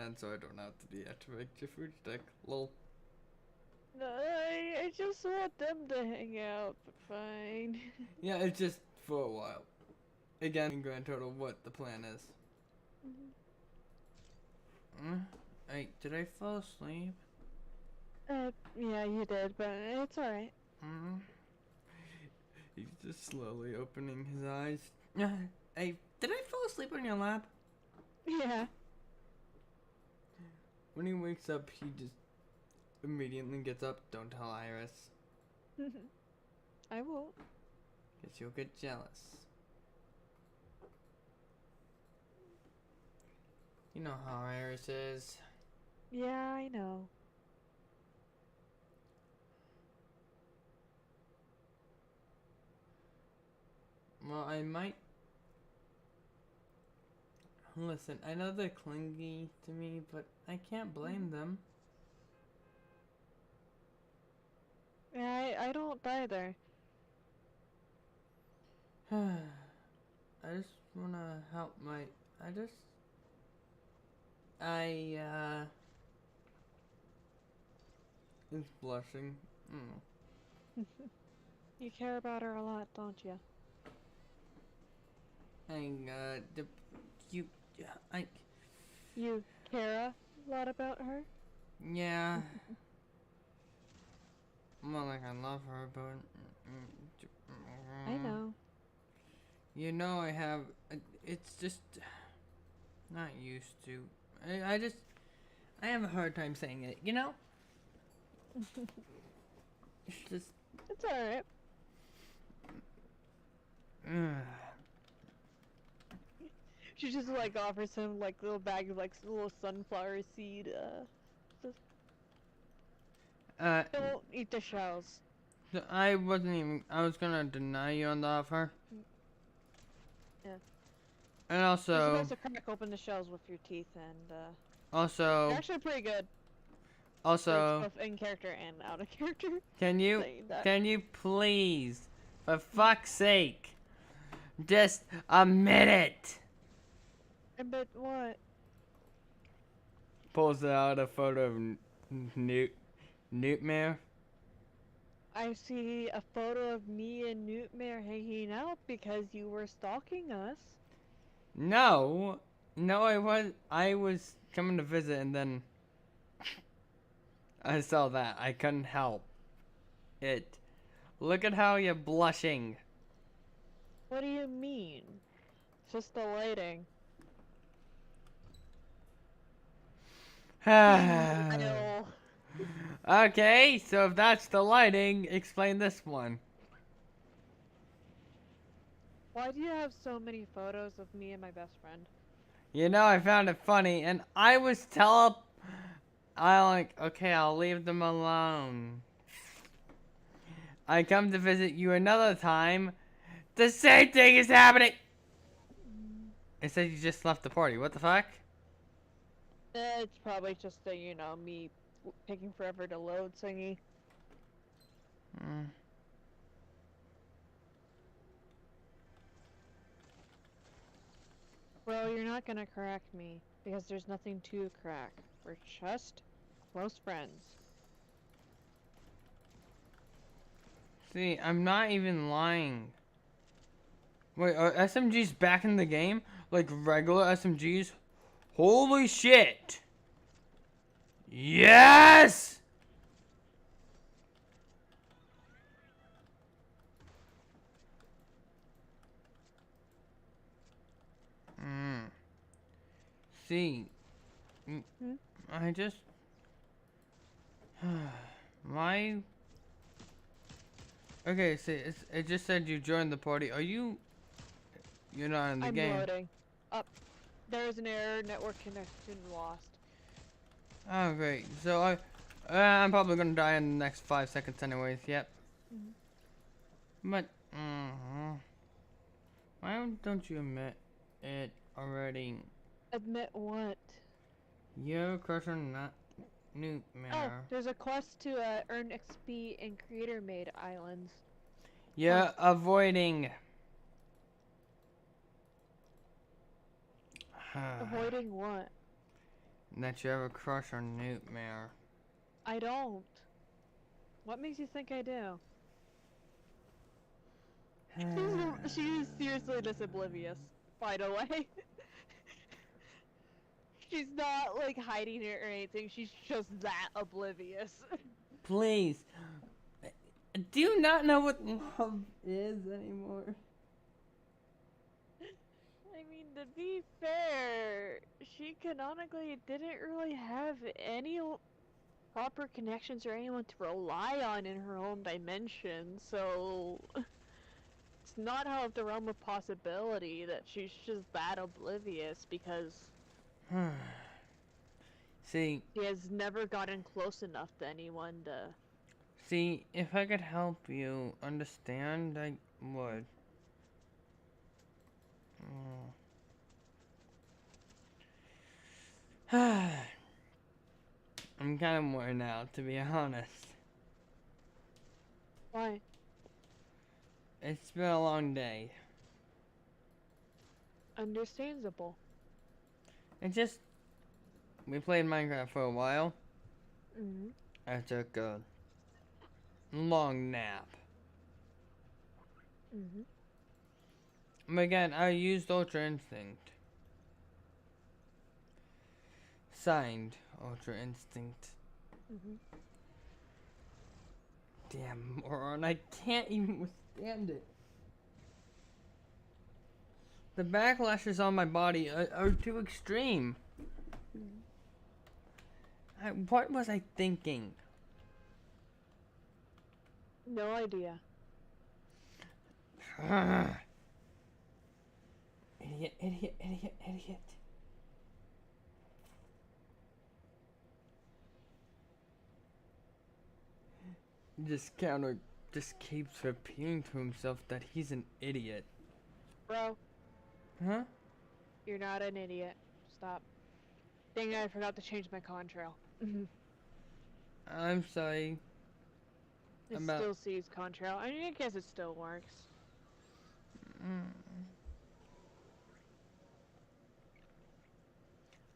hand so I don't have to deactivate your food stick. Lol. No, I just want them to hang out, but fine. Yeah, it's just for a while. Again, in grand total, what the plan is. Hey, did I fall asleep? Yeah, you did, but it's alright. Mm. He's just slowly opening his eyes. Hey, did I fall asleep on your lap? Yeah. When he wakes up, he just immediately gets up. Don't tell Iris. I won't. Because she'll get jealous. You know how Iris is. Yeah, I know. Well, I might... Listen, I know they're clingy to me, but I can't blame them. Yeah, I don't either. I just wanna help my... I just... I, is blushing. You care about her a lot, don't you? The... You... I... You care a lot about her? Yeah. Well, like, I love her, but... I know. You know I have... It's just... Not used to. I just... I have a hard time saying it, you know? It's just... It's alright. She just like offers him like little bag of like little sunflower seed. Just uh, don't eat the shells. I wasn't even... I was gonna deny you on the offer. Yeah. And You're also... supposed to crack open the shells with your teeth, and Also... they're actually pretty good. Also... Both in character and out of character. Can you please, for fuck's sake, just admit it? But what? Pulls out a photo of Newtmare. I see a photo of me and Newtmare hanging out because you were stalking us. No, I was coming to visit and then I saw that. I couldn't help it. Look at how you're blushing. What do you mean? It's just the lighting. Smile. Okay, so if that's the lighting, explain this one. Why do you have so many photos of me and my best friend? You know, I found it funny, and I like, okay, I'll leave them alone. I come to visit you another time. The same thing is happening. It said you just left the party. What the fuck? It's probably just a, me taking forever to load thingy. Well, you're not gonna correct me, because there's nothing to crack. We're just close friends. See, I'm not even lying. Wait, are SMGs back in the game? Like regular SMGs? Holy shit! Yes! See, I just... Why... Okay, see, it just said you joined the party. You're not in the game. I'm loading. Up. There is an error, network connection lost. Oh, great. So I'm probably gonna die in the next 5 seconds anyways, yep. But, why don't you admit it already? Admit what? Your crush on not Newt Oh, Mirror. there's a quest to earn XP in creator-made islands. You're avoiding. Avoiding what? that you have a crush on Newtmare. I don't. What makes you think I do? She's seriously just oblivious, by the way. She's not like hiding it or anything, she's just that oblivious. Please. Do you not know what love is anymore? I mean, to be fair, she canonically didn't really have any proper connections or anyone to rely on in her own dimension, so it's not out of the realm of possibility that she's just that oblivious because See, she has never gotten close enough to anyone to... see, if I could help you understand, I would. I'm kind of worn out, to be honest. Why? It's been a long day. Understandable. It just... We played Minecraft for a while. Mm-hmm. I took a long nap. Mm-hmm. But again, I used Ultra Instinct. Signed, Ultra Instinct. Mm-hmm. Damn moron, I can't even withstand it. The backlashes on my body are too extreme. What was I thinking? No idea. Idiot, idiot, idiot, idiot. This counter just keeps repeating to himself that he's an idiot. Bro, Huh? you're not an idiot. Stop. Dang it, I forgot to change my contrail. I'm sorry. It About- still sees contrail. I mean, I guess it still works.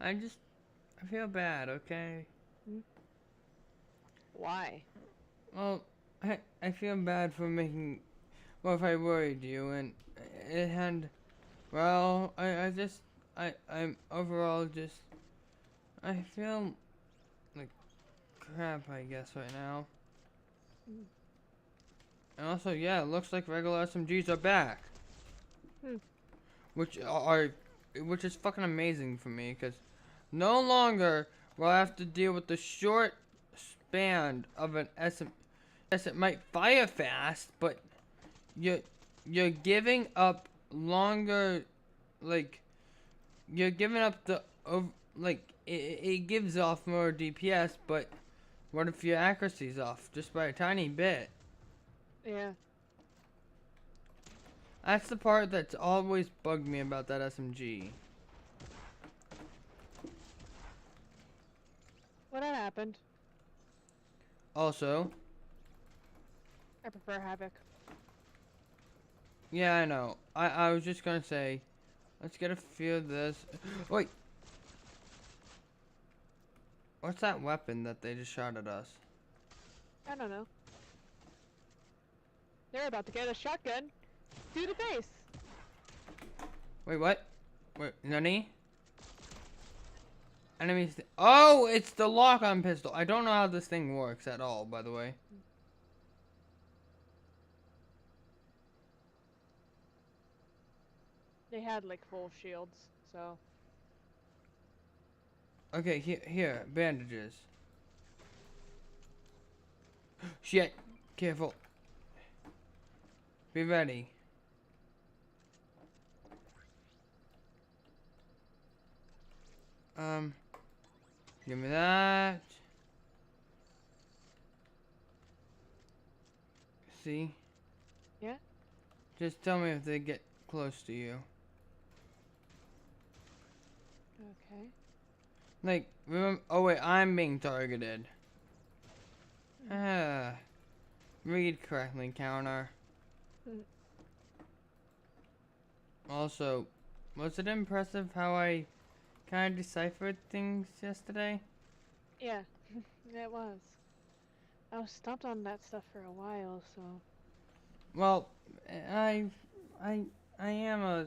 I feel bad, okay? Why? Well, I feel bad for making, well, if I worried you, and it had, well, I'm overall just, I feel like crap, I guess, right now. And also, yeah, it looks like regular SMGs are back. Which is fucking amazing for me, because no longer will I have to deal with the short span of an SM. Yes, it might fire fast, but you're giving up longer, like, you're giving up the, like, it gives off more DPS, but what if your accuracy's off just by a tiny bit? Yeah. That's the part that's always bugged me about that SMG. What had happened? Also, I prefer Havoc. yeah, I know. I was just gonna say, let's get a feel of this. Wait. What's that weapon that they just shot at us? I don't know. They're about to get a shotgun to the face. Wait, what? Wait, nani? Enemies. Oh, it's the lock-on pistol. I don't know how this thing works at all, by the way. They had like full shields, so. Okay, here, bandages. Shit, careful. Be ready. Give me that. See? Yeah? Just tell me if they get close to you. Okay. Like, remember, oh wait, I'm being targeted. Read correctly, counter. Also, was it impressive how I kind of deciphered things yesterday. Yeah, it was. I was stumped on that stuff for a while, so. Well, I, I, I am a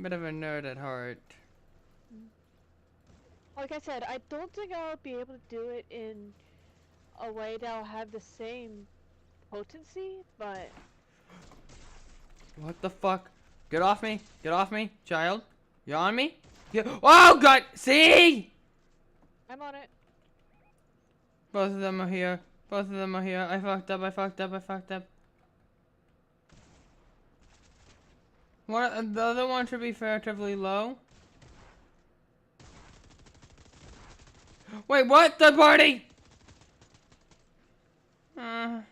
bit of a nerd at heart. Like I said, I don't think I'll be able to do it in a way that'll have the same potency, but What the fuck? Get off me! Get off me, child! You on me? Yeah. Oh god! See? I'm on it. Both of them are here. Both of them are here. I fucked up. I fucked up. I fucked up. What? The other one should be relatively low. Wait, what? The party? Come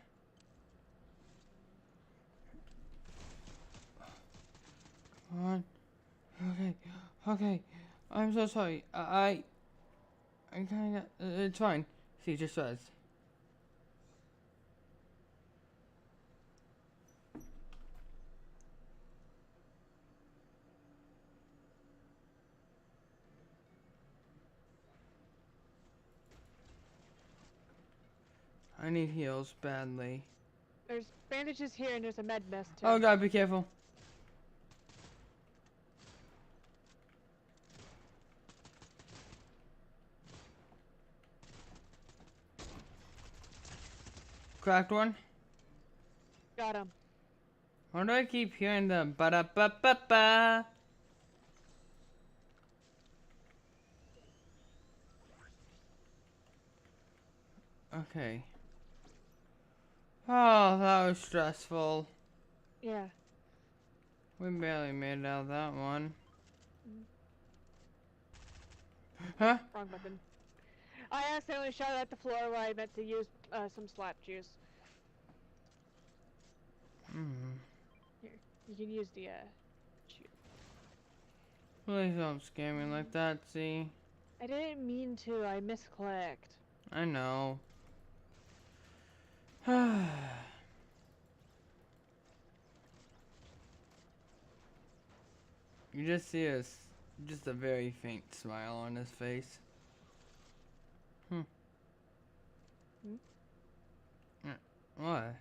on. Okay. Okay. I'm so sorry. I kinda. It's fine. See, just says. I need heals badly. There's bandages here and there's a med mist too. Oh god, be careful. Cracked one. Got him. Why do I keep hearing the ba-da-ba-ba-ba? Okay. Oh, that was stressful. Yeah. We barely made it out of that one. Huh? Wrong button. I accidentally shot at the floor where I meant to use some slap juice. Here, you can use the shoot. Please don't scare me like that, see? I didn't mean to. I misclicked. I know. You just see just a very faint smile on his face. Hmm? What?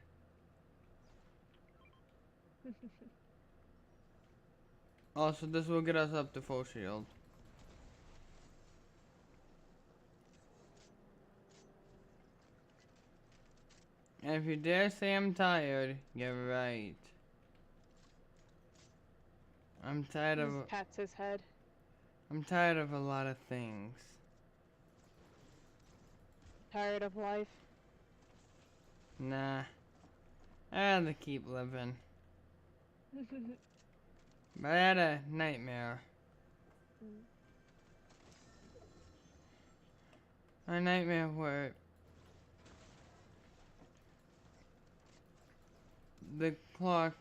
Also, this will get us up to full shield. And if you dare say I'm tired, you're right. I'm tired He of. just pats his head. I'm tired of a lot of things. Tired of life. Nah. I'd rather keep living. But I had a nightmare. A nightmare where the clock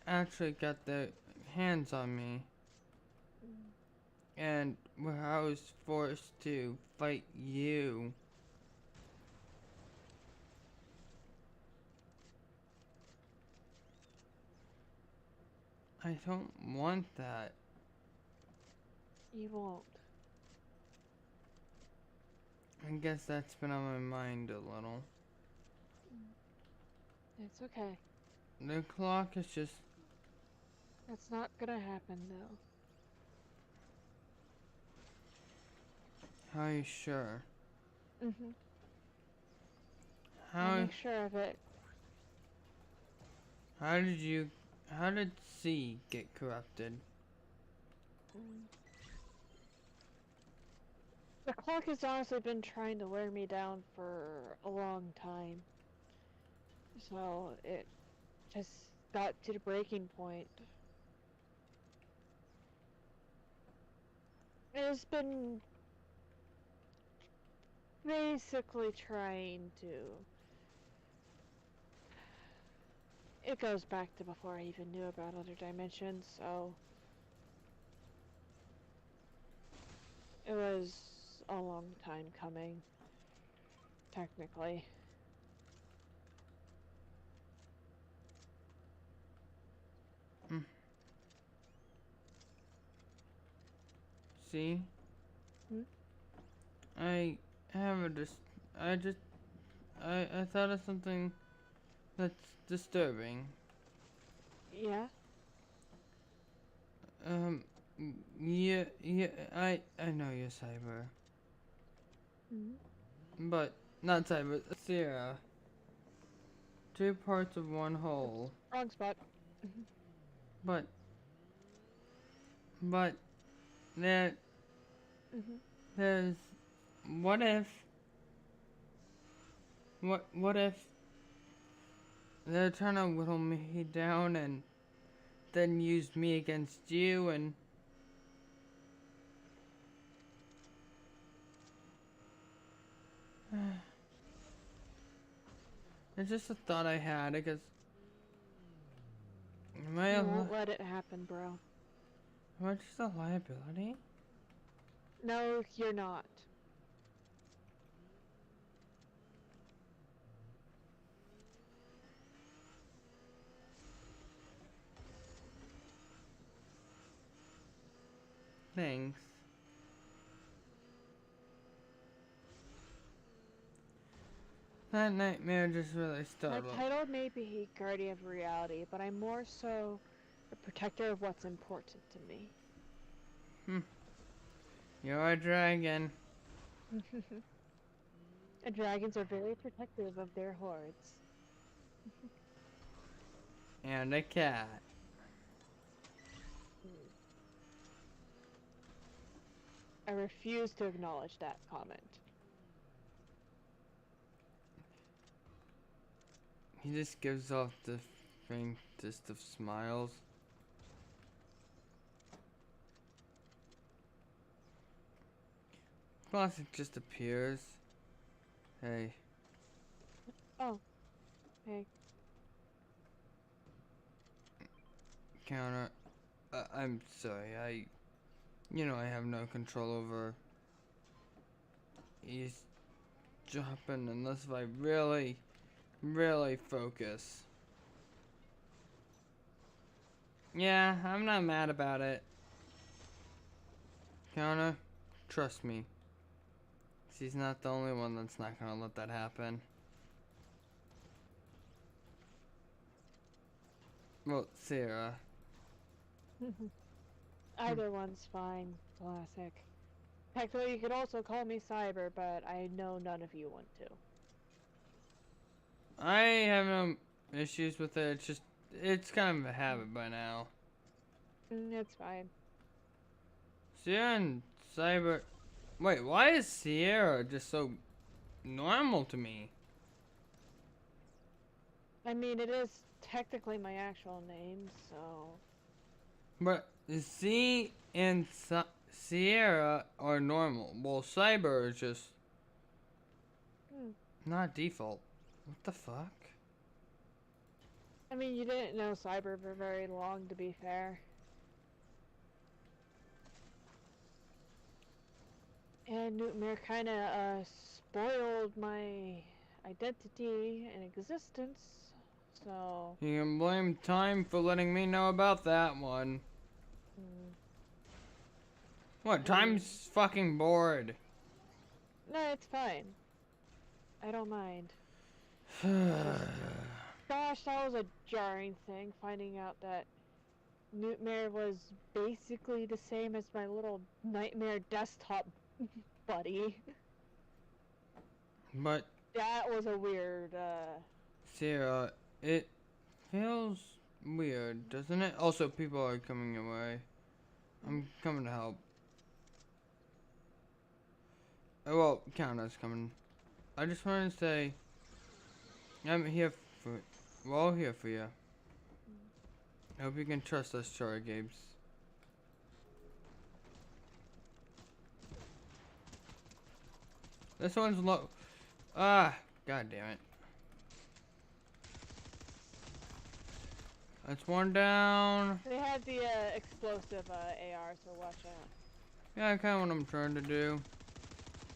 actually got their hands on me. And where I was forced to fight you. I don't want that. You won't. I guess that's been on my mind a little. It's okay. The clock is just... That's not gonna happen though. How are you sure? Mm-hmm. How... Make sure of it. How did C get corrupted? The clock has honestly been trying to wear me down for a long time. So it just got to the breaking point. It's been basically trying to... It goes back to before I even knew about other dimensions, so... It was a long time coming, technically. See? Hmm? I have a I thought of something that's disturbing. Yeah? Um, yeah, I know you're Cyber. Hmm? But, not Cyber, Sierra. Two parts of one whole. Wrong spot. But, but, there, Mm-hmm. there's, what if, what if they're trying to whittle me down and then use me against you and it's just a thought I had because You won't let it happen, bro. am I just a liability? No, you're not. Thanks. That nightmare just really My startled. title may be Guardian of Reality, but I'm more so a protector of what's important to me. You're a dragon. And dragons are very protective of their hordes. And a cat. I refuse to acknowledge that comment. He just gives off the faintest of smiles. Classic just appears. Hey, Oh, hey. counter. I'm sorry, you know I have no control over eavesdropping unless if I really focus. Yeah, I'm not mad about it. Counter, trust me. She's not the only one that's not gonna let that happen. Well, Sarah. Either one's fine. Classic. Technically, you could also call me Cyber, but I know none of you want to. I have no issues with it. It's kind of a habit by now. It's fine. Sierra and Cyber. Wait, why is Sierra just so normal to me? I mean, it is technically my actual name, so... But Z and Sierra are normal. Well, Cyber is just not default. What the fuck? I mean, you didn't know Cyber for very long, to be fair. And Newtmere kinda, spoiled my identity and existence, so... You can blame Time for letting me know about that one. What? Time's fucking bored. No, it's fine. I don't mind. Gosh, that was a jarring thing, finding out that Newtmare was basically the same as my little nightmare desktop buddy. But That was a weird, Sarah, it feels weird, doesn't it? Also, people are coming your way. I'm coming to help. Oh, well, Countess coming. I just wanted to say, I'm here for, we're all here for you. I hope you can trust us, Chara Gabes. This one's low. Ah, god damn it. That's one down. they had the, explosive, AR, so watch out. Yeah, kind of what I'm trying to do.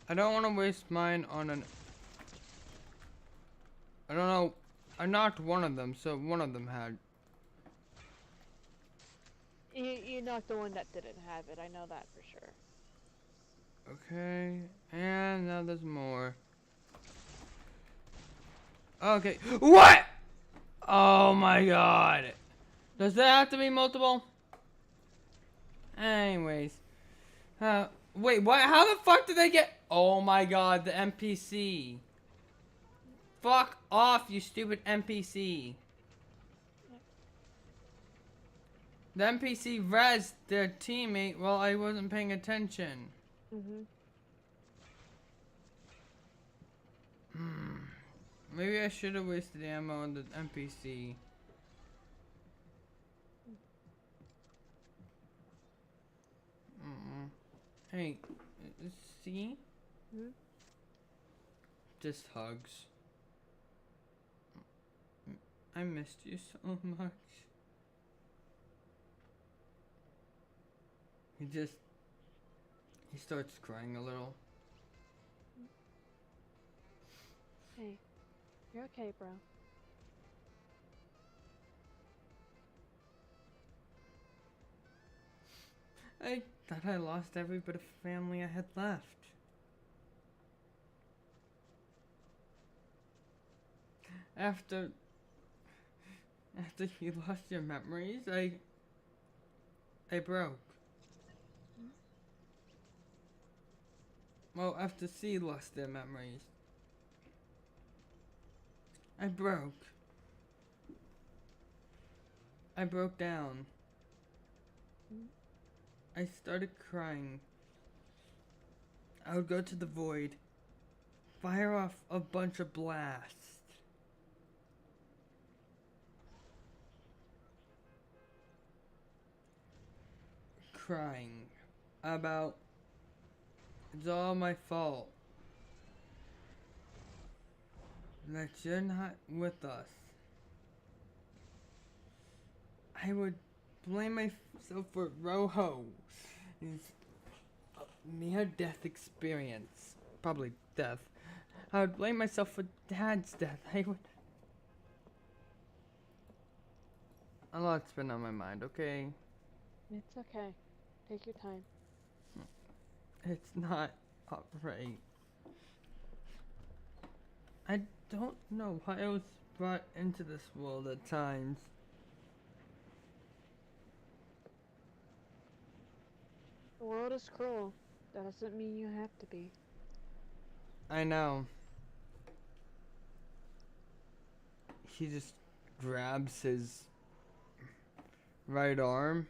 I don't want to waste mine on an... I don't know. I knocked one of them, so one of them had... You knocked the one that didn't have it, I know that for sure. Okay, and now there's more. Okay, what? Oh my god. Does that have to be multiple? Anyways. Wait, what? How the fuck did they get? Oh my god, the NPC. Fuck off, you stupid NPC. The NPC rezzed their teammate while I wasn't paying attention. Mhm. Maybe I should have wasted ammo on the NPC. Hey, see? Mhm. Just hugs. I missed you so much. He starts crying a little. Hey, you're okay, bro. I thought I lost every bit of family I had left. After you lost your memories, I broke. Well, after C lost their memories, I broke. I broke down. I started crying. I would go to the void, fire off a bunch of blasts. Crying about it's all my fault that you're not with us. I would blame myself for Rojo's near-death experience. Probably death. I would blame myself for Dad's death. I would. A lot's been on my mind, okay? It's okay. Take your time. It's not alright. I don't know why I was brought into this world at times. The world is cruel. That doesn't mean you have to be. I know. He just grabs his right arm.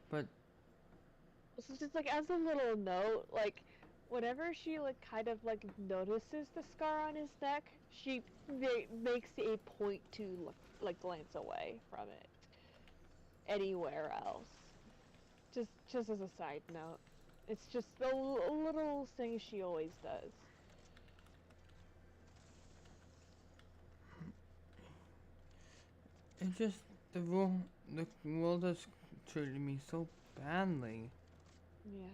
But This is just like as a little note, like whenever she like kind of like notices the scar on his neck, she makes a point to look, like glance away from it anywhere else. Just as a side note, it's just a little thing she always does. it just the world has treated me so badly. Yeah,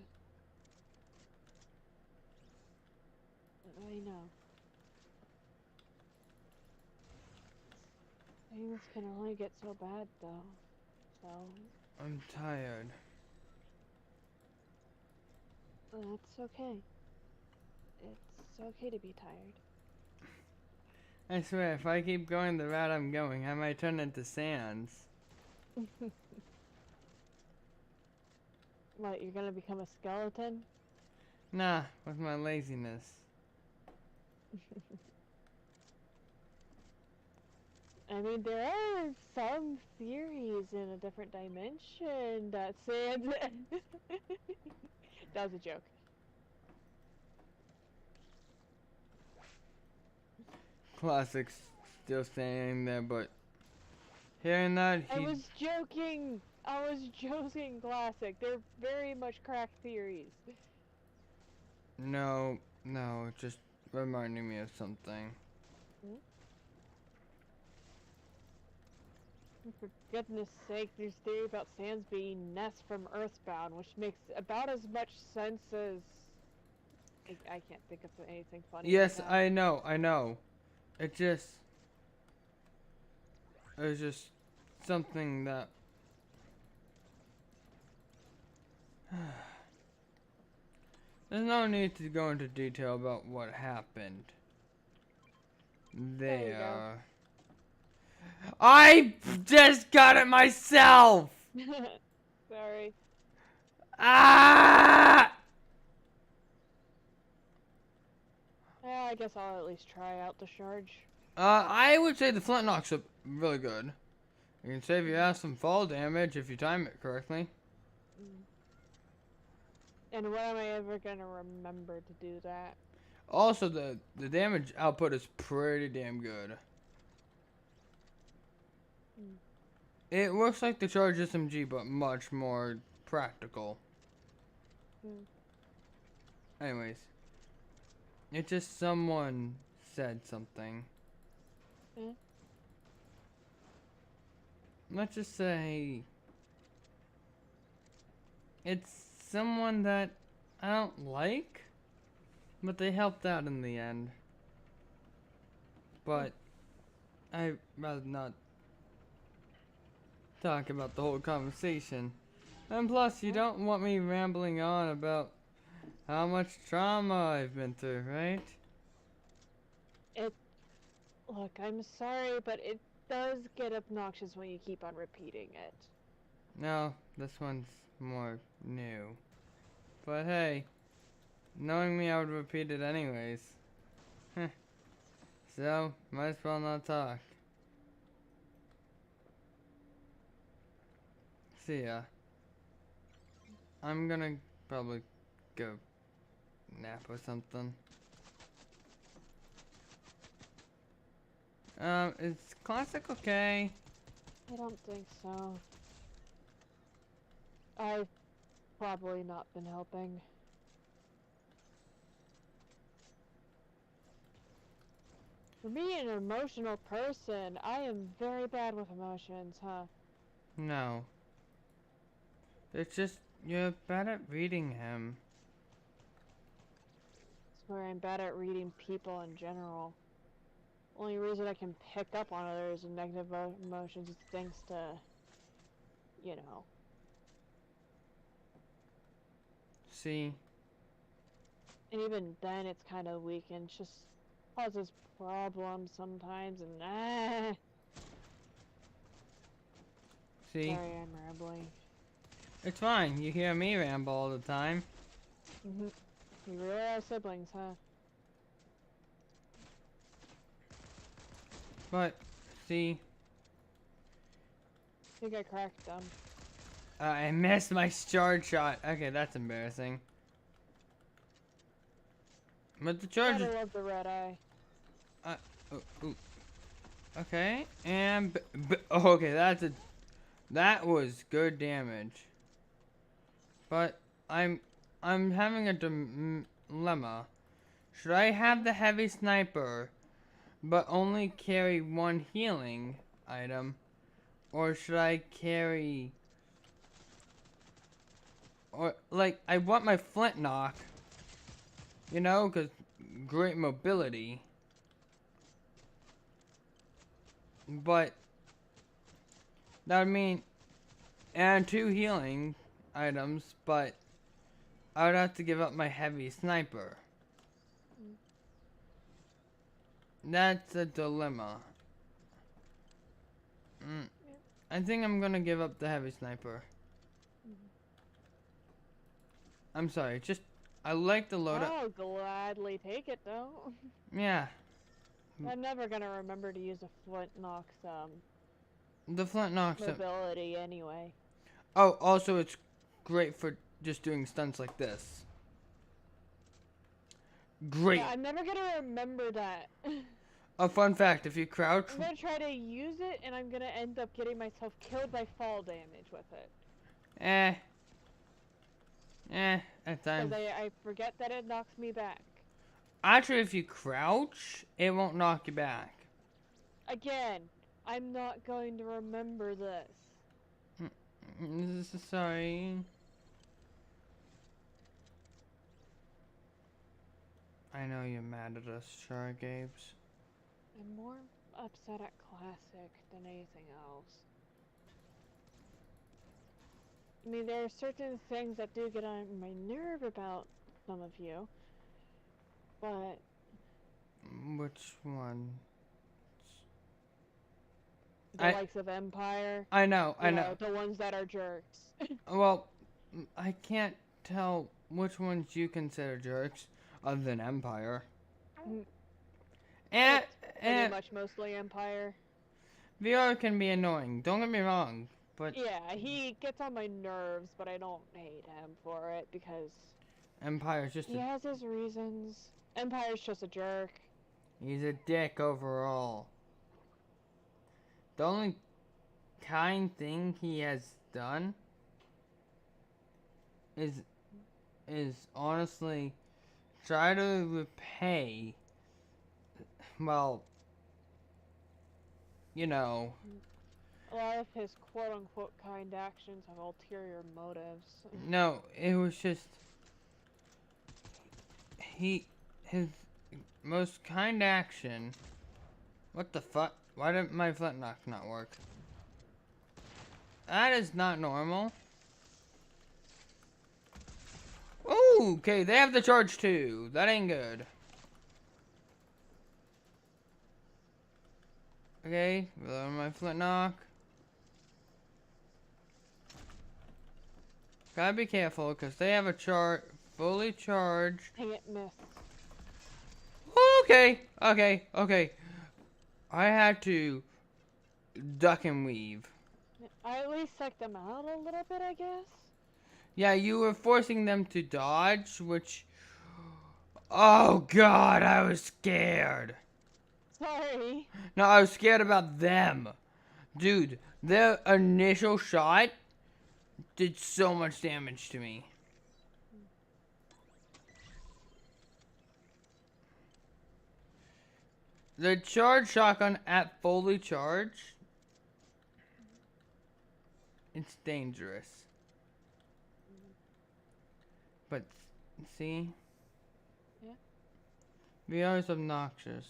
I know. Things can only get so bad though. So I'm tired. that's okay. It's okay to be tired. I swear, if I keep going the route I'm going, I might turn into Sans. What, you're gonna become a skeleton? Nah, with my laziness. I mean, there are some theories in a different dimension that said that was a joke. Classics still staying there, but hearing that, I was joking. I was joking, classic. They're very much cracked theories. No, just reminding me of something. Hmm? For goodness sake, there's theory about sands being nests from Earthbound, which makes about as much sense as... I can't think of anything funny. Yes, Like that. I know. It was just something that There's no need to go into detail about what happened. There you go. There. I just got it myself! Sorry. Ah! Yeah, I guess I'll at least try out the charge. I would say the flint knocks are really good. You can save your ass some fall damage if you time it correctly. Mm. And when am I ever gonna remember to do that? Also, the damage output is pretty damn good. Mm. It works like the Charge SMG, but much more practical. Mm. Anyways, it's just someone said something. Eh? Let's just say it's someone that I don't like, but they helped out in the end. But I'd rather not talk about the whole conversation. And plus, you don't want me rambling on about how much trauma I've been through, right? Look, I'm sorry, but it does get obnoxious when you keep on repeating it. No, this one's more new. But hey, knowing me, I would repeat it anyways. So, might as well not talk. See ya. I'm gonna probably go nap or something. Is classic okay? I don't think so. I've probably not been helping. For me, an emotional person, I am very bad with emotions, huh? No. It's just, you're bad at reading him. I swear I'm bad at reading people in general. Only reason I can pick up on others and negative emotions is thanks to, you know. See? And even then, it's kind of weak and just causes problems sometimes. And See? sorry, I'm rambling. It's fine, you hear me ramble all the time. You really are siblings, huh? But, see? I think I cracked them. I missed my charge shot. Okay, that's embarrassing. But the charge Gotta is... love the red eye. Ooh. Okay, and... oh, okay, that was good damage. But, I'm having a dilemma. Should I have the heavy sniper, but only carry one healing item? Or should I carry... or, like, I want my flint knock. You know, because great mobility. But, that would mean... and 2 healing items, but... I would have to give up my heavy sniper. That's a dilemma. I think I'm gonna give up the heavy sniper. I'm sorry, just... I like the loadout. I'll gladly take it, though. Yeah. I'm never gonna remember to use a flint knocks, The flint knocks up. mobility anyway. Oh, also it's great for just doing stunts like this. Great. Yeah, I'm never gonna remember that. A fun fact, if you crouch... I'm gonna try to use it, and I'm gonna end up getting myself killed by fall damage with it. At times. Because I forget that it knocks me back. Actually, if you crouch, it won't knock you back. Again, I'm not going to remember this. Sorry. I know you're mad at us, Chara Gabes. I'm more upset at Classic than anything else. I mean, there are certain things that do get on my nerve about some of you, but Which one? the likes of Empire, I know. the ones that are jerks. Well, I can't tell which ones you consider jerks other than Empire. And It's pretty much mostly Empire. VR can be annoying. Don't get me wrong, but Yeah, he gets on my nerves, but I don't hate him for it because Empire's just he has his reasons. Empire's just a jerk. he's a dick overall. The only kind thing he has done is honestly try to repay, well, you know, A lot of his quote-unquote kind actions have ulterior motives. no, it was just his most kind action. What the fuck? Why did my flintlock not work? That is not normal. Ooh, okay, they have the charge too. That ain't good. Okay, reload my flintlock. Gotta be careful, because they have a fully charged. Dang it, missed. Okay. I had to duck and weave. I at least psyched them out a little bit, I guess. Yeah, you were forcing them to dodge, which... Oh god, I was scared. Sorry. No, I was scared about them. Dude, their initial shot did so much damage to me. The charge shotgun at fully charged, it's dangerous. But, see? Yeah. VR is obnoxious.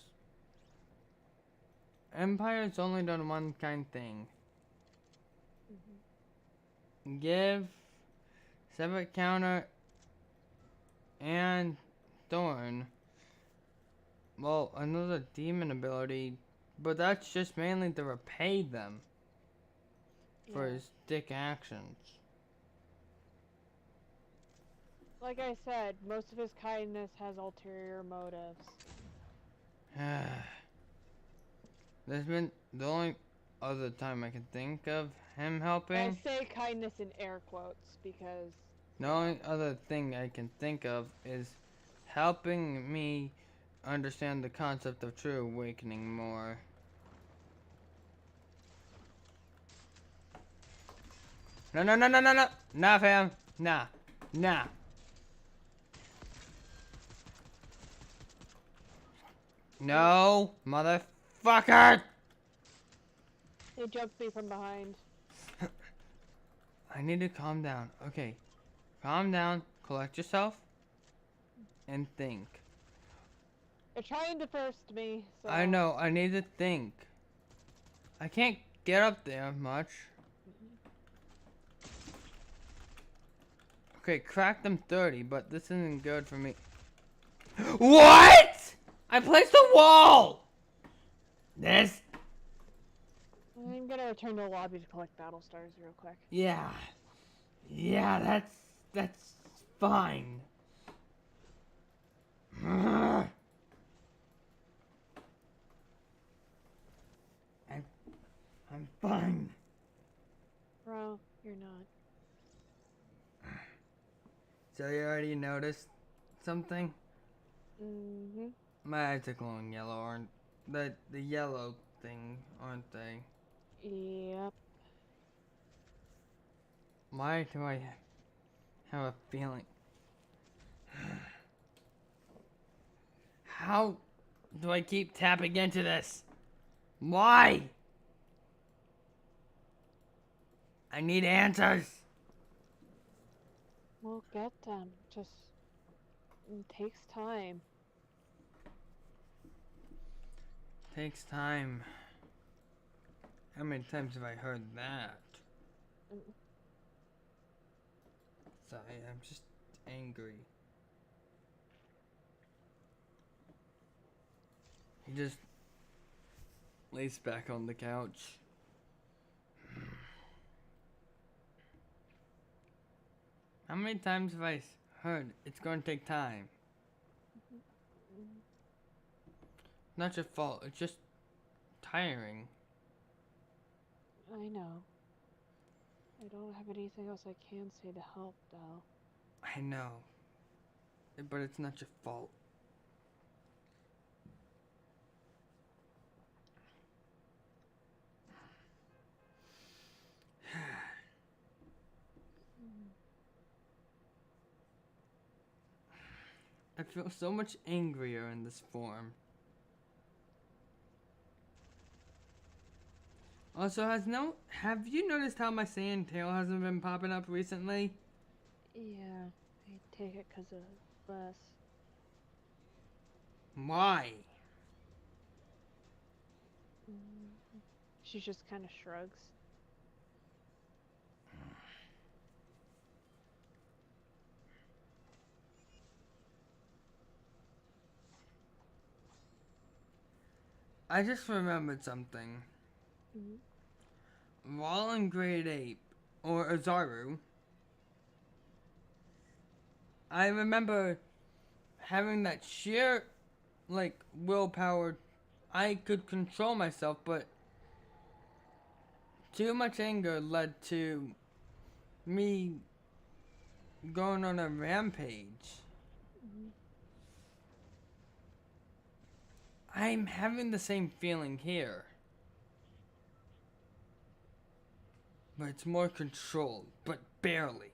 Empire's only done one kind thing. Give, separate counter, and Thorn. Well, another demon ability, but that's just mainly to repay them for his dick actions. Like I said, most of his kindness has ulterior motives. There's been the only other time I can think of him helping. I say kindness in air quotes because The only other thing I can think of is helping me understand the concept of true awakening more. No. Nah, fam. Nah. No, motherfucker! they jumped me from behind. I need to calm down. Okay. Calm down, collect yourself, and think. They're trying to first me, so... I know, I need to think. I can't get up there much. Okay, crack them 30, but this isn't good for me. What?! I placed a wall! This? I'm gonna return to the lobby to collect battle stars real quick. Yeah, that's fine. I'm fine. Bro, you're not. So you already noticed something? Mm-hmm. My eyes are glowing yellow, aren't the yellow thing, aren't they? Yep. Why do I have a feeling? How do I keep tapping into this? Why? I need answers. We'll get them. Just... it takes time. Takes time. How many times have I heard that? Sorry, I'm just angry. He just lays back on the couch. How many times have I heard it's going to take time? Not your fault, it's just tiring. I know. I don't have anything else I can say to help, though. I know. But it's not your fault. I feel so much angrier in this form. Also, have you noticed how my Saiyan tail hasn't been popping up recently? Yeah, I take it because of Les. Why? She just kind of shrugs. I just remembered something. While in grade 8, or Azaru, I remember having that sheer, like, willpower. I could control myself, but too much anger led to me going on a rampage. I'm having the same feeling here. But it's more controlled, but barely.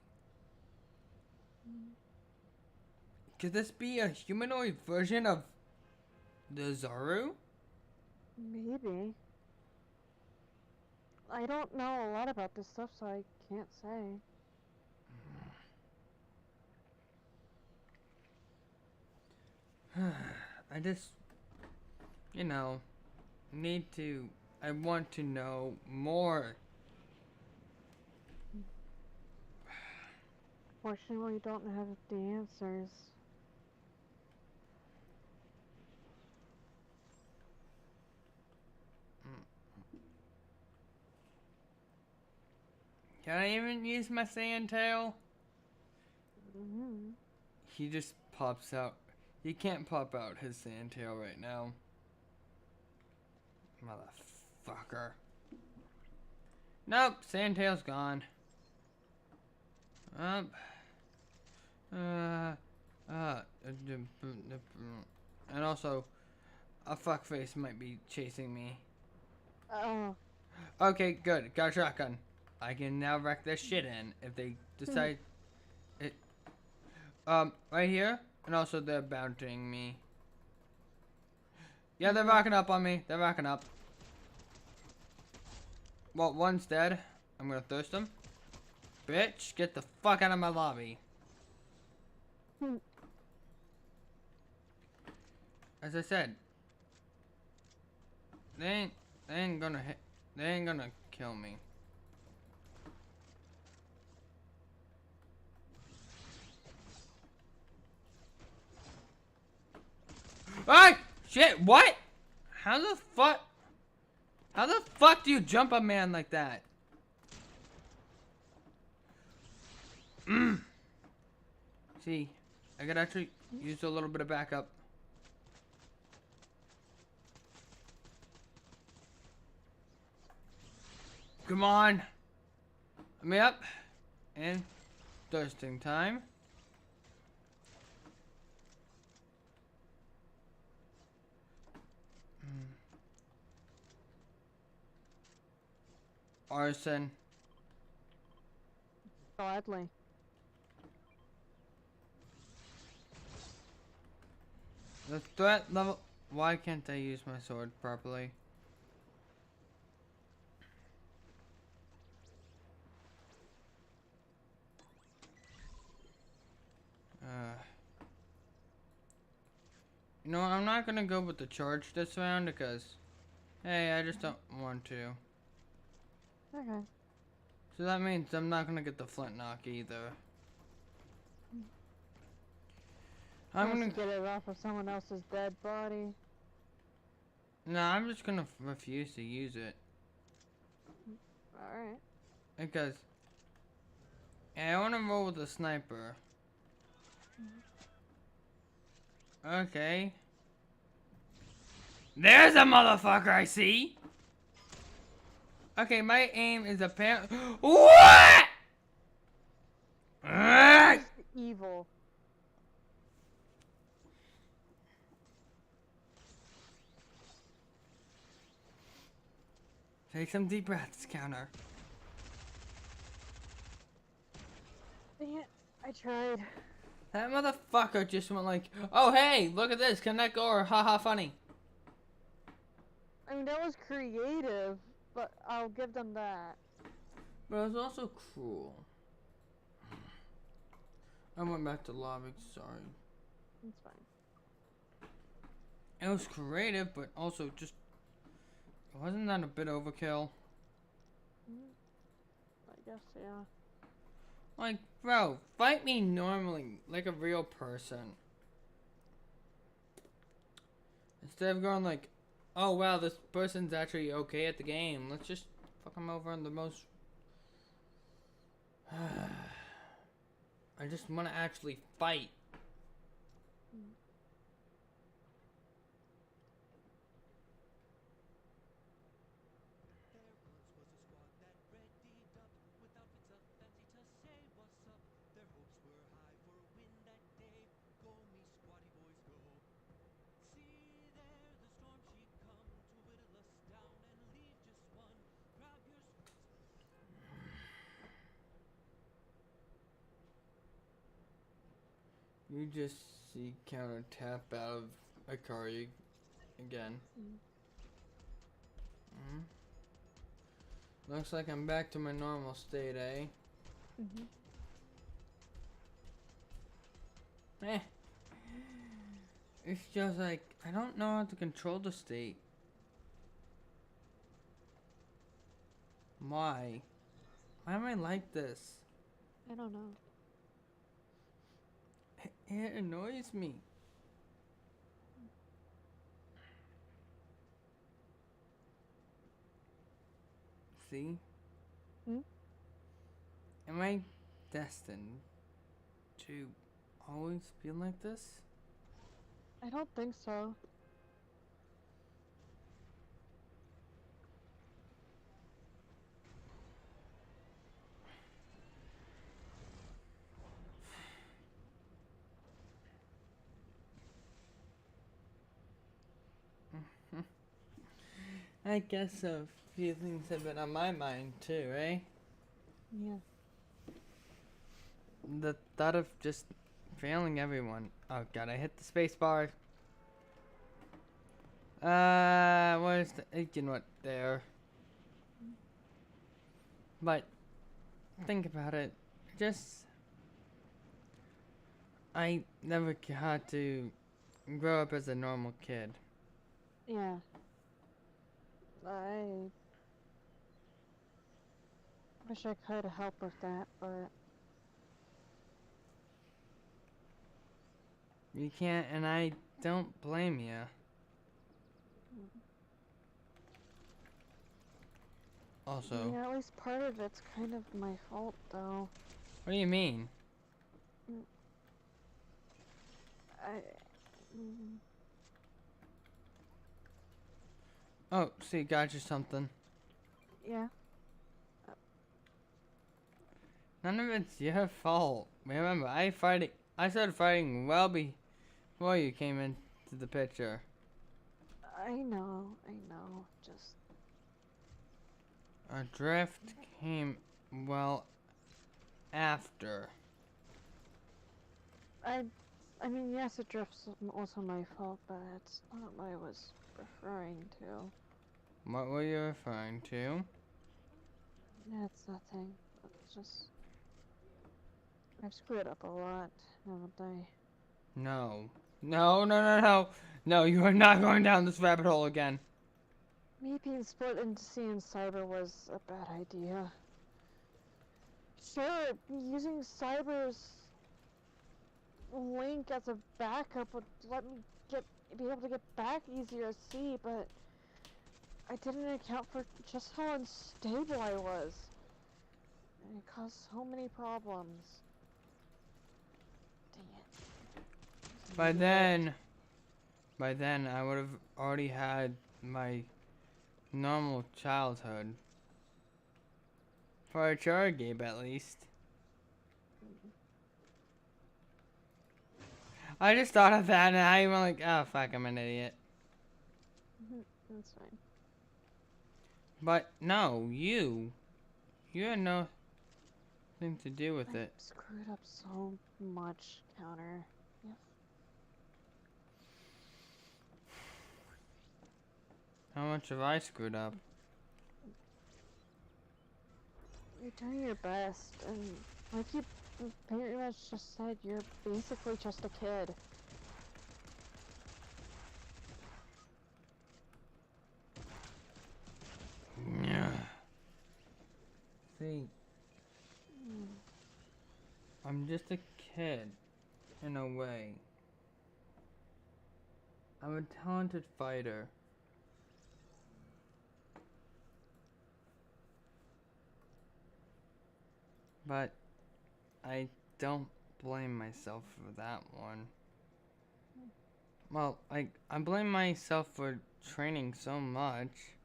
Could this be a humanoid version of the Zaru? Maybe. I don't know a lot about this stuff, so I can't say. I just, I want to know more. Fortunately, we don't have the answers. Can I even use my Saiyan tail? Mm-hmm. He just pops out. He can't pop out his Saiyan tail right now. Motherfucker. Nope, Saiyan tail's gone. And also, a fuckface might be chasing me. Oh. Okay, good. Got a shotgun. I can now wreck this shit in if they decide it. Right here, and also they're bouncing me. Yeah, they're rocking up on me. They're rocking up. Well, one's dead. I'm gonna thirst them. Bitch, get the fuck out of my lobby. As I said, they ain't gonna hit. They ain't gonna kill me. Ah! Shit! What? How the fuck? How the fuck do you jump a man like that? See, I could actually use a little bit of backup. Come on. Let me up. And thirsting time. Arson. Gladly. The threat level. Why can't I use my sword properly? You know what, I'm not gonna go with the charge this round because, hey, I just don't want to. Okay. So that means I'm not gonna get the flint knock either. I'm Wants gonna. to get it off of someone else's dead body. No, I'm just gonna refuse to use it Alright. because I want to roll with a sniper. Okay. There's a motherfucker I see. Okay, my aim is apparently. What? Ah! Evil. Take some deep breaths, counter. Dang it. I tried. That motherfucker just went like, oh hey, look at this, can that go or haha funny. I mean, that was creative, but I'll give them that. But it was also cruel. I went back to lobby, sorry. It's fine. It was creative, but also just, wasn't that a bit overkill? I guess, yeah. Like, bro, fight me normally, like a real person. Instead of going like, oh wow, this person's actually okay at the game. Let's just fuck him over on the most... I just want to actually fight. You just see counter tap out of Akari again. Looks like I'm back to my normal state, eh? Eh. It's just like, I don't know how to control the state. Why? Why am I like this? I don't know. It annoys me. See? Am I destined to always feel like this? I don't think so. I guess a few things have been on my mind too, eh? Yeah. The thought of just failing everyone. Oh god, I hit the space bar. Where's the, you know what, there. But, think about it. Just, I never got to grow up as a normal kid. Yeah. I wish I could help with that, but You can't, and I don't blame you. Also, yeah, at least part of it's kind of my fault, though. what do you mean? I. Oh, see, got you something. Yeah. None of it's your fault. Remember, I started fighting well before you came into the picture. I know. Just. A drift came well after. I mean, yes, it drift's also my fault, but it's not what I was referring to. What were you referring to? Yeah, it's nothing. It's just. I've screwed up a lot, haven't I? No. No, you are not going down this rabbit hole again. Me being split into C and Cyber was a bad idea. Sure, using Cyber's Link as a backup would let me be able to get back easier at sea, but I didn't account for just how unstable I was. And it caused so many problems. Dang it. By Idiot. then, I would have already had my normal childhood. For a Chara Gabe, at least. I just thought of that and I'm like, oh fuck, I'm an idiot. That's fine. But no, you had nothing to do with I it. screwed up so much, Counter. Yep. How much have I screwed up? You're doing your best, and like you pretty much just said, you're basically just a kid. Yeah. See, I'm just a kid, in a way. I'm a talented fighter. But I don't blame myself for that one. Well, I blame myself for training so much.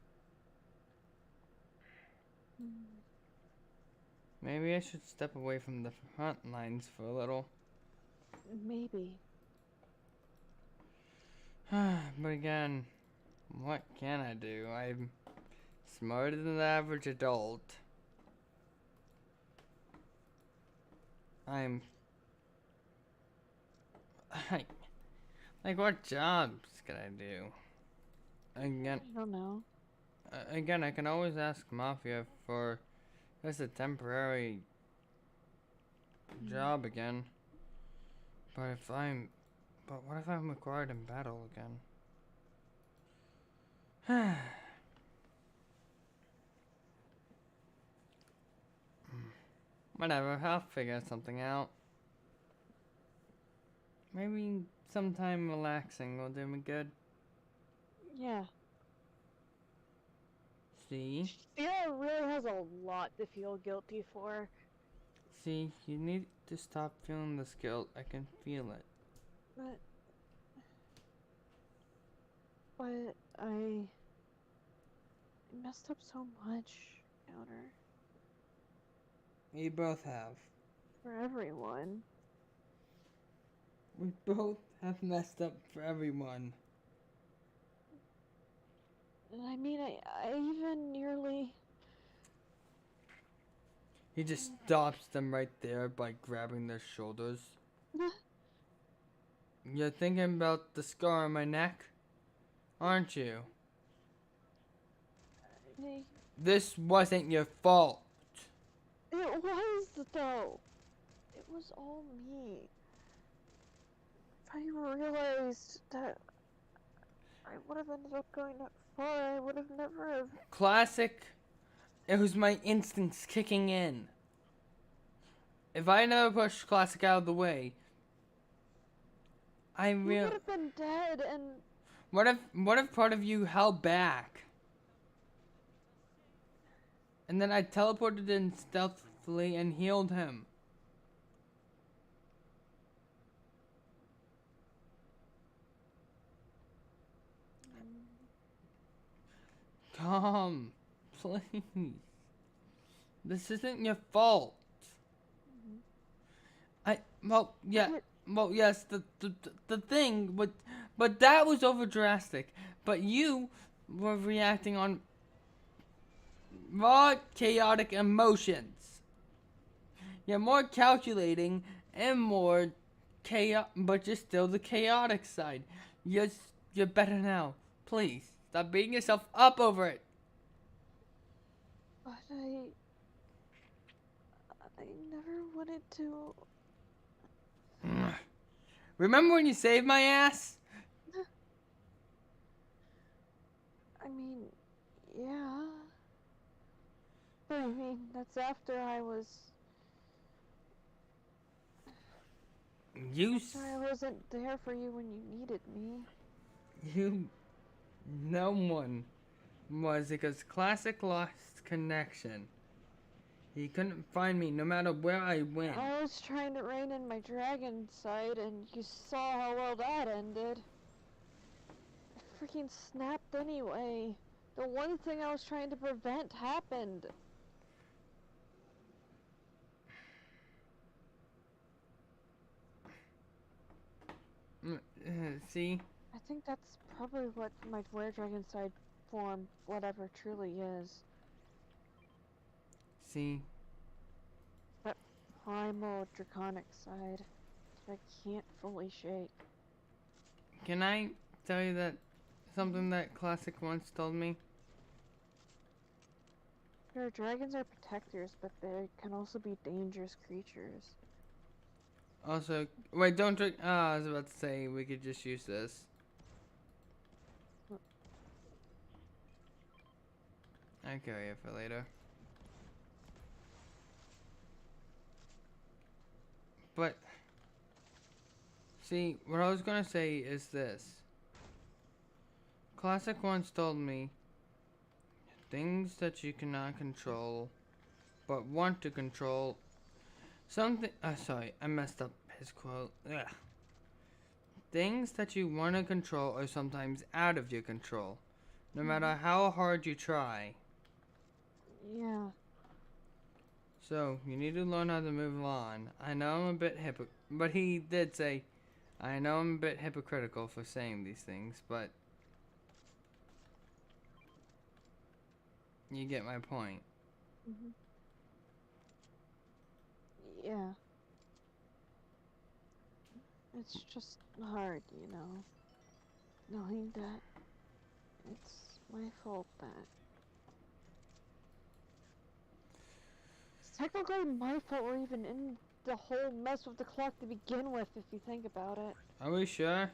Maybe I should step away from the front lines for a little. Maybe. But again, what can I do? I'm smarter than the average adult. I'm... like what jobs can I do? Again, I don't know. again, I can always ask Mafia for just a temporary job again. But what if I'm required in battle again? Whatever, I'll figure something out. Maybe sometime relaxing will do me good. Yeah. See? Sierra really has a lot to feel guilty for. See, you need to stop feeling this guilt. I can feel it. But I messed up so much, Counter. We both have. For everyone. We both have messed up for everyone. And I mean, I even nearly... He just stops them right there by grabbing their shoulders. You're thinking about the scar on my neck? Aren't you? This wasn't your fault. It was, though. It was all me. If I realized that I would have ended up going that far, I would have never have... Classic. It was my instincts kicking in. If I never pushed Classic out of the way, You would have been dead, and... What if part of you held back? And then I teleported in stealthily and healed him. Tom, please. This isn't your fault. Yes, the thing, but that was over drastic. But you were reacting on raw, chaotic emotions. You're more calculating and more but you're still the chaotic side. You're better now. Please, stop beating yourself up over it. But I never wanted to... Remember when you saved my ass? I mean, yeah. But I mean, that's after I was... You, Sorry I wasn't there for you when you needed me. you, no one was because Classic lost connection. He couldn't find me no matter where I went. I was trying to rein in my dragon side, and you saw how well that ended. It freaking snapped anyway. The one thing I was trying to prevent happened. See? I think that's probably what my Were Dragon side form, whatever, truly is. See? That primal draconic side that I can't fully shake. Can I tell you that something that Classic once told me? Sure, dragons are protectors, but they can also be dangerous creatures. Also, wait, don't drink. I was about to say we could just use this. I carry it for later. But, see, what I was gonna say is this. Classic once told me things that you cannot control, but want to control. Something. Sorry, I messed up his quote. Ugh. Things that you want to control are sometimes out of your control, no matter how hard you try. Yeah. So, you need to learn how to move on. I know I'm a bit but he did say, I know I'm a bit hypocritical for saying these things, but you get my point. Yeah. It's just hard, you know. Knowing that it's my fault that it's technically my fault we're even in the whole mess with the clock to begin with, if you think about it. Are we sure?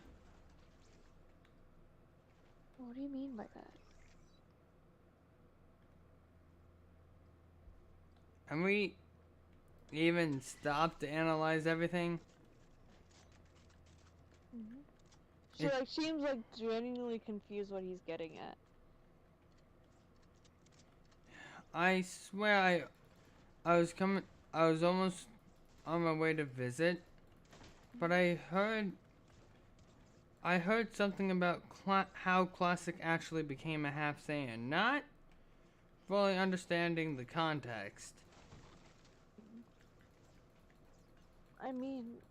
What do you mean by that? And we even stopped to analyze everything? She It- like seems like genuinely confused what he's getting at. I swear I was almost on my way to visit, but I heard something about how Classic actually became a half Saiyan, not fully understanding the context. I mean,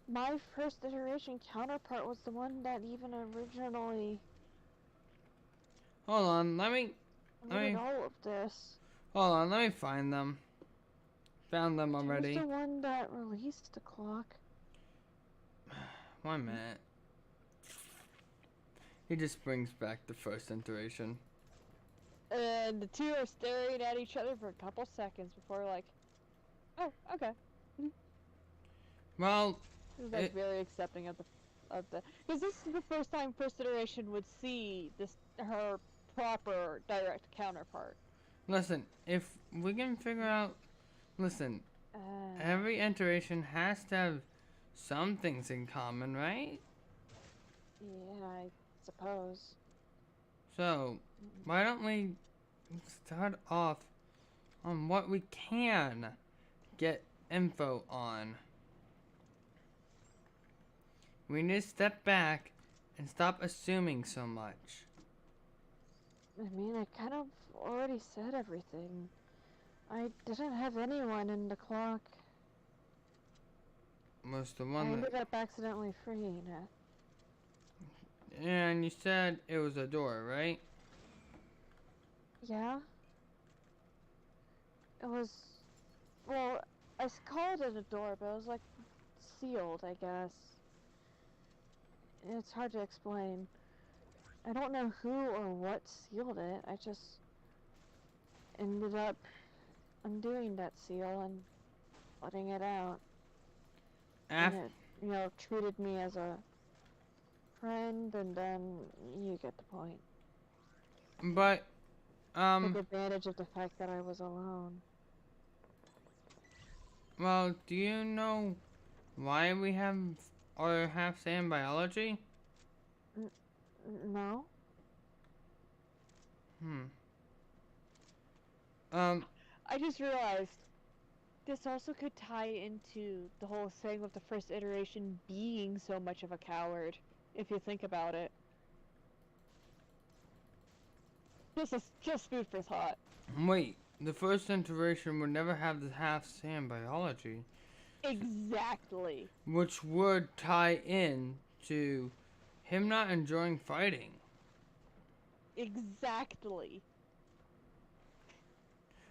my first iteration counterpart was the one that even originally Hold on, let me did all of this. hold on, let me find them. Found them He was already. the one that released the clock. 1 minute. He just brings back the first iteration. And the two are staring at each other for a couple seconds before like, oh, okay. Well, He's like very accepting of the because this is the first time first iteration would see her proper direct counterpart. listen, if we can figure out, listen, Uh, every iteration has to have some things in common, right? yeah, I suppose. So, why don't we start off on what we can get info on? We need to step back and stop assuming so much. I mean, I kind of already said everything. I didn't have anyone in the clock. Was the I one that... ended up accidentally freeing it. And you said it was a door, right? Yeah? It was... Well, I called it a door, but it was like sealed, I guess. It's hard to explain. I don't know who or what sealed it. I just ended up undoing that seal and letting it out. And it, you know, treated me as a friend, and then you get the point. But, Took advantage of the fact that I was alone. Well, do you know why we have our half Saiyan biology? No. Hmm. Um. I just realized this also could tie into the whole thing with the first iteration being so much of a coward, if you think about it. Just food for thought. Wait. The first iteration would never have the half Saiyan biology, Exactly. which would tie in to him not enjoying fighting. Exactly.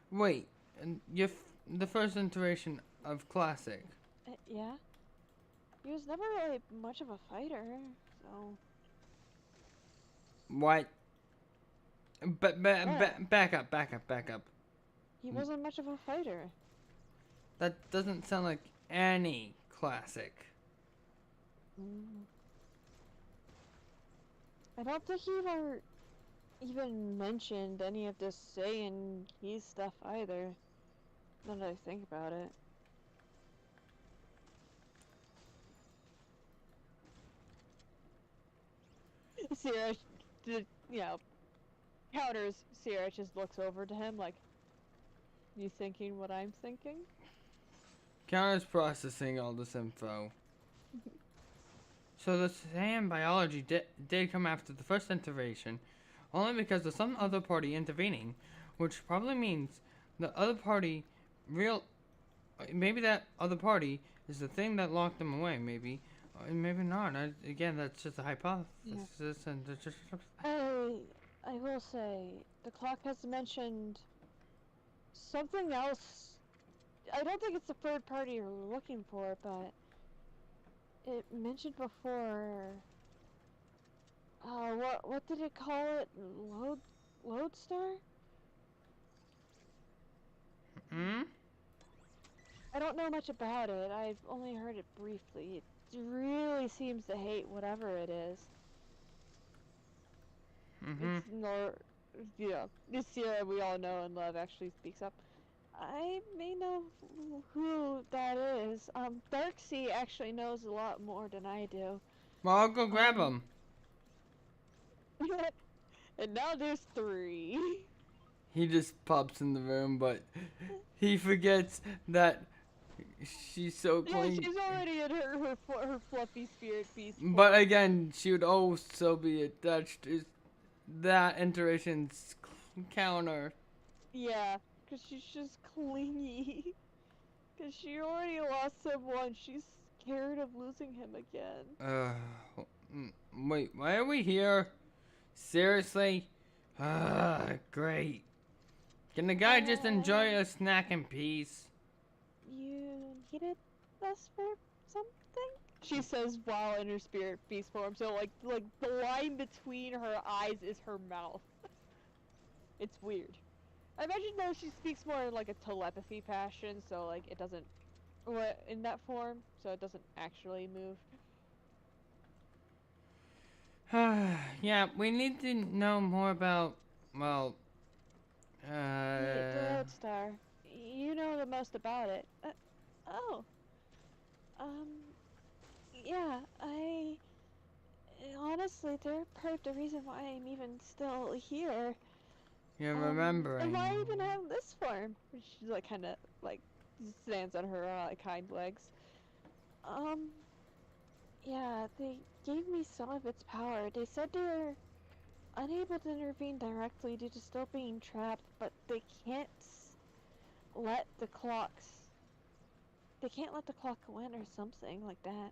Wait. And the first iteration of classic. Yeah. He was never really much of a fighter, so. What? Yeah. Back up. Back up. Back up. He wasn't much of a fighter. That doesn't sound like any classic. Mm. I don't think he ever even mentioned any of this Saiyan key stuff either. Now that I think about it. Sierra, counters. Sierra just looks over to him like, you thinking what I'm thinking? Counter's processing all this info. So the Saiyan biology did come after the first iteration, only because of some other party intervening, which probably means the other party maybe that other party is the thing that locked them away, maybe. Maybe not. Again, that's just a hypothesis, and it's just. I will say, the clock has mentioned something else. I don't think it's the third party you're looking for, but it mentioned before. What did it call it? Lodestar? Hmm. I don't know much about it. I've only heard it briefly. It really seems to hate whatever it is. Mm-hmm. It's nor, this Sierra we all know and love actually speaks up. I may know who that is. Darksea actually knows a lot more than I do. Well, I'll go grab Um, him. and now there's three. He just pops in the room, but he forgets that she's so Yeah, clean. she's already in her fluffy spirit beast But form. again, she would also be attached to that iteration's counter. Yeah, because she's just clingy. Because she already lost him once. She's scared of losing him again. Uh, wait, why are we here? Seriously? Great. Can the guy just enjoy a snack in peace? You needed us for something? She says while in her spirit beast form. So like the line between her eyes is her mouth. It's weird. I imagine though she speaks more in like a telepathy fashion, so like it doesn't in that form, so it doesn't actually move. Yeah, we need to know more about, well, The Lodestar. You know the most about it. Oh. Um. Yeah. Honestly, they're part of the reason why I'm even still here. you're And remembering. why I even have this form? She like kind of like stands on her hind legs. Um. Yeah. They gave me some of its power. They said they're unable to intervene directly due to still being trapped, but they can't let the clocks. They can't let the clock go in or something like that.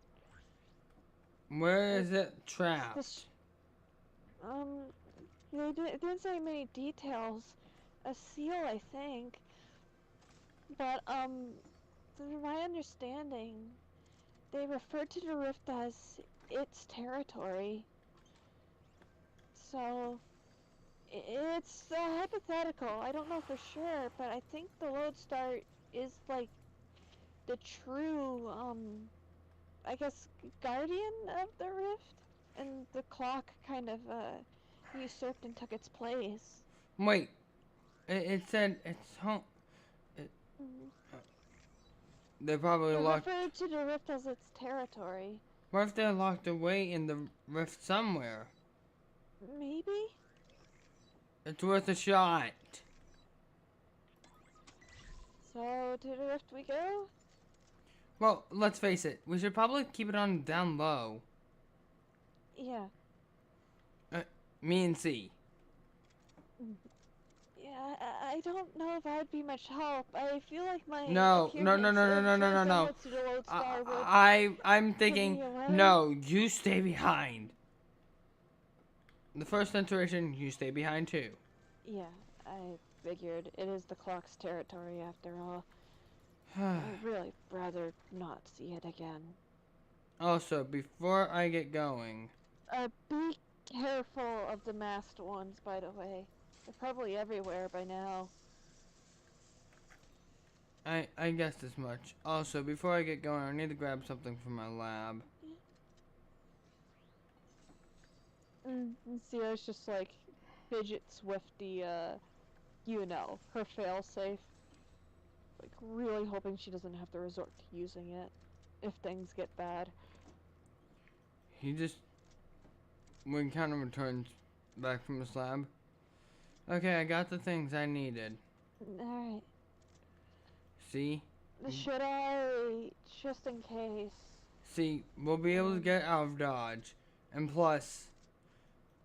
Where is it trapped? This, um, didn't say many details. A seal, I think. But, from my understanding, they refer to the rift as its territory. So, it's hypothetical. I don't know for sure, but I think the Lodestar is, like, the true, I guess, guardian of the rift. And the clock kind of, usurped and took its place. Wait, it said it's home. It, Mm. They're probably It locked. referred to the rift as its territory. What if they're locked away in the rift somewhere? Maybe? It's worth a shot. So, to the rift we go? Well, let's face it. We should probably keep it on down low. Yeah. Me and C. Yeah, I don't know if I'd be much help. I feel like my No, no, no, appearance no, no, of no, no, no, no. resemblance to the lodestar would I'm put thinking, me away. no, you stay behind. The first iteration, you stay behind too. Yeah, I figured. It is the clock's territory after all. I'd really rather not see it again. Also, before I get going, Be careful of the masked ones, by the way. They're probably everywhere by now. I guessed as much. Also, before I get going, I need to grab something from my lab. And Sierra's just like fidgets with the, her failsafe. Like, really hoping she doesn't have to resort to using it if things get bad. He just, when Connor returns back from his lab. Okay, I got the things I needed. Alright. See? Should I, just in case? See, we'll be able to get out of Dodge. And plus,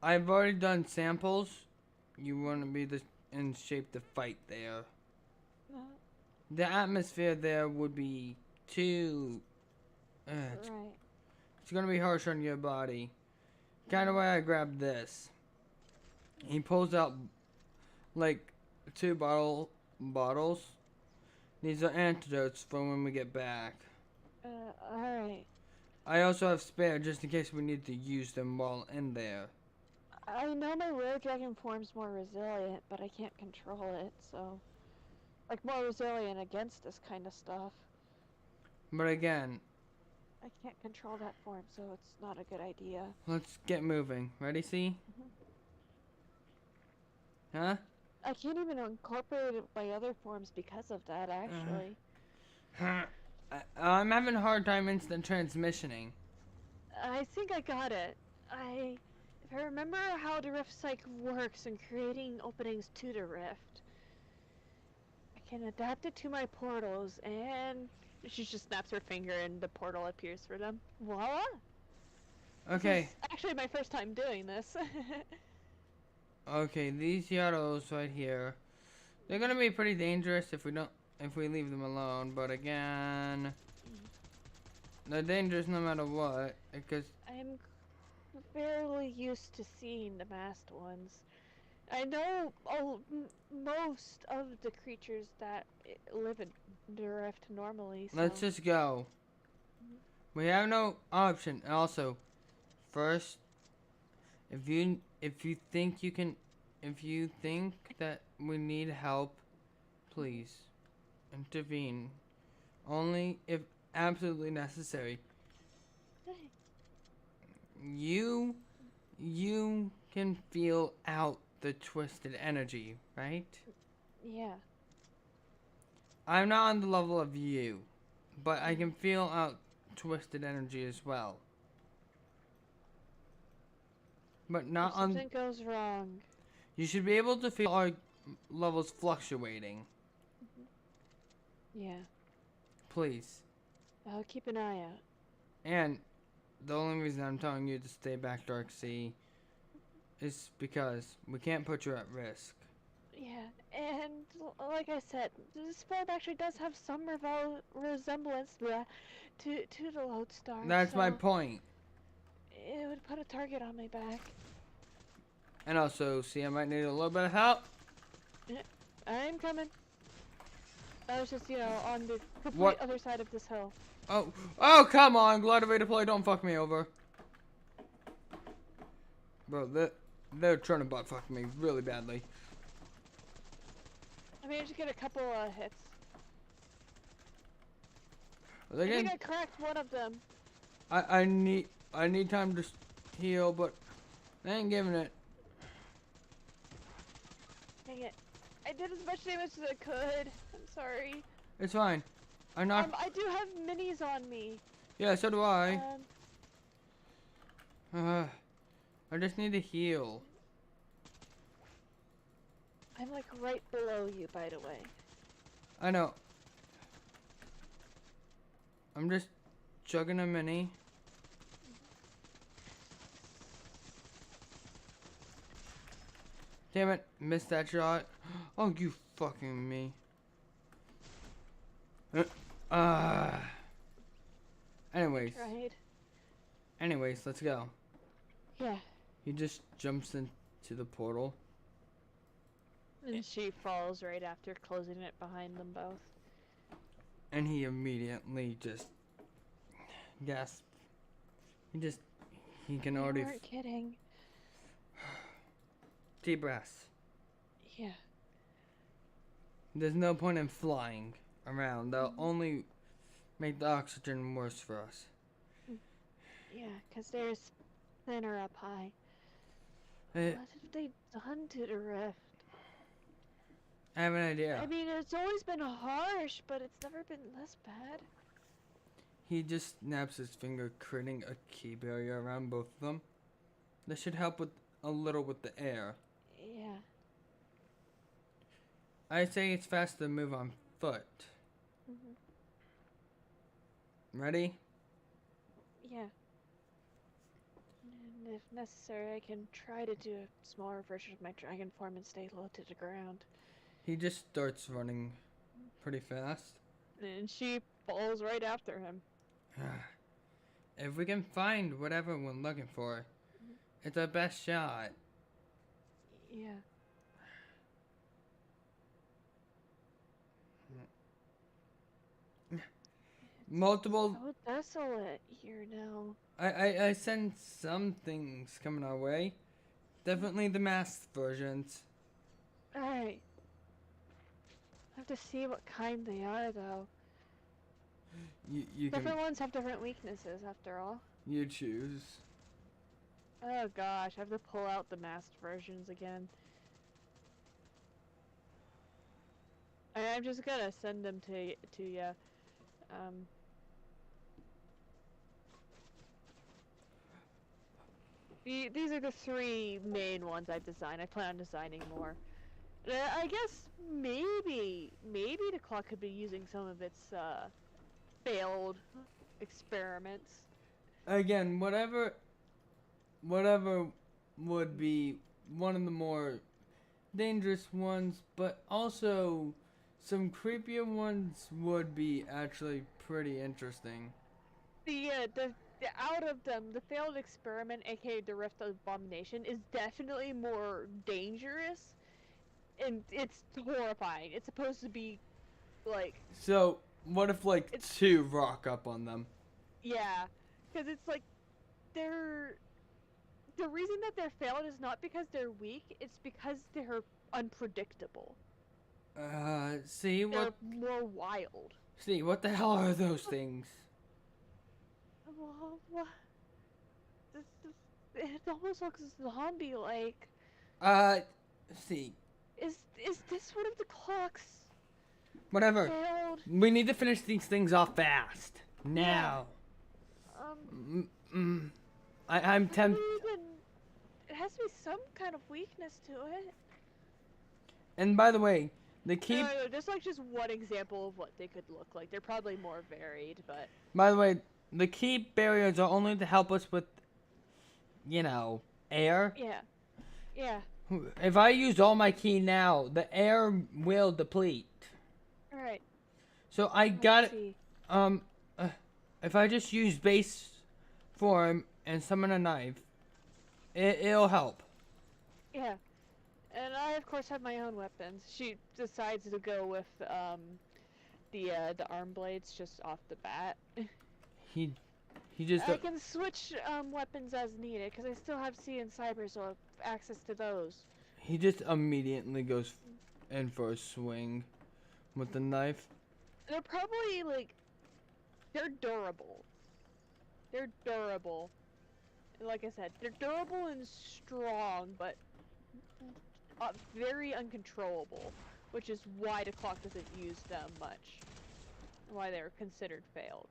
I've already done samples. You wouldn't be in shape to fight there. The atmosphere there would be too... Right. It's gonna be harsh on your body. Kind of why I grabbed this. He pulls out like 2 bottles. These are antidotes for when we get back. Alright. I also have spare just in case we need to use them while in there. I know my rare dragon form's more resilient, but I can't control it, so... Like, more resilient against this kind of stuff. But again... I can't control that form, so it's not a good idea. Let's get moving. Ready, C? Huh? I can't even incorporate it by other forms because of that, actually. I'm having a hard time instant transmissioning. I think I got it. If I remember how the rift psych works in creating openings to the rift, I can adapt it to my portals, and she just snaps her finger and the portal appears for them. Voila! Okay. This is actually my first time doing this. Okay, these yellows right here. They're gonna be pretty dangerous if we leave them alone, but again, they're dangerous no matter what, because I'm fairly used to seeing the masked ones. I know most of the creatures that live in the rift normally, so... Let's just go. We have no option. Also, first, if you think that we need help, please intervene. Only if absolutely necessary. You can feel out the twisted energy, right? Yeah. I'm not on the level of you, but I can feel out twisted energy as well. But not if something goes wrong. You should be able to feel our levels fluctuating. Yeah. Please. I'll keep an eye out. And the only reason I'm telling you to stay back, Dark Sea, is because we can't put you at risk. Yeah, and like I said, this form actually does have some resemblance to the lodestar. That's so my point. It would put a target on my back. And also, see, I might need a little bit of help. Yeah, I'm coming. I was just, on the complete other side of this hill. Oh, come on, glad way to play. Don't fuck me over. Bro, they're trying to butt fuck me really badly. I managed to get a couple hits. I think I cracked one of them. I need time to heal, but they ain't giving it. Dang it. I did as much damage as I could. I'm sorry. It's fine. I knocked. I do have minis on me. Yeah, so do I. Um, I just need to heal. I'm like right below you, by the way. I know. I'm just chugging a mini. Damn it, missed that shot. Oh, you fucking me. Uh, anyways. Tried. Anyways, let's go. Yeah. He just jumps into the portal. And she falls right after closing it behind them both. And he immediately just gasps. He can already. You weren't kidding. Deep breaths. Yeah. There's no point in flying around. They'll only make the oxygen worse for us. Yeah, 'cause there's thinner up high. I What have they done to the rift? have an idea. I mean, it's always been harsh, but it's never been this bad. He just snaps his finger, creating a key barrier around both of them. This should help with a little with the air. Yeah. I say it's faster to move on foot. Ready? Yeah. And if necessary, I can try to do a smaller version of my dragon form and stay low to the ground. He just starts running pretty fast. And she falls right after him. If we can find whatever we're looking for, it's our best shot. Yeah. Multiple. So desolate here now. I sense some things coming our way. Definitely the masked versions. Alright. I have to see what kind they are, though. You Different can. ones have different weaknesses, after all. You choose. Oh gosh, I have to pull out the masked versions again. I'm just gonna send them to you. These are the three main ones I've designed. I plan on designing more. I guess maybe the clock could be using some of its failed experiments. Again, whatever would be one of the more dangerous ones, but also some creepier ones would be actually pretty interesting. The out of them, the failed experiment, aka the Rift Abomination, is definitely more dangerous, and it's horrifying. It's supposed to be like, So, what if like It's- two rock up on them? yeah, because it's like they're the reason that they're failed is not because they're weak, it's because they're unpredictable. See They're what more wild. what the hell are those things? Well, what? It almost looks zombie-like. See, Is this one of the clocks whatever. failed? We need to finish these things off fast. Now. I'm tempted. It has to be some kind of weakness to it. And by the way, the key. No, just one example of what they could look like. They're probably more varied, but. By the way, the key barriers are only to help us with, air. Yeah. Yeah. If I use all my key now, the air will deplete. Alright. So I got it. If I just use base form and summon a knife, it'll help. Yeah. And I, of course, have my own weapons. She decides to go with, the arm blades just off the bat. He just. I can switch, weapons as needed, because I still have Sea and Cyber, so I have access to those. He just immediately goes in for a swing with the knife. They're probably, like, they're durable. They're durable. And like I said, they're durable and strong, but very uncontrollable, which is why the clock doesn't use them much. why they were considered failed.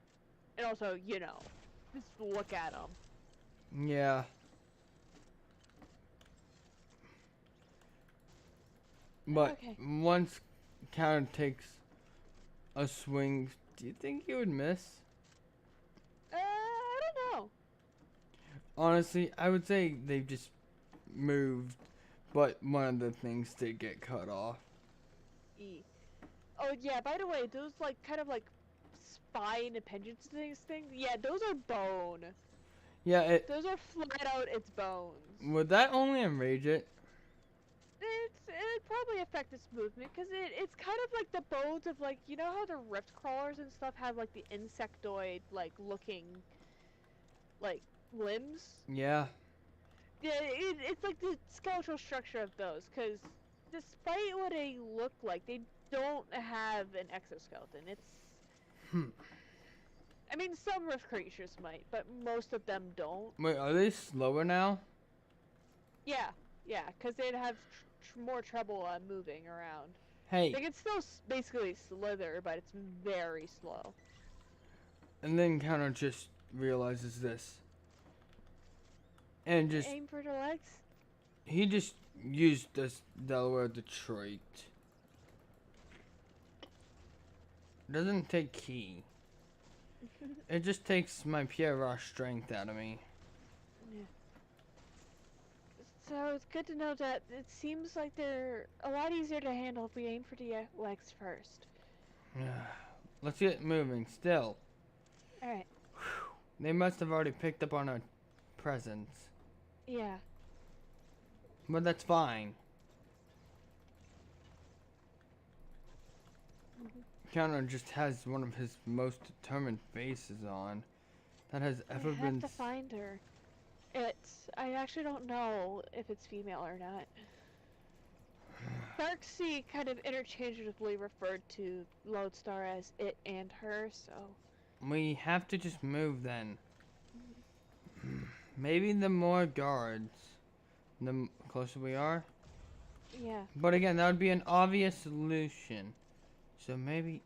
And also, you know, just look at them. Yeah. But Okay. once Counter takes a swing, do you think he would miss? I don't know. Honestly, I would say they've just moved, but one of the things did get cut off. Oh yeah, by the way, those like kind of like spine appendage thing. Yeah, those are bone. Yeah, Those are flat out its bones. would that only enrage it? It'd probably affect its movement because it's kind of like the bones of like, you know how the rift crawlers and stuff have like the insectoid like looking like limbs. Yeah. Yeah, it's like the skeletal structure of those because despite what they look like, they don't have an exoskeleton. Hmm. I mean, some rift creatures might, but most of them don't. Wait, are they slower now? Yeah, yeah, because they'd have more trouble moving around. Hey. They can still basically slither, but it's very slow. And then Counter just realizes this. And just, Aim for the legs? he just used this Delaware Detroit. Doesn't take key. It just takes my pure raw strength out of me. Yeah. So it's good to know that it seems like they're a lot easier to handle if we aim for the legs first. Let's get moving still. Alright. They must have already picked up on our presence. Yeah. But that's fine. Counter just has one of his most determined faces on. That has ever been. I have to find her. I actually don't know if it's female or not. Darksea kind of interchangeably referred to Lodestar as it and her, so. We have to just move then. Maybe the more guards, the closer we are. Yeah. But again, that would be an obvious solution. So maybe,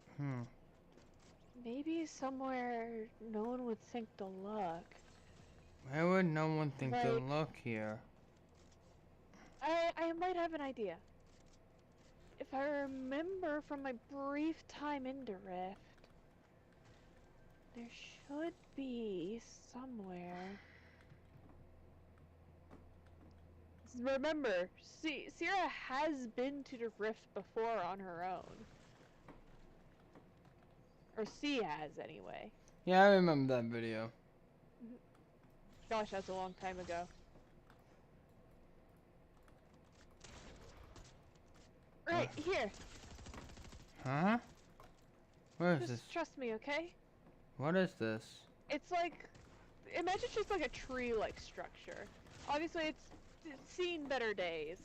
Maybe somewhere no one would think to look. Where would no one think to Like- look here? I might have an idea. If I remember from my brief time in the Rift, there should be somewhere. Remember, Sierra has been to the Rift before on her own. Or C has, anyway. Yeah, I remember that video. Gosh, that's a long time ago. Right, here. Huh? Where is Just this? trust me, okay? What is this? It's like, imagine just like a tree-like structure. Obviously, it's seen better days.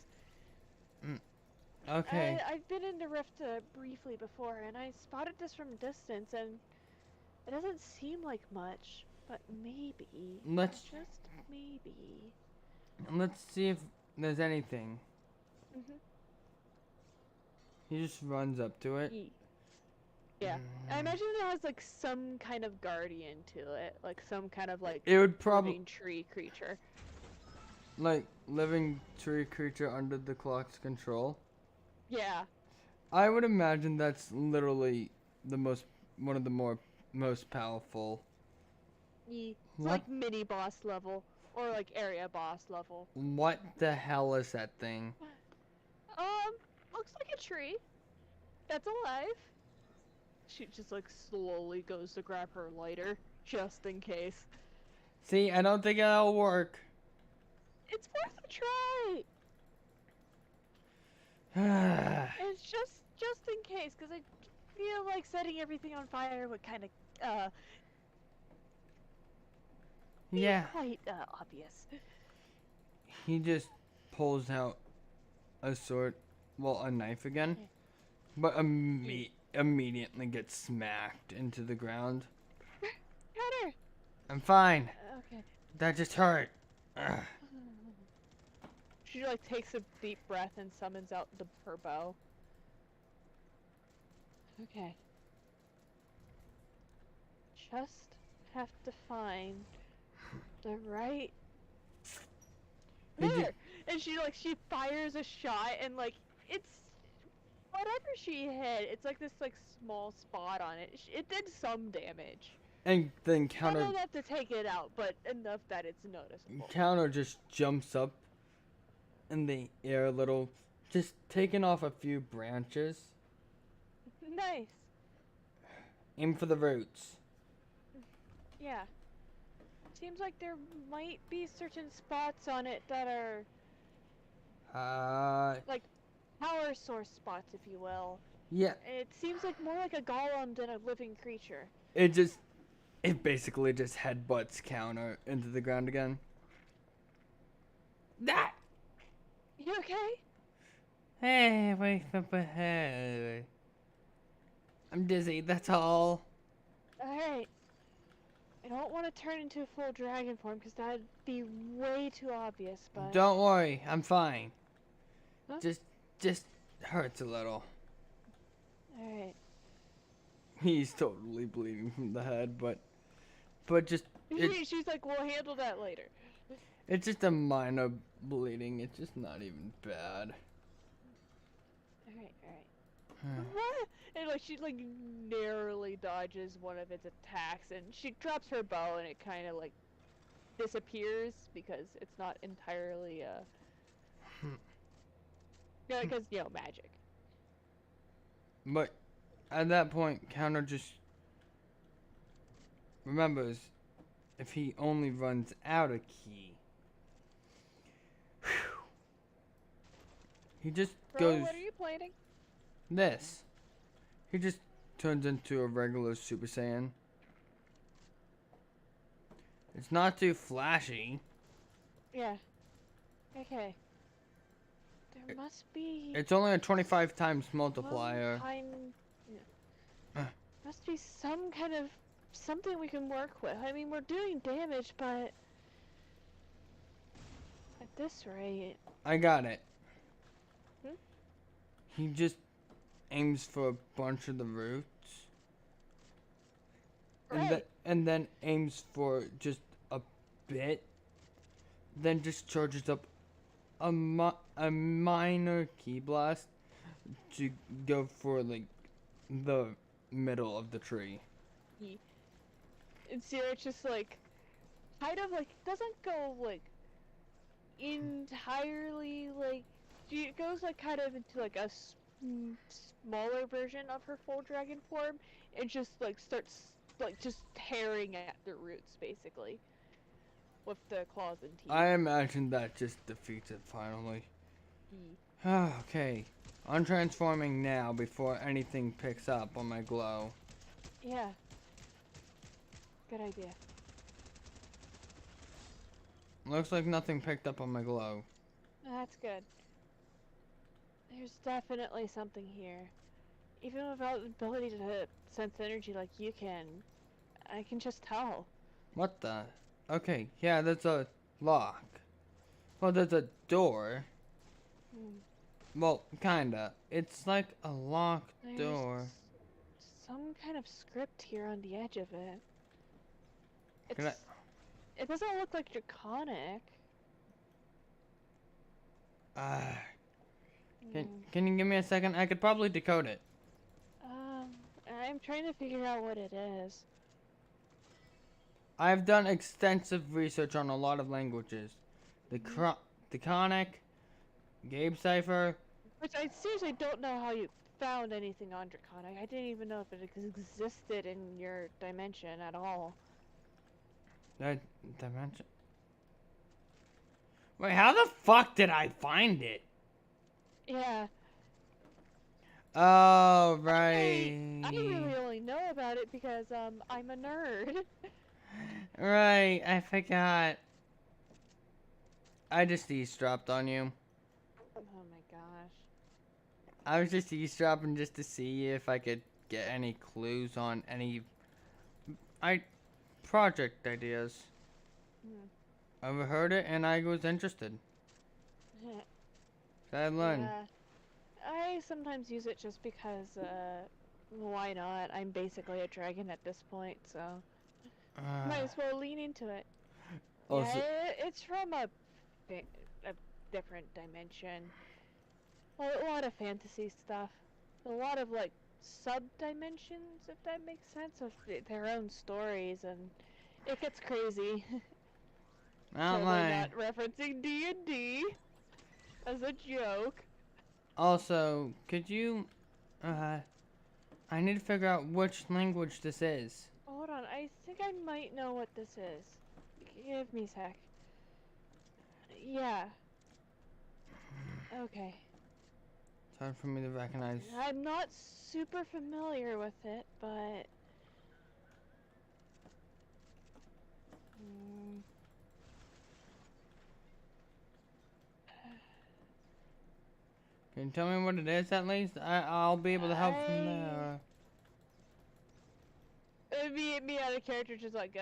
Okay. I've been in the Rift briefly before, and I spotted this from a distance, and it doesn't seem like much, but maybe, Let's just maybe. see if there's anything. Mhm. He just runs up to it. Yeah. I imagine it has like some kind of guardian to it, like some kind of like It would probably living tree creature. like living tree creature under the clock's control. Yeah. I would imagine that's literally one of the most powerful. It's What? like mini boss level or like area boss level. What the hell is that thing? Looks like a tree that's alive. She just like slowly goes to grab her lighter just in case. See, I don't think that'll work. It's worth a try. It's just in case, because I feel like setting everything on fire would kind of Yeah. quite obvious. He just pulls out a sword, well, a knife again, but immediately gets smacked into the ground. Cutter. I'm fine. Okay. That just hurt. Ugh. She like takes a deep breath and summons out her bow. Okay. just have to find the right He ju- there. And she fires a shot and like it's whatever she hit. It's like this like small spot on it. It did some damage. and then Not enough to take it out, but enough that it's noticeable. Counter just jumps up in the air a little, just taking off a few branches. Nice. Aim for the roots. Yeah. Seems like there might be certain spots on it that are like power source spots, if you will. Yeah. It seems like more like a golem than a living creature. It basically just headbutts Counter into the ground again. That. You okay? Hey, wait up ahead. I'm dizzy, that's all. Alright. I don't want to turn into a full dragon form because that'd be way too obvious, but... Don't worry, I'm fine. Huh? Just hurts a little. Alright. He's totally bleeding from the head, but just She's like, we'll handle that later. it's just a minor bleeding. It's just not even bad. Alright. And like she like narrowly dodges one of its attacks and she drops her bow and it kind of like disappears because it's not entirely yeah, because magic. But at that point, Counter just remembers if he only runs out a key. Whew. He just goes What are you planning? this. He just turns into a regular Super Saiyan. It's not too flashy. Yeah. Okay. There must be It's only a 25 times multiplier. Must be some kind of something we can work with. I mean, we're doing damage, but at this rate... I got it. Hmm? He just aims for a bunch of the roots. Right. And then aims for just a bit. Then just charges up a minor key blast to go for like the middle of the tree. And Sierra's just like kind of like doesn't go like entirely like she goes like kind of into like a smaller version of her full dragon form and just like starts like just tearing at the roots basically with the claws and teeth. I imagine that just defeats it finally. Okay, I'm transforming now before anything picks up on my glow. Yeah. Good idea. Looks like nothing picked up on my glow. That's good. There's definitely something here. Even without the ability to sense energy like you can, I can just tell. What the? Okay, yeah, that's a lock. Well, there's a door. Well, kinda. It's like a locked door. Some kind of script here on the edge of it. Can It doesn't look like draconic. Can you give me a second? I could probably decode it. I'm trying to figure out what it is. I've done extensive research on a lot of languages. The Draconic, Gabe Cipher. Which I seriously don't know how you found anything on draconic. I didn't even know if it existed in your dimension at all. That dimension. Wait, how the fuck did I find it? Yeah. Oh, right. I really only know about it because I'm a nerd. Right, I forgot. I just eavesdropped on you. Oh my gosh. I was just eavesdropping just to see if I could get any clues on any project ideas. I heard it and I was interested. I learned. Yeah. I sometimes use it just because, why not? I'm basically a dragon at this point, so. Might as well lean into it. Also, Yeah, it's from a different dimension. A lot of fantasy stuff. A lot of like sub-dimensions, if that makes sense, of their own stories, and it gets crazy. I don't Totally mind. not referencing D&D as a joke. Also, could you, I need to figure out which language this is. Hold on, I think I might know what this is. Give me a sec. Yeah. Okay. It's hard for me to recognize. I'm not super familiar with it, but... Can you tell me what it is at least? I'll be able to help from there. Me out of character just like,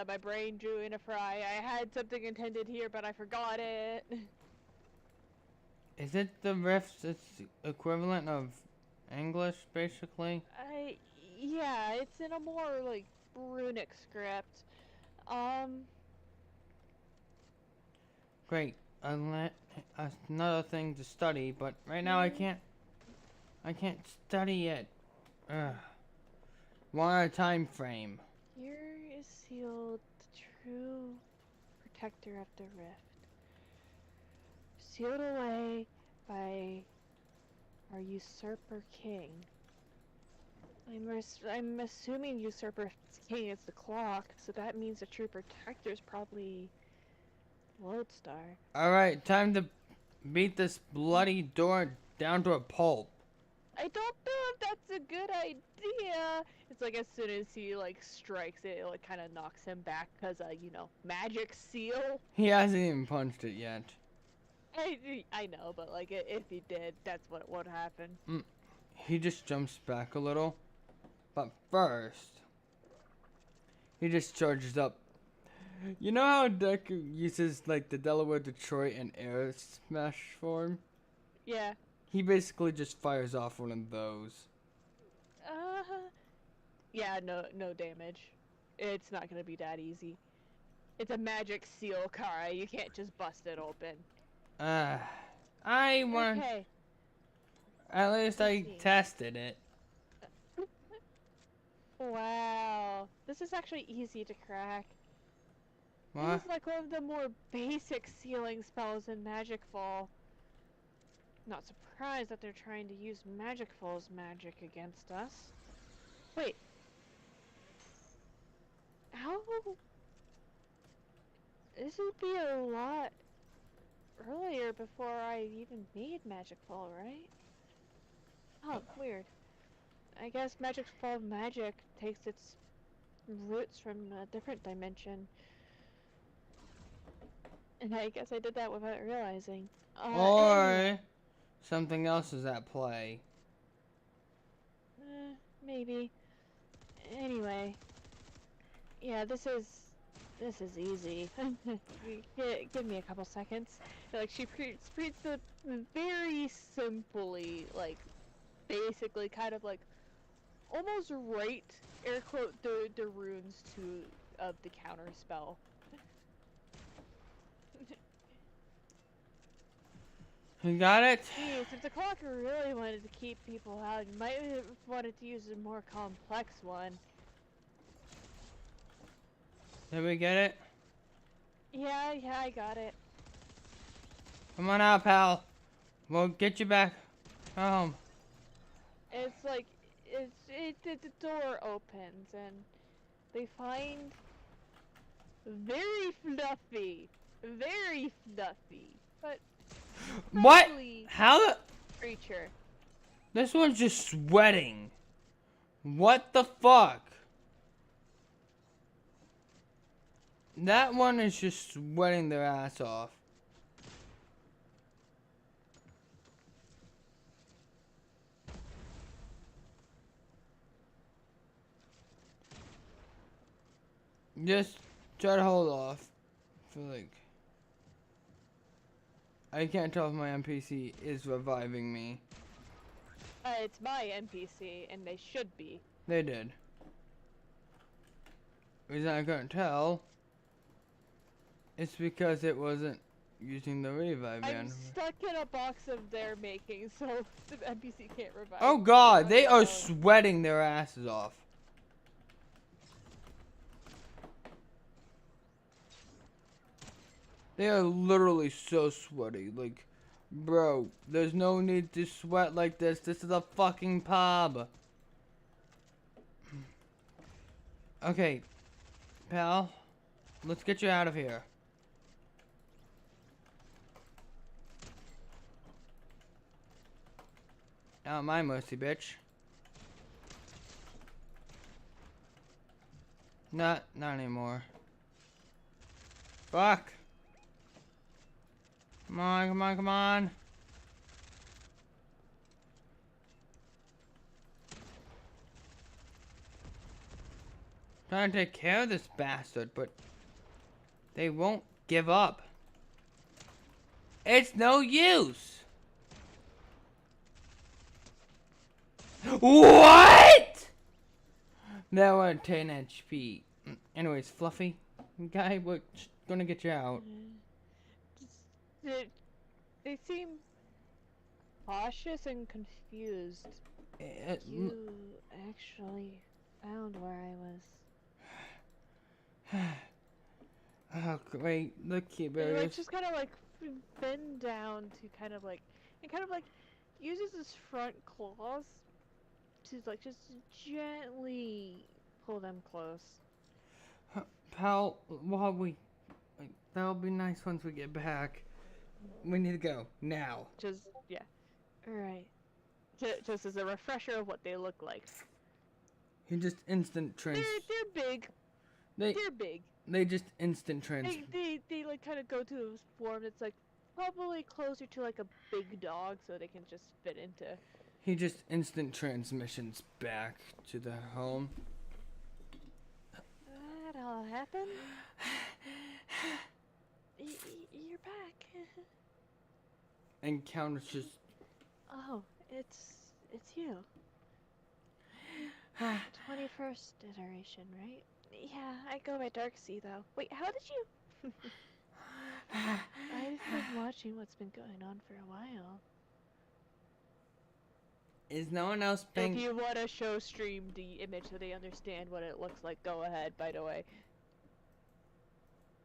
my brain drew in a fry. I had something intended here, but I forgot it. Is it the Rift's equivalent of English, basically? Yeah, it's in a more, like, runic script. Great. Another thing to study, but right now I can't study it. Ugh. Want a time frame. Here is sealed the true protector of the rift. Sealed away by our usurper king. I'm assuming usurper king is the clock, so that means the true protector is probably Lodestar. Alright, time to beat this bloody door down to a pulp. I don't know if that's a good idea. It's like as soon as he like strikes it, it like kind of knocks him back because you know, magic seal. He hasn't even punched it yet. I know, but like if he did, that's what would happen. He just jumps back a little. But first, he just charges up. You know how Deku uses like the Delaware, Detroit, and Air Smash form? Yeah. He basically just fires off one of those. Yeah, no damage. It's not gonna be that easy. It's a magic seal, Kara. You can't just bust it open. I want. Okay. At least I tested it. Wow. This is actually easy to crack. What? This is like one of the more basic sealing spells in Magic Fall. Not surprised that they're trying to use Magic Fall's magic against us. Wait. How? This would be a lot earlier before I even made Magic Fall, right? Oh, weird. I guess Magic Fall magic takes its roots from a different dimension. And I guess I did that without realizing. Or Anyway. something else is at play. Maybe. Anyway. Yeah, this is easy. Give me a couple seconds. Like, she creates the very simply, like, basically kind of like, almost right, air quote, the runes of the counter spell. You got it? Geez, if the clock really wanted to keep people out, you might have wanted to use a more complex one. Did we get it? Yeah, I got it. Come on out, pal. We'll get you back home. It's like, the door opens and they find very fluffy, but What? friendly How the? creature. This one's just sweating. What the fuck? That one is just sweating their ass off. Just try to hold off for like. I can't tell if my NPC is reviving me. It's my NPC, and they should be. They did. reason I couldn't tell is because it wasn't using the revive I'm animation. stuck in a box of their making, so the NPC can't revive. Oh me. god, they are Oh. sweating their asses off. They are literally so sweaty. Like, bro, there's no need to sweat like this. This is a fucking pub. Okay, pal, let's get you out of here. Not my mercy, bitch. Not anymore. Fuck. Come on, come on, come on. Trying to take care of this bastard, but they won't give up. It's no use. What? Now we're at 10 HP. Anyways, Fluffy guy, we're gonna get you out. They seem cautious and confused. You actually found where I was. Oh, great. Look here, He barriers. like just kind of like bend down to kind of like, and kind of like uses his front claws to like just gently pull them close. Pal, while we... That'll be nice once we get back. We need to go. Now. Just, yeah. Alright. Just as a refresher of what they look like. He just instant trans... They're big. They're big. They just instant trans... They like kind of go to a form that's like probably closer to like a big dog, so they can just fit into. He just instant transmissions back to the home. That all happened? You're back. Encounters just... Oh, it's you. 21st iteration, right? Yeah, I go by Darksea though. Wait, how did you? I've been watching what's been going on for a while. Is no one else paying... If you want to show stream the image so they understand what it looks like, go ahead, by the way.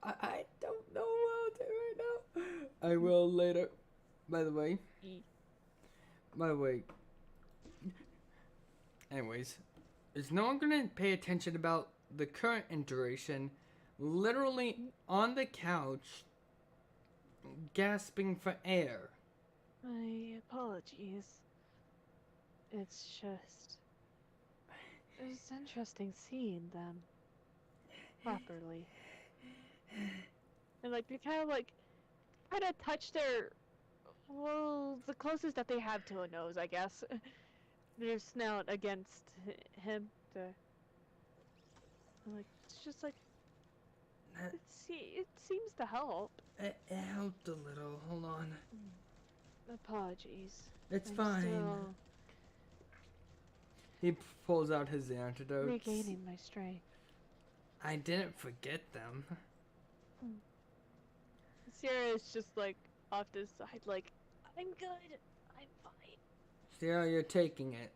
I don't know what I'll do right now. I will later. By the way. By the way. Anyways. Is no one gonna pay attention about the current iteration literally on the couch gasping for air? My apologies. It's just... It's interesting seeing them properly. And like they kind of touch their, well, the closest that they have to a nose, I guess. Their snout against him. Like it's just like it seems to help. It helped a little. Hold on. Apologies. It's I'm fine. still He pulls out his antidotes. regaining my strength. I didn't forget them. Sierra is just like off this side, like, I'm good, I'm fine. See how you're taking it.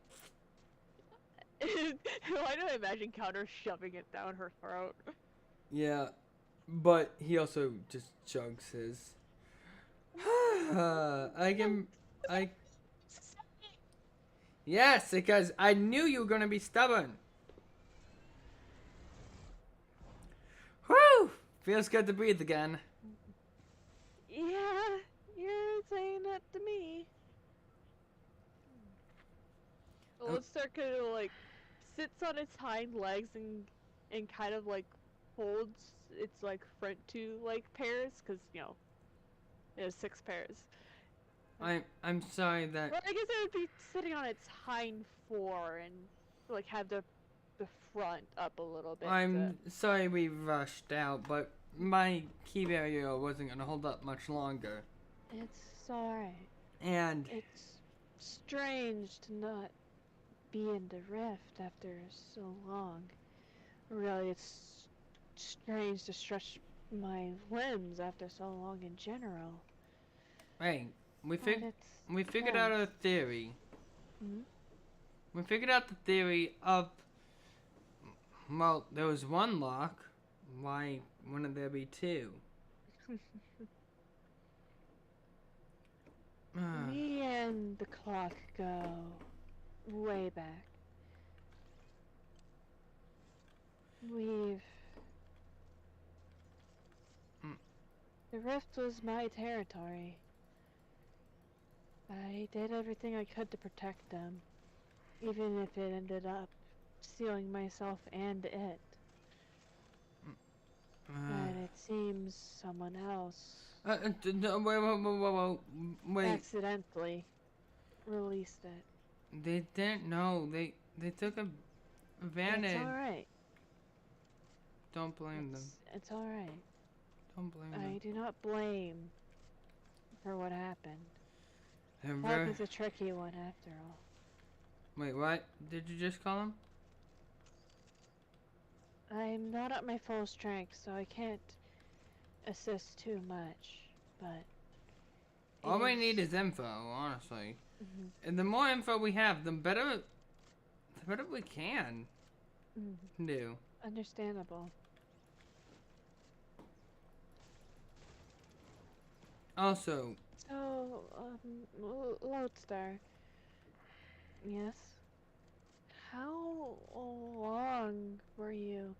Why do I imagine Counter shoving it down her throat? Yeah, but he also just chugs his. Yes, because I knew you were gonna be stubborn. Whew! Feels good to breathe again. Yeah, you're saying that to me. Well, let's start kind of like sits on its hind legs and kind of like holds its like front two like pairs, because you know it has 6 pairs. I'm sorry that... Well, I guess it would be sitting on its hind 4 and like have the front up a little bit. I'm sorry we rushed out, but my key barrier wasn't gonna hold up much longer. It's alright. And It's strange to not be in the rift after so long. Really, it's strange to stretch my limbs after so long in general. Hey, we But fig it's we figured out a tense. theory. Hmm? We figured out the theory of, well, there was one lock. Why wouldn't there be two? Me and the clock go way back. We've... Mm. The rift was my territory. I did everything I could to protect them, even if it ended up stealing myself and it. But it seems someone else Wait. accidentally released it. They didn't know. They took advantage. It's alright. Don't blame them. It's alright. Don't blame I them. do not blame for what happened. They're Life very... is a tricky one after all. Wait, what did you just call him? I'm not at my full strength, so I can't assist too much, but... All we need is info, honestly. Mhm. And the more info we have, the better we can do. Understandable. Also, So, Lodestar. Yes? How long were you?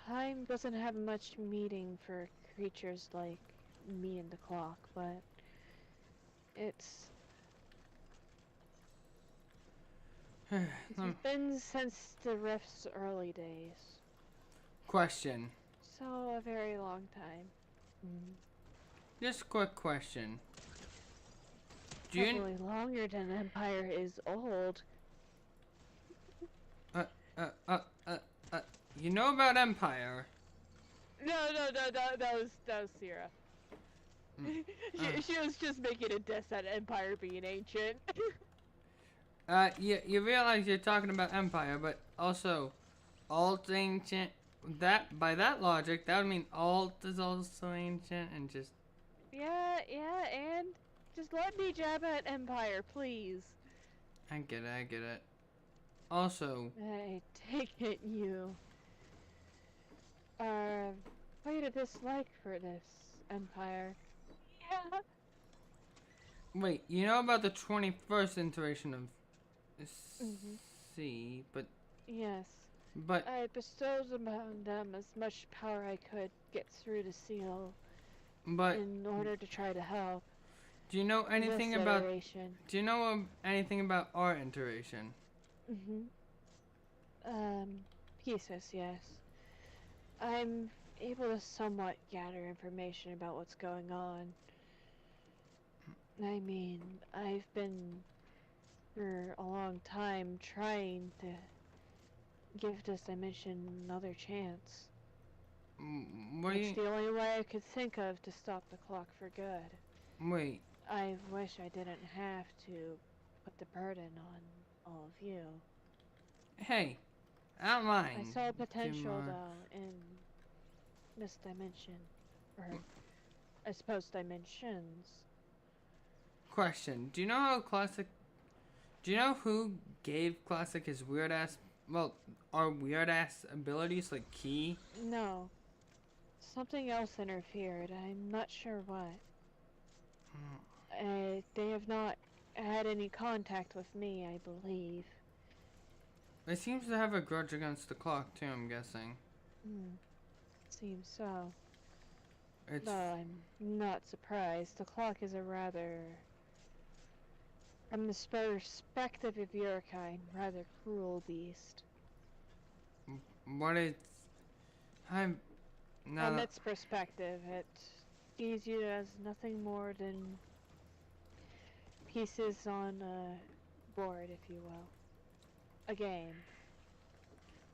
Time doesn't have much meaning for creatures like me and the clock, but it's been since the Rift's early days. question. So, a very long time. Just a quick question. Do you... Probably longer than Empire is old. You know about Empire? No, that was Sierra. She was just making a diss at Empire being ancient. You realize you're talking about Empire, but also alt ancient. That, by that logic, that would mean alt is also ancient, and just... Yeah, and just let me jab at Empire, please. I get it, I get it. Also, I take it you are quite a dislike for this Empire. Yeah. wait, you know about the 21st iteration of C, but... Yes. But... I bestowed upon them as much power I could get through the seal But... in order to try to help. Do you know anything This about... iteration. Do you know anything about our iteration? Pieces, yes. I'm able to somewhat gather information about what's going on. I mean, I've been for a long time trying to give this dimension another chance. It's the only way I could think of to stop the clock for good. Wait. I wish I didn't have to put the burden on all of you. Hey, I don't mind. I saw potential though in this dimension, or I suppose dimensions. Question: do you know how Classic? Do you know who gave Classic his weird ass? Well, our weird ass abilities like Key? No, something else interfered. I'm not sure what. They have not had any contact with me, I believe. It seems to have a grudge against the clock too. I'm guessing. Seems so. It's... Though I'm not surprised. The clock is a rather, from the perspective of your kind, rather cruel beast. What it's... I'm... From its perspective, it sees you as nothing more than pieces on a board, if you will. A game.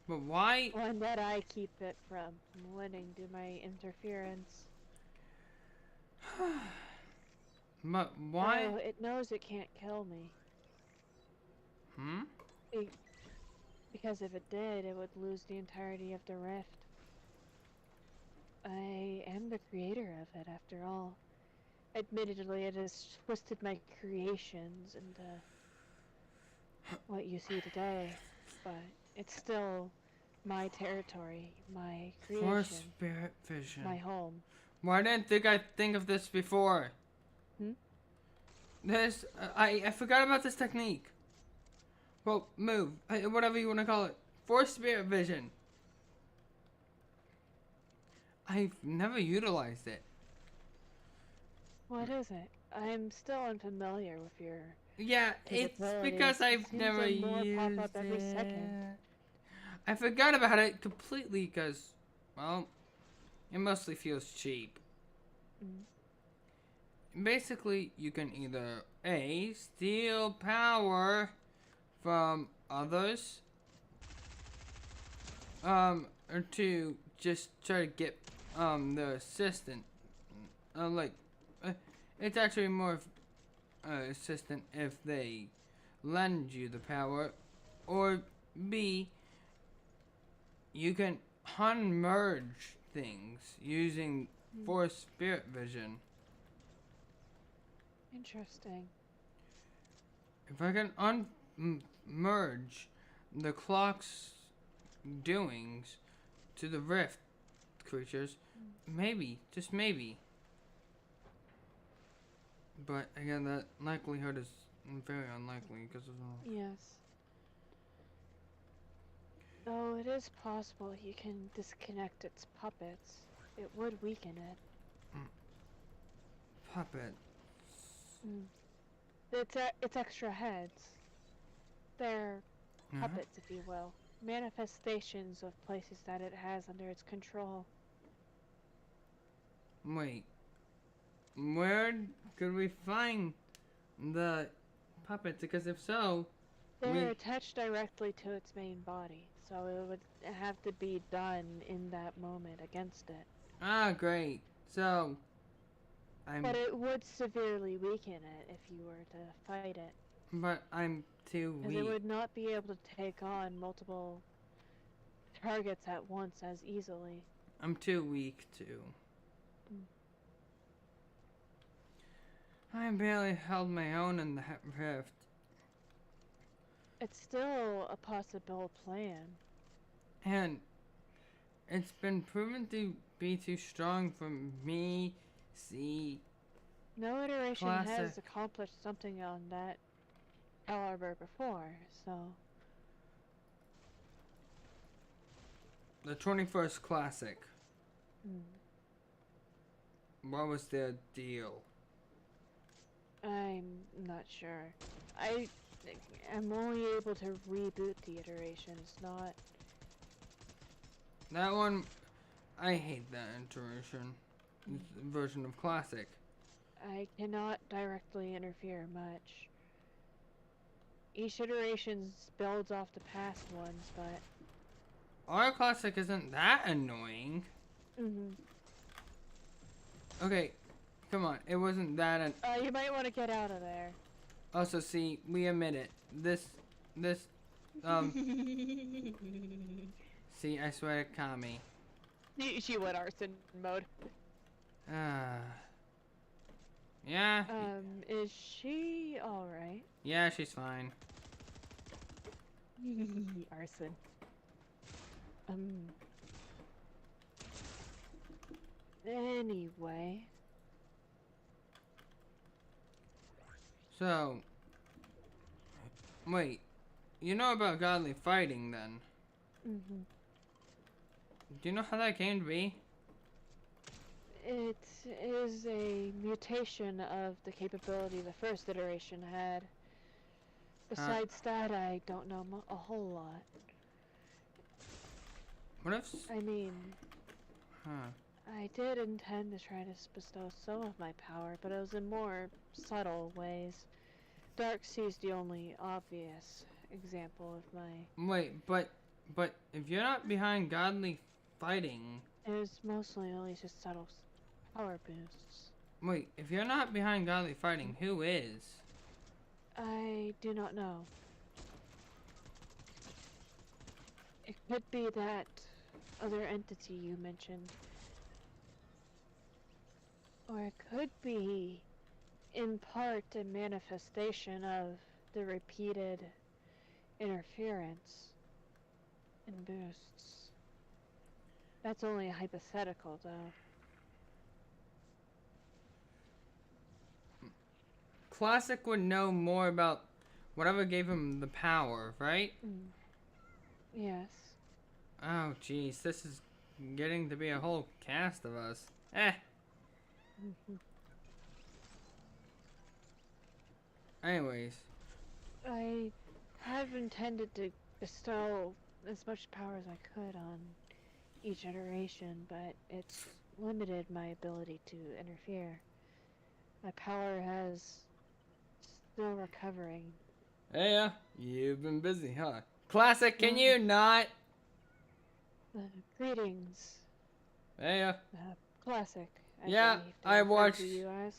But why? One that I keep it from winning due to my interference. But why? Oh, it knows it can't kill me. Because if it did, it would lose the entirety of the rift. I am the creator of it, after all. Admittedly, it has twisted my creations into what you see today, but it's still my territory, my For creation, spirit vision. my home. Why didn't I think of this before? Hmm? This, I forgot about this technique. Well, move, whatever you want to call it. For spirit vision. I've never utilized it. What is it? I'm still unfamiliar with your Yeah, it's capabilities. because It I've seems never like more pop up used every second. it. I forgot about it completely because, well, it mostly feels cheap. Basically, you can either A, steal power from others, or two, just try to get, the assistant, like, it's actually more assistant if they lend you the power, or B, you can unmerge things using force spirit vision. Interesting. If I can unmerge the clock's doings to the rift creatures, maybe, just maybe. But again, that likelihood is very unlikely because of the... Yes. Though it is possible you can disconnect its puppets. It would weaken it. puppet. It's extra heads. They're puppets, if you will. Manifestations of places that it has under its control. Wait, where could we find the puppets? Because if so, They're attached directly to its main body, so it would have to be done in that moment against it. Ah, great. So, But it would severely weaken it if you were to fight it. But I'm too Because weak. it would not be able to take on multiple targets at once as easily. I'm too weak to. I barely held my own in the rift. It's still a possible plan. And it's been proven to be too strong for me. See, No iteration classic. has accomplished something on that caliber before, so... The 21st Classic. What was their deal? I'm not sure. I'm only able to reboot the iterations, not... That one, I hate that iteration. Version of Classic. I cannot directly interfere much. Each iteration builds off the past ones, but... Our Classic isn't that annoying. Okay, come on. It wasn't that you might want to get out of there. Also, see, we admit it. This, see, I swear to Kami. She went arson mode. Yeah. Is she alright? Yeah, she's fine. Arson. Anyway. So, wait, you know about godly fighting then? Do you know how that came to be? It is a mutation of the capability the first iteration had. Besides that, I don't know a whole lot. What if... I mean... I did intend to try to bestow some of my power, but it was in more subtle ways. Darkseid's the only obvious example of my... Wait, but if you're not behind godly fighting... It was mostly only just subtle power boosts. Wait, if you're not behind godly fighting, who is? I do not know. It could be that other entity you mentioned. Or it could be, in part, a manifestation of the repeated interference and boosts. That's only a hypothetical, though. Classic would know more about whatever gave him the power, right? Yes. Oh, jeez, this is getting to be a whole cast of us. Eh. Anyways. I have intended to bestow as much power as I could on each iteration, but it's limited my ability to interfere. My power has still recovering. Hey, you've been busy, huh? Classic, can No. you not? Greetings. Hey, Classic. yeah, believe, to I refer watched. to you as.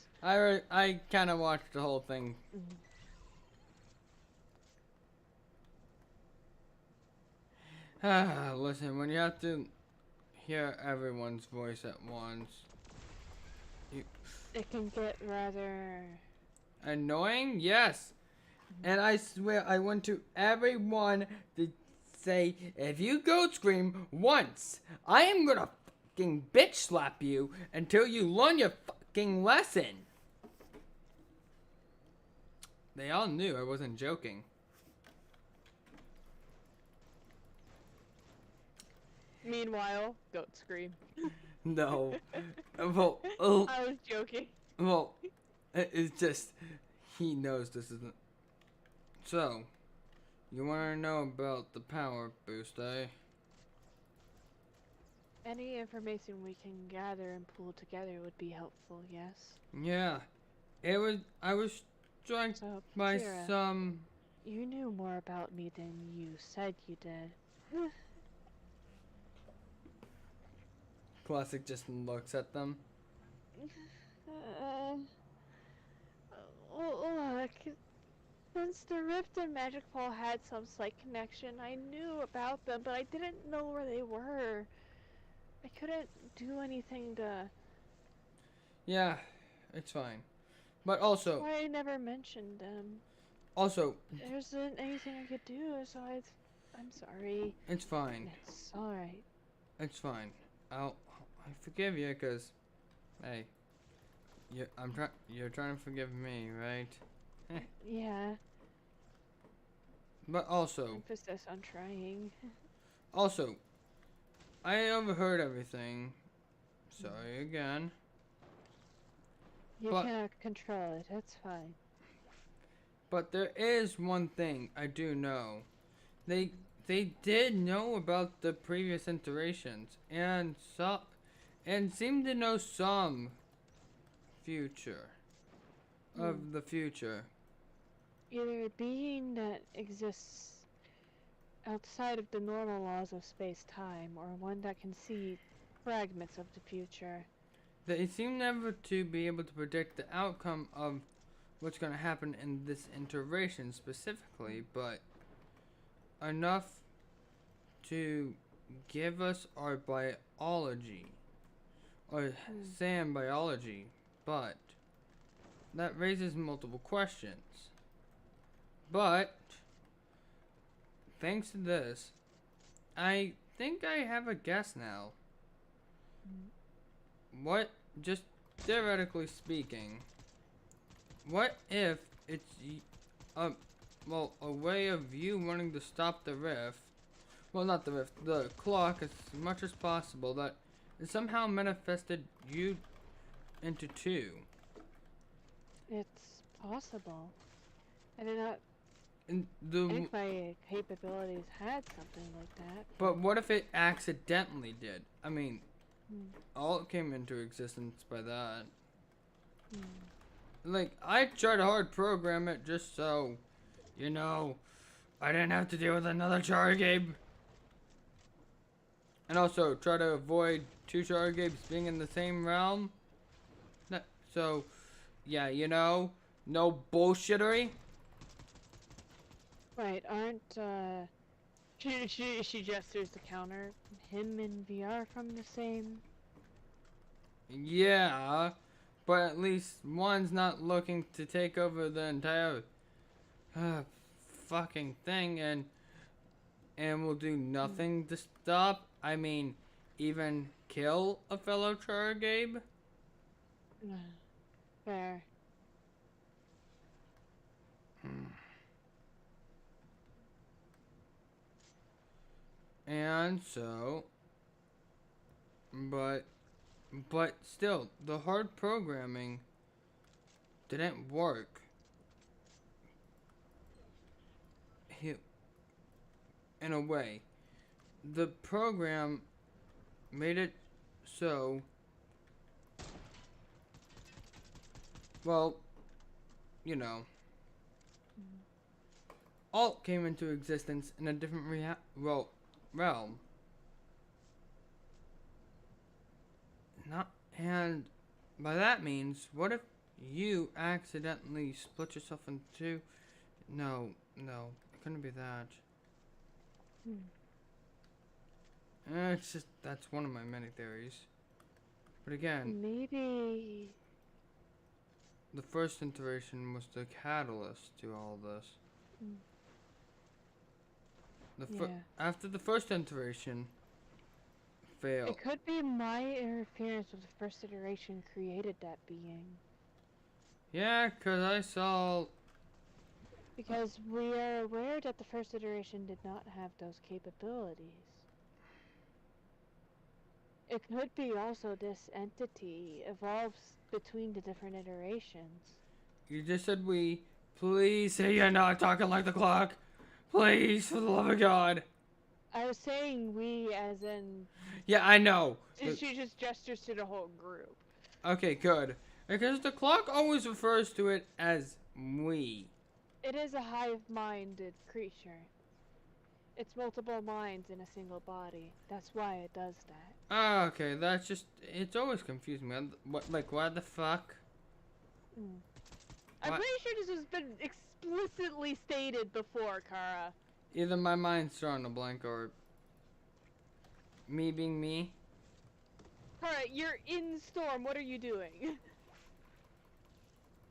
I kind of watched the whole thing. Listen, when you have to hear everyone's voice at once, It can get rather annoying. Yes, and I swear I want to everyone to say, if you go scream once, I am gonna fucking bitch slap you until you learn your fucking lesson. They all knew I wasn't joking. Meanwhile, goat scream. No. Well, oh, I was joking. well, it's just, he knows this isn't. So, you want to know about the power boost, eh? Any information we can gather and pool together would be helpful, yes? Yeah. I was struck So, by Chara, some. you knew more about me than you said you did. Classic just looks at them. Look, since the Rift and Magic Ball had some slight connection, I knew about them, but I didn't know where they were. I couldn't do anything to... Yeah, it's fine. But also, Why I never mentioned them. also, There isn't anything I could do, so I'm sorry. it's fine. It's alright. It's fine. I forgive you, cause, hey, you're trying to forgive me, right? Yeah, But also, emphasis on trying. also, I overheard everything. Sorry again. You But- cannot control it, that's fine. But there is one thing I do know. They did know about the previous iterations and seem to know some future of the future. Either a being that exists outside of the normal laws of space-time, or one that can see fragments of the future. They seem never to be able to predict the outcome of what's going to happen in this iteration specifically, but enough to give us our biology, or Saiyan biology, but that raises multiple questions. But thanks to this, I think I have a guess now. What, just theoretically speaking, what if it's a way of you wanting to stop the rift? Well, not the rift, the clock, as much as possible, that it somehow manifested you into two. It's possible. I did not And think my capabilities had something like that. but what if it accidentally did? I mean, all came into existence by that. Like, I tried to hard program it just so, you know, I didn't have to deal with another Chara Gabe. And also, try to avoid two Chara Gabes being in the same realm. So, yeah, you know, no bullshittery. Right, aren't, she gestures the counter. Him and VR from the same... Yeah, But at least one's not looking to take over the entire fucking thing and will do nothing to stop. I mean, even kill a fellow Chara Gabe. Fair. And so, but still, the hard programming didn't work. In a way, the program made it so. Well, you know, alt came into existence in a different realm. Not, and by that means, what if you accidentally split yourself in two? No, it couldn't be that. It's just, that's one of my many theories. But again, Maybe. the first iteration was the catalyst to all this. After the first iteration failed. It could be my interference with the first iteration created that being. Yeah, 'cause I saw. Because we are aware that the first iteration did not have those capabilities. It could be also this entity evolves between the different iterations. You just said we. Please say you're not talking like the clock. Please, for the love of God. I was saying we as in... Yeah, I know. She just gestures to the whole group. Okay, good. Because the clock always refers to it as we. It is a hive-minded creature. It's multiple minds in a single body. That's why it does that. Ah, okay, that's just. It's always confused me. What the fuck? I'm What? pretty sure this has been explicitly stated before, Chara. Either my mind's drawing a blank or. Me being me. Chara, you're in Storm. What are you doing?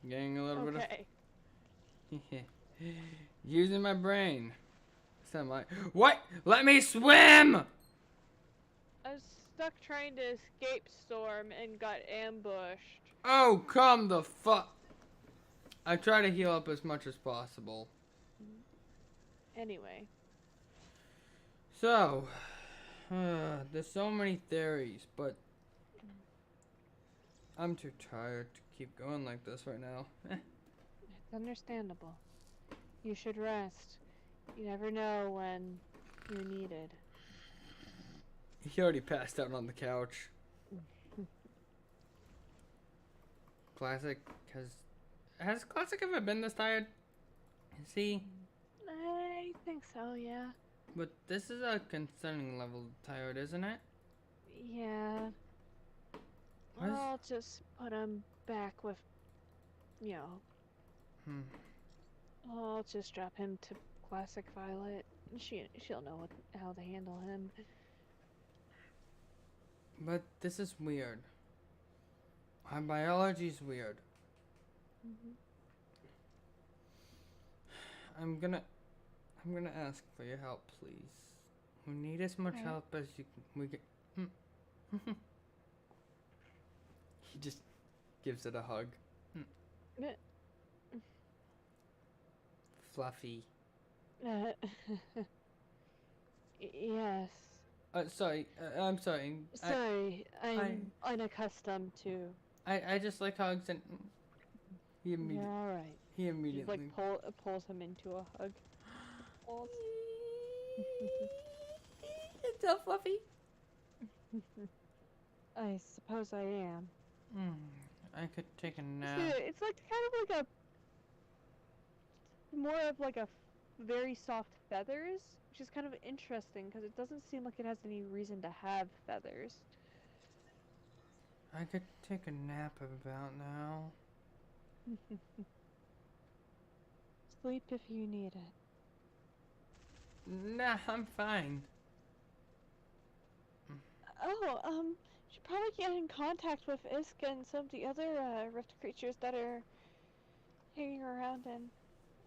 Getting a little Okay. bit of. Using my brain. What? Let me swim! I was stuck trying to escape Storm and got ambushed. Oh, come the fuck. I try to heal up as much as possible. Anyway. So, there's so many theories, but I'm too tired to keep going like this right now. It's understandable. You should rest. You never know when you're needed. He already passed out on the couch. Classic, has Classic ever been this tired? See? I think so, yeah. But this is a concerning level of tired, isn't it? Yeah. What is- I'll just put him back with, you know, I'll just drop him to Classic Violet. She'll know how to handle him. But this is weird. My biology's weird. I'm gonna ask for your help, please. We need as much help as we get. He just gives it a hug. Fluffy. Yes. Sorry. I'm sorry. Sorry, I'm unaccustomed to... I just like hugs and he You're immediately. alright. He She immediately. like pulls him into a hug. It's so fluffy. I suppose I am. I could take a nap. It's like kind of like a... more of like a very soft feathers, which is kind of interesting because it doesn't seem like it has any reason to have feathers. I could take a nap about now. Sleep if you need it. Nah, I'm fine. Oh, should probably get in contact with Iska and some of the other rift creatures that are hanging around, and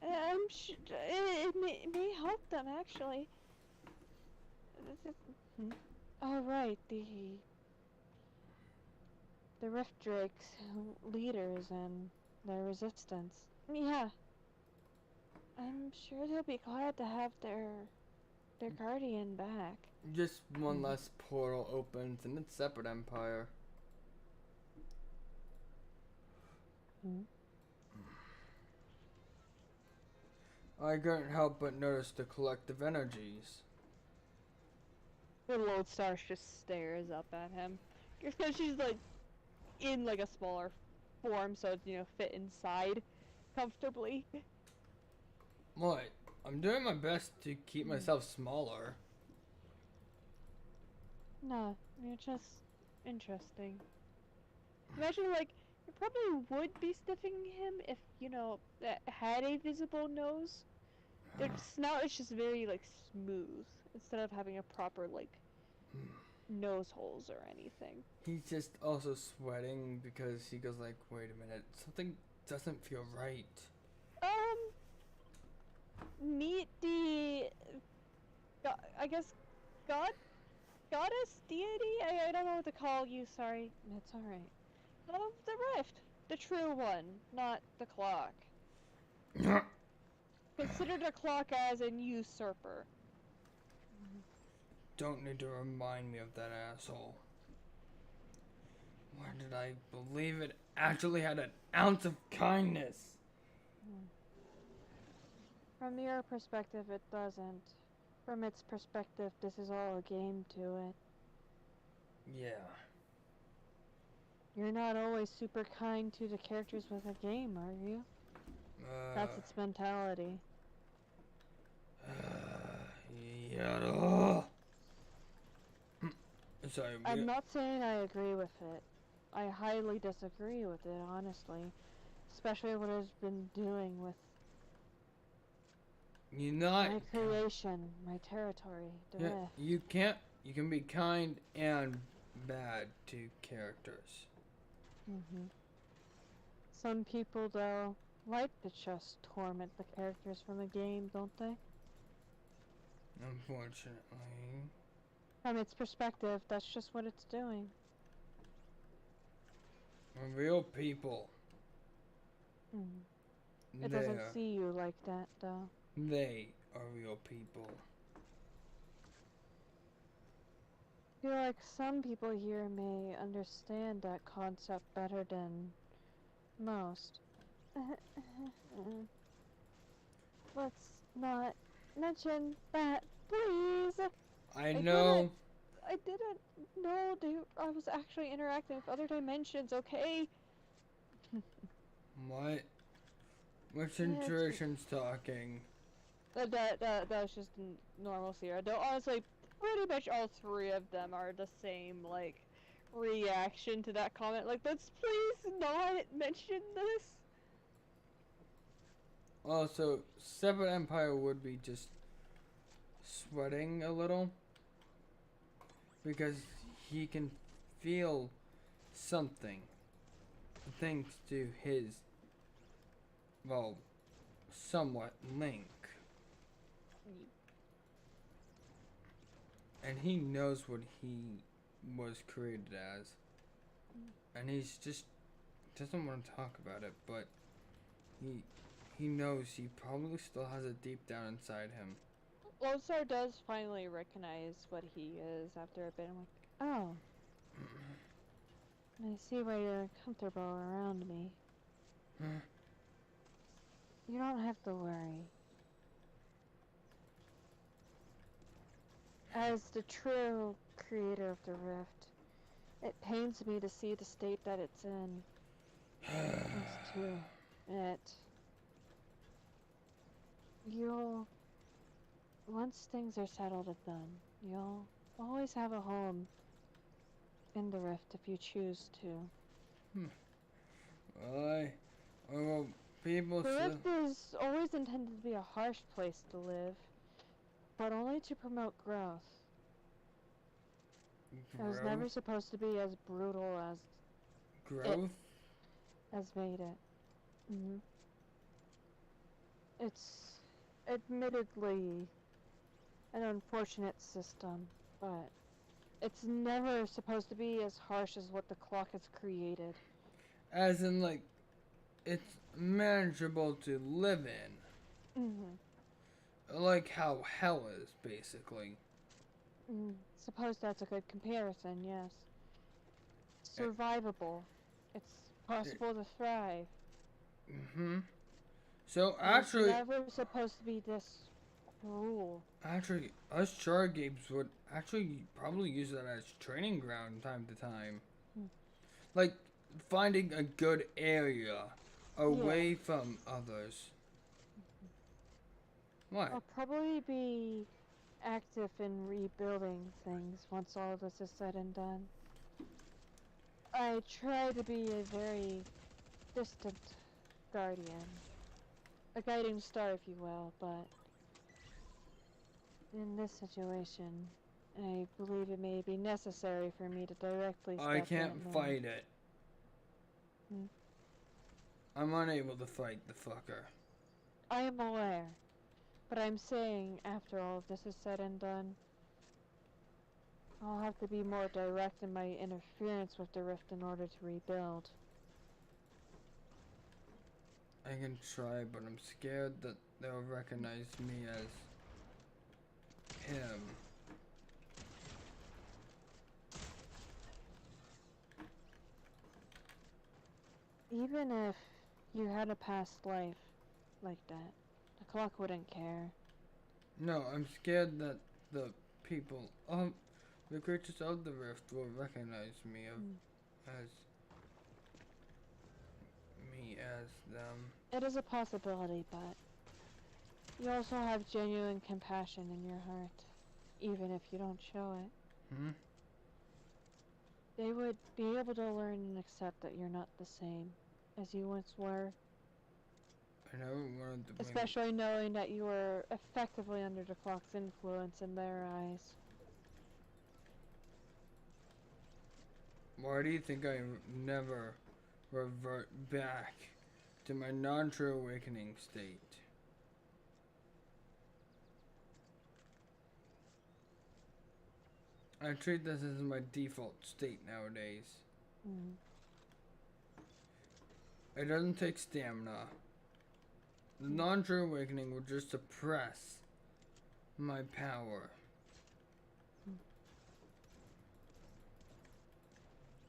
it may help them actually. Oh right, the Rift Drake's leaders and their resistance. Yeah, I'm sure they'll be glad to have their guardian back. Just one less portal opens in its separate empire. I couldn't help but notice the collective energies. The Lodestar just stares up at him. Because she's like in like a smaller form, so it's, you know, fit inside comfortably. What? I'm doing my best to keep myself smaller. No, you're just interesting. Imagine, like, you probably would be sniffing him if, you know, that had a visible nose. Their snout is just very, like, smooth, instead of having a proper, like, nose holes or anything. He's just also sweating because he goes like, wait a minute, something doesn't feel right. Meet the, I guess, goddess, deity? I don't know what to call you, sorry. That's alright. Of the rift. The true one, not the clock. Consider the clock as an usurper. Don't need to remind me of that asshole. Why did I believe it actually had an ounce of kindness? From your perspective, it doesn't. From its perspective, this is all a game to it. Yeah. You're not always super kind to the characters with a game, are you? That's its mentality. Yeah. Sorry. I'm not saying I agree with it. I highly disagree with it, honestly. Especially what it's been doing with my creation, my territory, the rift. You can be kind and bad to characters. Some people, though, like to just torment the characters from the game, don't they? Unfortunately. From its perspective, that's just what it's doing. Real people. It doesn't see you like that, though. They are real people. I feel like some people here may understand that concept better than most. Let's not mention that, please! I know. I didn't know I was actually interacting with other dimensions, okay? What? Which intuition's talking? That was just normal Sierra. Though honestly, pretty much all three of them are the same, like, reaction to that comment. Like, let's please not mention this. Also, Separate Empire would be just sweating a little because he can feel something thanks to his, well, somewhat link. And he knows what he was created as. And he's just doesn't want to talk about it, but he knows he probably still has it deep down inside him. Lodestar does finally recognize what he is after a bit. I'm like, oh. I see why you're comfortable around me. You don't have to worry. As the true creator of the rift, it pains me to see the state that it's in. Thanks to it. Once things are settled and done, you'll always have a home in the rift if you choose to. Well, people the rift is always intended to be a harsh place to live, but only to promote growth. It was never supposed to be as brutal as Growth? has made it. hmm It's admittedly an unfortunate system, but it's never supposed to be as harsh as what the clock has created. As in, like, it's manageable to live in. Like how hell is, basically. Suppose that's a good comparison, yes. Survivable. It's possible to thrive. So But actually, it's never supposed to be this cruel. actually, us Chara Gabes would actually probably use that as training ground time to time. Like, finding a good area away from others. What? I'll probably be active in rebuilding things once all of this is said and done. I try to be a very distant guardian. A guiding star, if you will, but in this situation, I believe it may be necessary for me to directly step in. I can't fight it. I'm unable to fight the fucker. I am aware, but I'm saying after all of this is said and done, I'll have to be more direct in my interference with the rift in order to rebuild. I can try, but I'm scared that they'll recognize me as him. Even if you had a past life like that, the clock wouldn't care. No, I'm scared that the people of the creatures of the rift will recognize me as them. It is a possibility, but you also have genuine compassion in your heart, even if you don't show it. They would be able to learn and accept that you're not the same as you once were. I never wanted to bring... Especially knowing that you were effectively under the clock's influence in their eyes. Why do you think I never revert back to my non-true awakening state? I treat this as my default state nowadays. It doesn't take stamina. The non-true awakening will just suppress my power.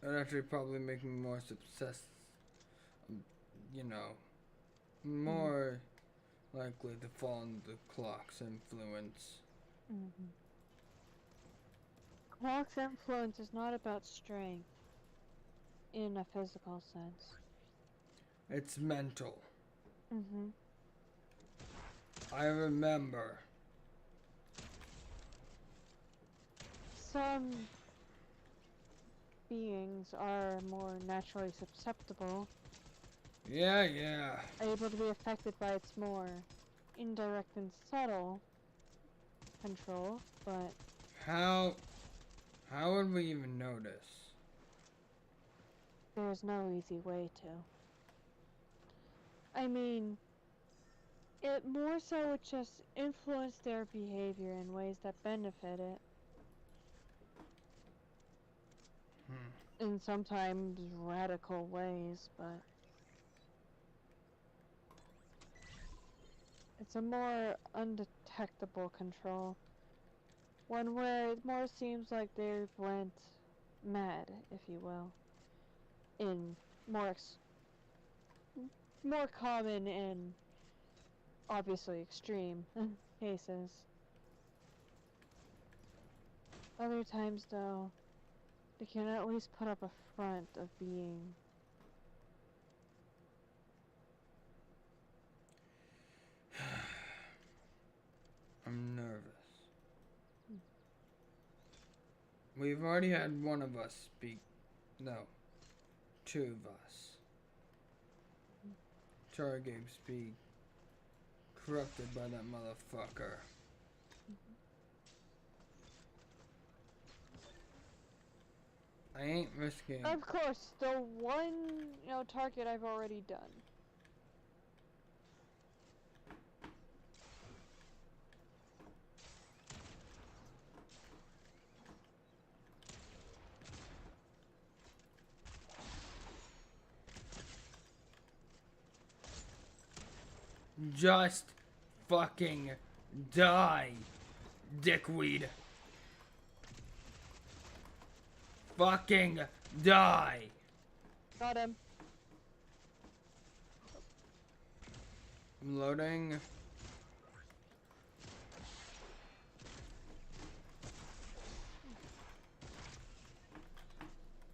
It would actually probably make me more more likely to fall into the clock's influence. Clock's influence is not about strength in a physical sense. It's mental. I remember. Some beings are more naturally susceptible. Yeah. Able to be affected by its more indirect and subtle control, but... How would we even notice? There's no easy way to. I mean, it more so would just influence their behavior in ways that benefit it. In sometimes radical ways, but it's a more undetectable control. One where it more seems like they went mad, if you will, in more common and obviously extreme cases. Other times, though, they can at least put up a front of being. I'm nervous. We've already had one of us speak. No. Two of us. Chara Gabe speak. Corrupted by that motherfucker. I ain't risking. Of course, the one, target I've already done. Just fucking die, dickweed. Fucking die. Got him. I'm loading.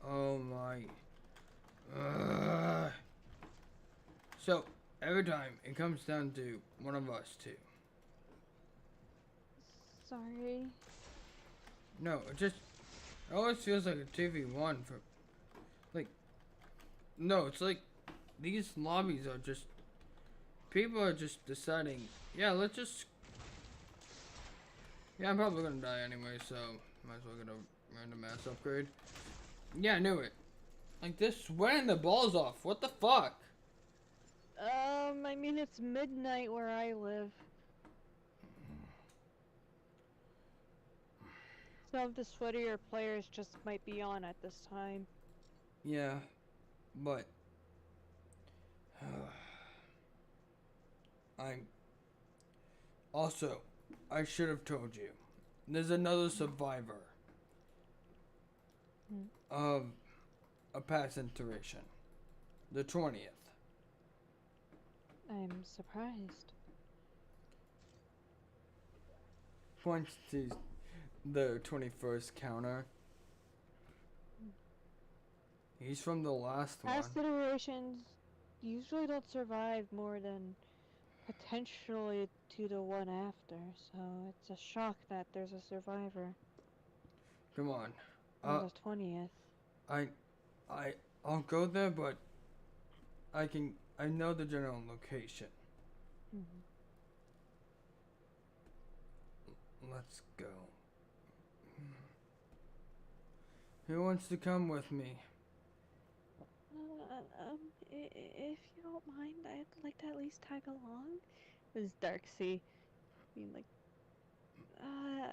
Oh my. So, every time it comes down to one of us two. Sorry. No, it always feels like a 2v1 for, like, no, it's like, these lobbies are just, people are just deciding, yeah, let's just, yeah, I'm probably gonna die anyway, so, might as well get a random ass upgrade. Yeah, I knew it. Like, they're sweating the balls off, what the fuck? I mean, it's midnight where I live. Some of the sweatier players just might be on at this time. Yeah, but, also, I should have told you, there's another survivor of a past iteration, the 20th. I'm surprised. Once the 21st counter. He's from the last Past one. iterations usually don't survive more than potentially to the one after, so it's a shock that there's a survivor Come on. on the 20th. I'll go there, but I know the general location. Let's go. Who wants to come with me? If you don't mind, I'd like to at least tag along. This is Darksea. I mean, like,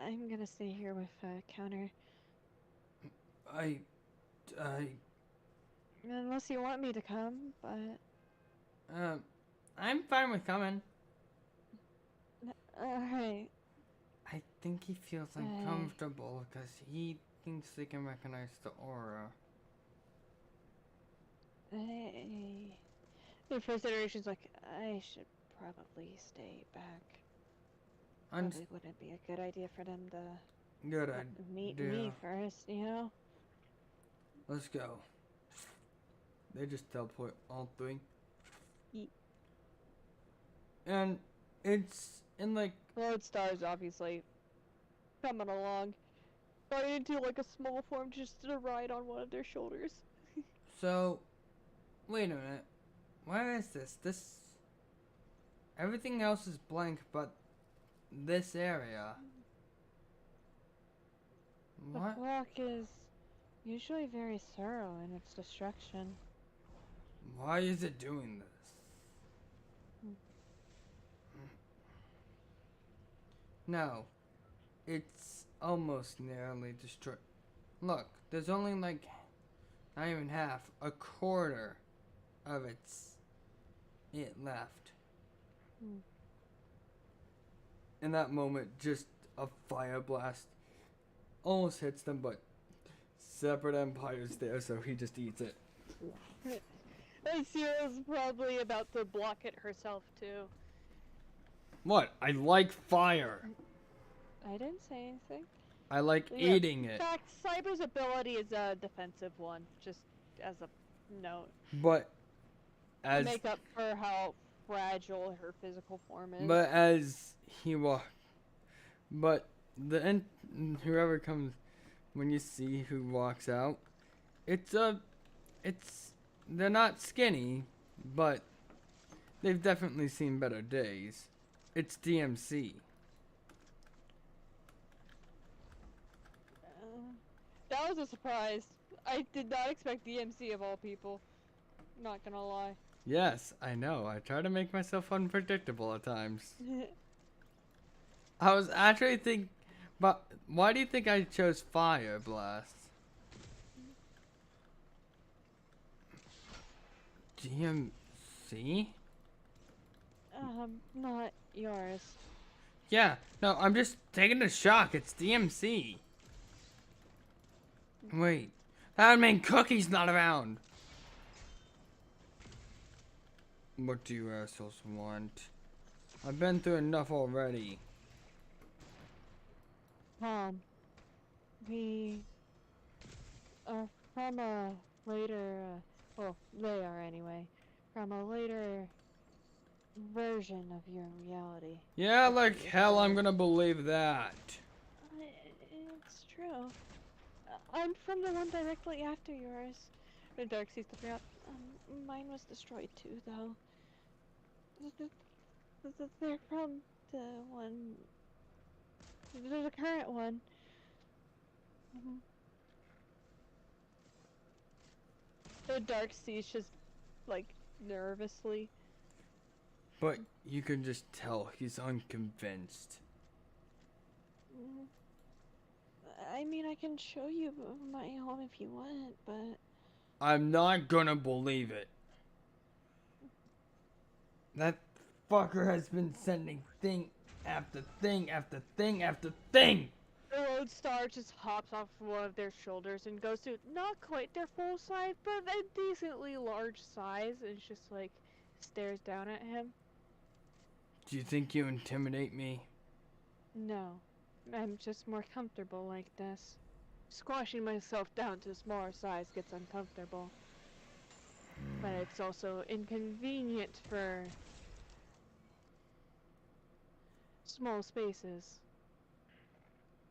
I'm gonna stay here with Counter. Unless you want me to come, but... I'm fine with coming. Alright. I think he feels uncomfortable because he thinks he can recognize the aura. The first iteration's like, I should probably stay back. Probably wouldn't be a good idea for them to meet me first, you know? Let's go. They just teleport all three. Yeet. And it's in like... Lodestar's obviously coming along. Got into like a small form just to ride on one of their shoulders. So, wait a minute. Where is this? Everything else is blank but this area. What? The clock is usually very thorough in its destruction. Why is it doing this? No. It's almost nearly destroyed. Look, there's only like, not even half, a quarter of it left. In that moment, just a fire blast almost hits them, but separate empires there, so he just eats it. Sierra's probably about to block it herself too. What? I like fire. I didn't say anything. I like eating it. In fact, Cyber's ability is a defensive one, just as a note. But to make up for how fragile her physical form is. But as he walks, but whoever comes, when you see who walks out, they're not skinny, but they've definitely seen better days. It's DMC. That was a surprise. I did not expect DMC of all people. Not gonna lie. Yes, I know. I try to make myself unpredictable at times. I was actually thinking, but why do you think I chose Fire Blast? DMC? Not yours. Yeah, no, I'm just taking the shock. It's DMC. Wait, that would mean Cookie's not around. What do you assholes want? I've been through enough already. We are from a later, well, they are anyway, from a later version of your reality. Yeah, like hell I'm gonna believe that. It's true. I'm from the one directly after yours. The Dark Seas looking up. Mine was destroyed too, though. They're from the one. The current one. The Dark Seas just, like, nervously. But you can just tell he's unconvinced. I mean, I can show you my home if you want, but... I'm not gonna believe it. That fucker has been sending thing after thing after thing after thing. The Lodestar just hops off one of their shoulders and goes to not quite their full size, but a decently large size, and just like stares down at him. Do you think you intimidate me? No, I'm just more comfortable like this. Squashing myself down to a smaller size gets uncomfortable. But it's also inconvenient for small spaces.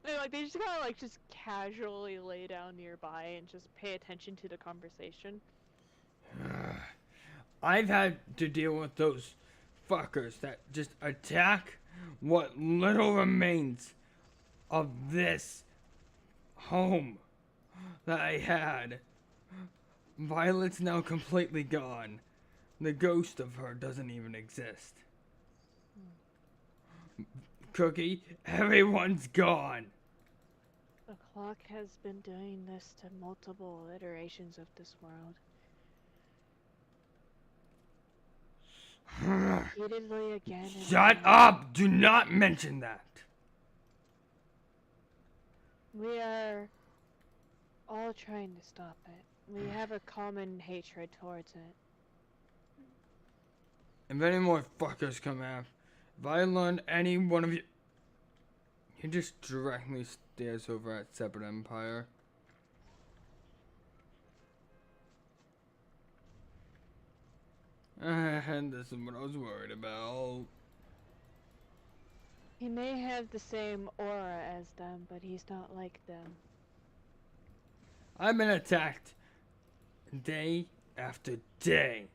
They just gotta like just casually lay down nearby and just pay attention to the conversation. I've had to deal with those fuckers that just attack what little remains of this home that I had. Violet's now completely gone. The ghost of her doesn't even exist. Cookie, everyone's gone. The clock has been doing this to multiple iterations of this world. Repeatedly again and Shut again. up! Do not mention that. We are all trying to stop it. We have a common hatred towards it. If any more fuckers come out, if I learn any one of you... He just directly stares over at Separate Empire. And this is what I was worried about. He may have the same aura as them, but he's not like them. I've been attacked day after day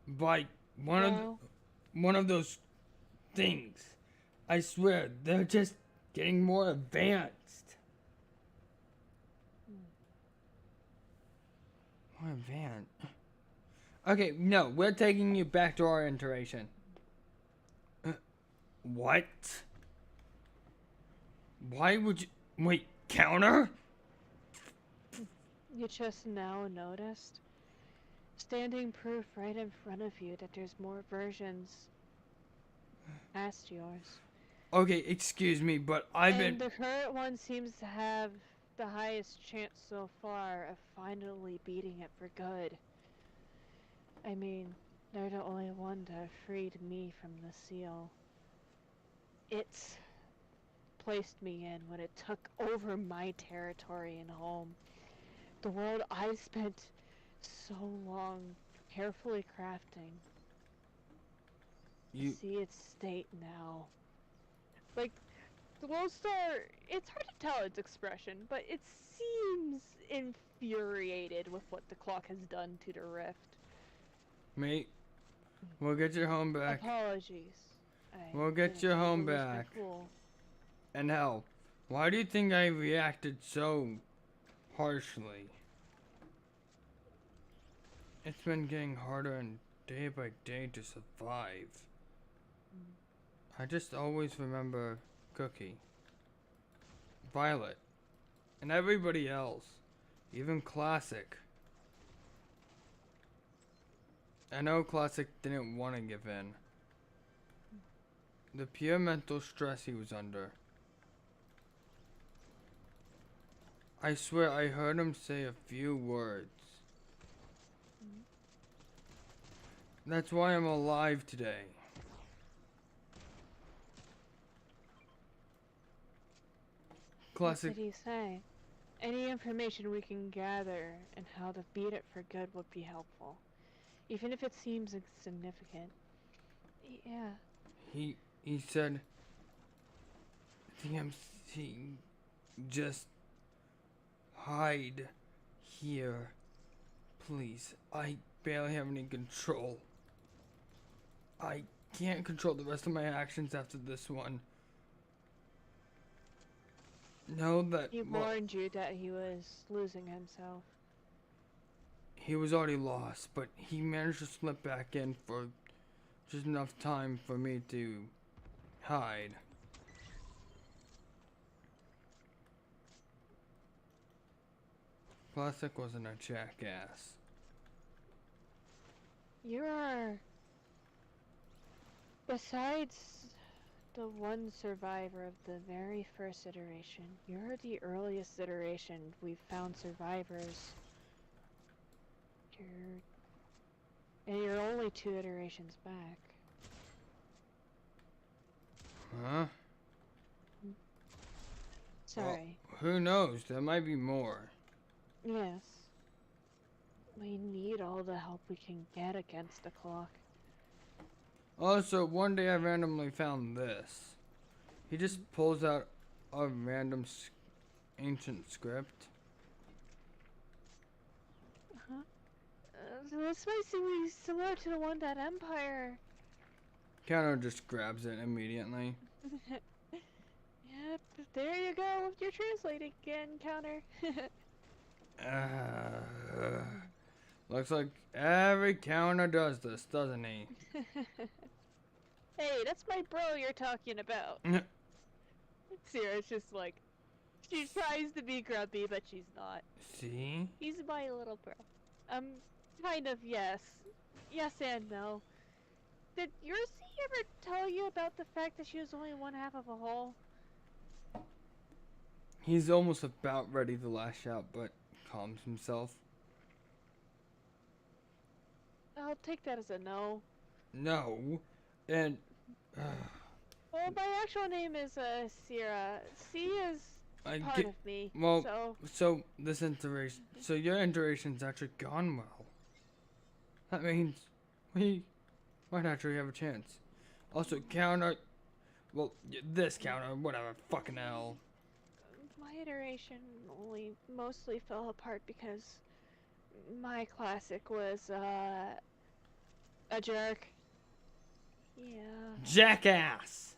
by one of those things. I swear, they're just getting more advanced. More advanced. Okay, no, we're taking you back to our iteration. What? Why would you... Wait, counter? You just now noticed? Standing proof right in front of you that there's more versions past yours. Okay, excuse me, but I've been... And the current one seems to have the highest chance so far of finally beating it for good. I mean, they're the only one that freed me from the seal. It's placed me in when it took over my territory and home. The world I spent so long carefully crafting. You... See its state now. Like, the Lodestar, it's hard to tell its expression, but it seems infuriated with what the clock has done to the rift. Mate, we'll get your home back. Apologies. We'll get your home back. And hell, Why do you think I reacted so harshly? It's been getting harder and day by day to survive. I just always remember Cookie, Violet, and everybody else, even Classic. I know Classic didn't want to give in. The pure mental stress he was under. I swear I heard him say a few words. That's why I'm alive today. Classic. What did he say? Any information we can gather and how to beat it for good would be helpful, even if it seems insignificant. Yeah. He said, DMC, just hide here, please. I barely have any control. I can't control the rest of my actions after this one. Know that He warned you that he was losing himself. he was already lost, but he managed to slip back in for just enough time for me to hide. Classic wasn't a jackass. You are... Besides the one survivor of the very first iteration, you're the earliest iteration we've found survivors. And you're only 2 iterations back. Huh? Sorry. Well, who knows? There might be more. Yes. We need all the help we can get against the clock. Also, one day I randomly found this. He just pulls out a random ancient script. So this might seem similar to the one that Empire... Counter just grabs it immediately. Yep, there you go with your translating again, Counter. Looks like every counter does this, doesn't he? Hey, that's my bro you're talking about. Sierra's just like, she tries to be grumpy, but she's not. See? He's my little bro. Kind of, yes. Yes and no. Did your C ever tell you about the fact that she was only one half of a whole? He's almost about ready to lash out, but calms himself. I'll take that as a no. No. And... Well, my actual name is, Sierra. C is part of me, well, so this iteration... So your iteration's actually gone well. That means we might actually have a chance. Also, counter... Well, this counter, whatever, fucking hell. My iteration only mostly fell apart because my classic was, a jerk. Yeah. Jackass!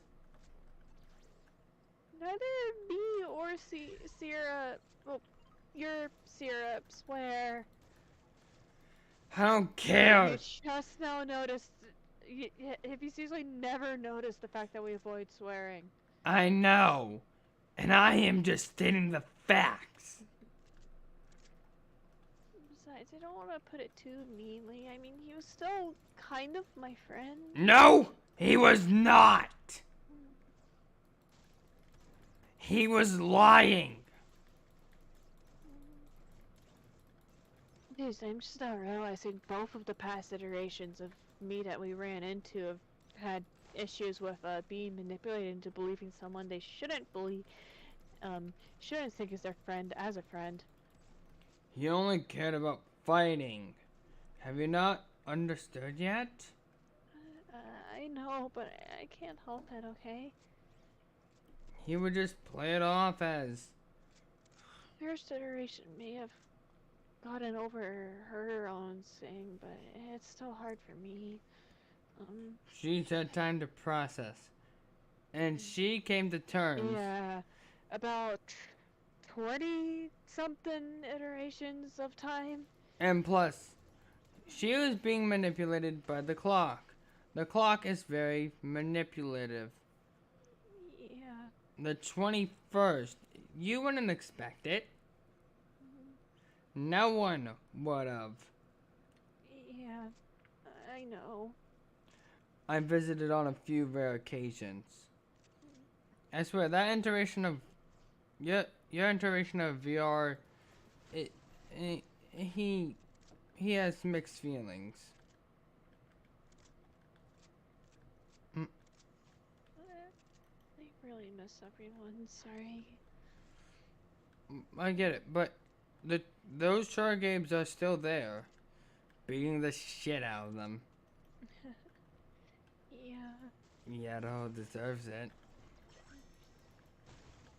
Neither me or Sierra, well, your Sierra, swear. I don't care! You just now noticed, have you seriously never noticed the fact that we avoid swearing? I know! And I am just stating the facts! Besides, I don't want to put it too meanly. I mean, he was still kind of my friend. No! He was not! He was lying! Dude, I'm just not realizing both of the past iterations of me that we ran into have had issues with being manipulated into believing someone they shouldn't believe, shouldn't think is their friend as a friend. He only cared about fighting. Have you not understood yet? I know, but I can't help it, okay? He would just play it off as... First iteration may have gotten over her own thing, but it's still hard for me. She's had time to process. And she came to terms. Yeah. about 20 something iterations of time. And plus, she was being manipulated by the clock. The clock is very manipulative. Yeah. The 21st, you wouldn't expect it. No one would have. Yeah, I know. I visited on a few rare occasions. I swear that iteration of your iteration of VR, it, it he has mixed feelings. I really miss everyone. Sorry. I get it, but those Chara Gabes are still there, beating the shit out of them. Yeah. Yato deserves it.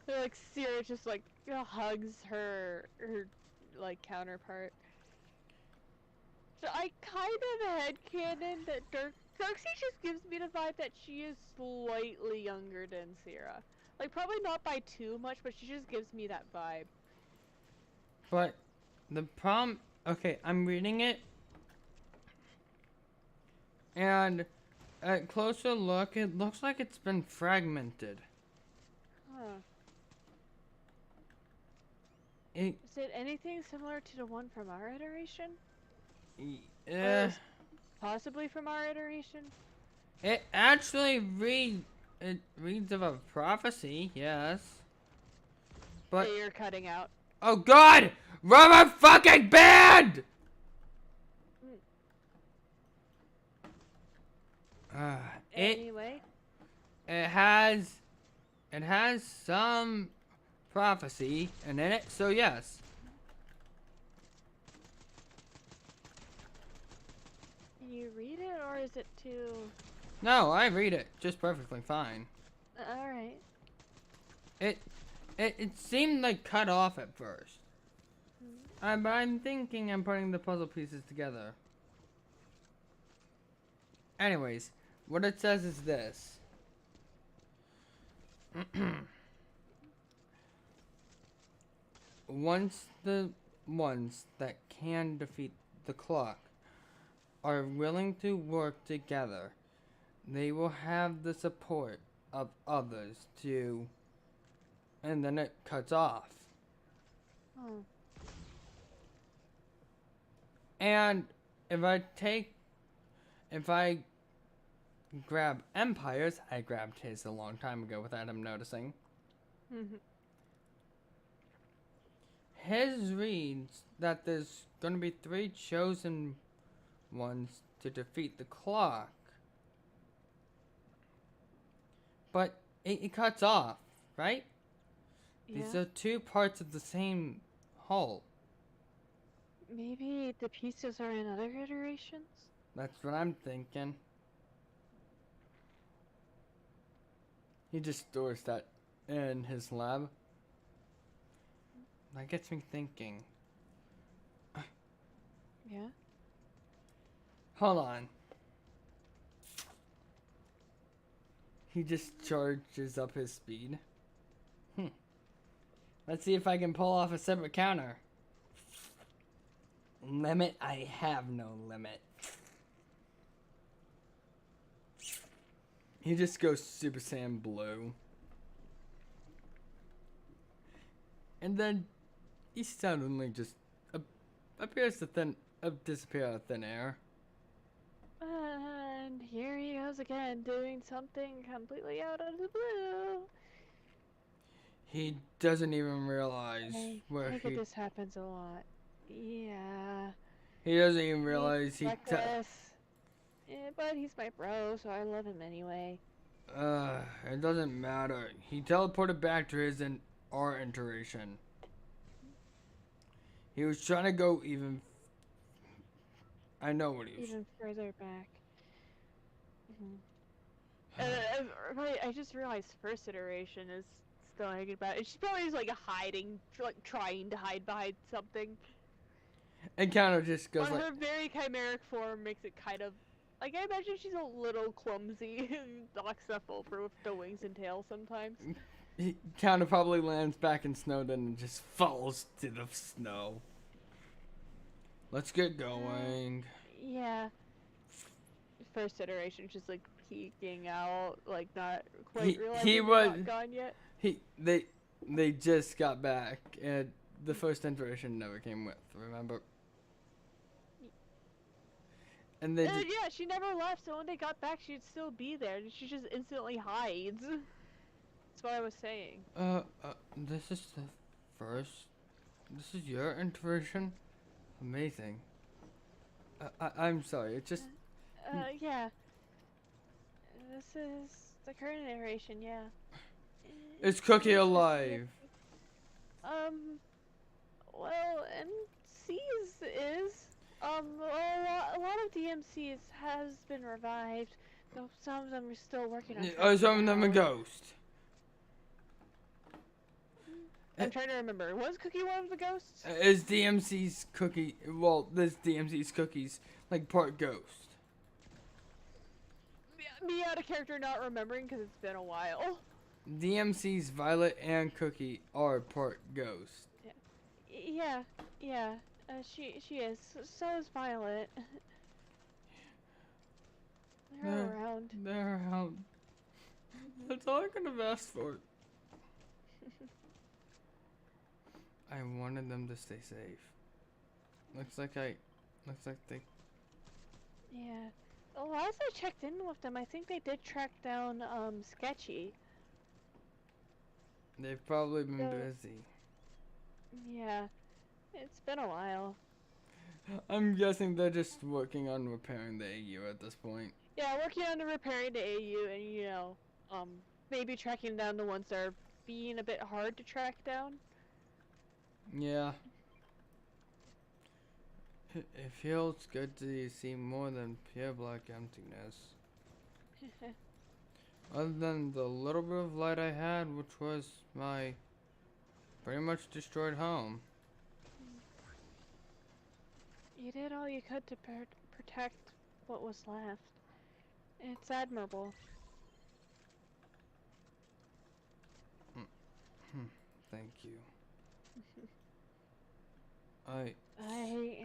They're like Sierra just like hugs her like counterpart. So I kind of headcanon that Darkseid just gives me the vibe that she is slightly younger than Sierra. Like probably not by too much, but she just gives me that vibe. But the problem, okay, I'm reading it, and at closer look, it looks like it's been fragmented. Huh. It, Is it anything similar to the one from our iteration? uh, Possibly from our iteration? it actually reads of a prophecy, yes. But Hey, you're cutting out. oh God, rubber fucking band! Anyway. It has some prophecy in it, so yes. Can you read it, or is it too... No, I read it just perfectly fine. Alright. It seemed like cut off at first. But I'm thinking I'm putting the puzzle pieces together. Anyways, what it says is this. Once the ones that can defeat the clock are willing to work together, they will have the support of others to... And then it cuts off. Oh. And if I grab Empires, I grabbed his a long time ago without him noticing. His reads that there's gonna be 3 chosen ones to defeat the clock. But it cuts off, right? Yeah. These are 2 parts of the same whole. Maybe the pieces are in other iterations? That's what I'm thinking. He just stores that in his lab. That gets me thinking. Yeah? Hold on. He just charges up his speed. Let's see if I can pull off a separate counter. Limit? I have no limit. He just goes Super Saiyan Blue. And then he suddenly just appears to disappear out of thin air. And here he goes again, doing something completely out of the blue. He doesn't even realize where I get this happens a lot. Yeah. He doesn't even realize He's reckless. Yeah, but he's my bro, so I love him anyway. It doesn't matter. He teleported back to his our iteration. He was trying to go even. I know what he was. Even further back. I just realized first iteration is still hanging about. And she's probably just like hiding, like trying to hide behind something. And Counter just goes But like. her very chimeric form makes it kind of. Like, I imagine she's a little clumsy and knocks stuff over with the wings and tail sometimes. He kind of probably lands back in snow, then just falls to the snow. Let's get going. Yeah. First iteration, just like peeking out, like not He quite realizing he they're was not gone yet. he they just got back, and the first iteration never came with. Remember? And they just, Yeah, she never left, so when they got back, she'd still be there. She just instantly hides. That's what I was saying. this is the first. This is your iteration. Amazing. I'm sorry. It just Yeah. This is the current iteration, yeah. it's Cookie It's just alive. well, MC's is, a lot of DMCs has been revived, though some of them are still working on tracking Some of them a down. ghost. I'm trying to remember. Was Cookie one of the ghosts? Is DMC's Cookie? Well, this DMC's Cookies like part ghost. Me out of character not remembering because it's been a while. DMC's Violet and Cookie are part ghost. Yeah, yeah. She is. So is Violet. They're around. They're around. That's all I could have asked for. I wanted them to stay safe. Looks like they. Yeah. The last I checked in with them, I think they did track down Sketchy. They've probably been So- busy. Yeah. It's been a while. I'm guessing they're just working on repairing the AU at this point. Yeah, working on the repairing the AU and maybe tracking down the ones that are being a bit hard to track down. Yeah. It feels good to see more than pure black emptiness. Other than the little bit of light I had, which was my pretty much destroyed home. You did all you could to protect what was left. It's admirable. Thank you. I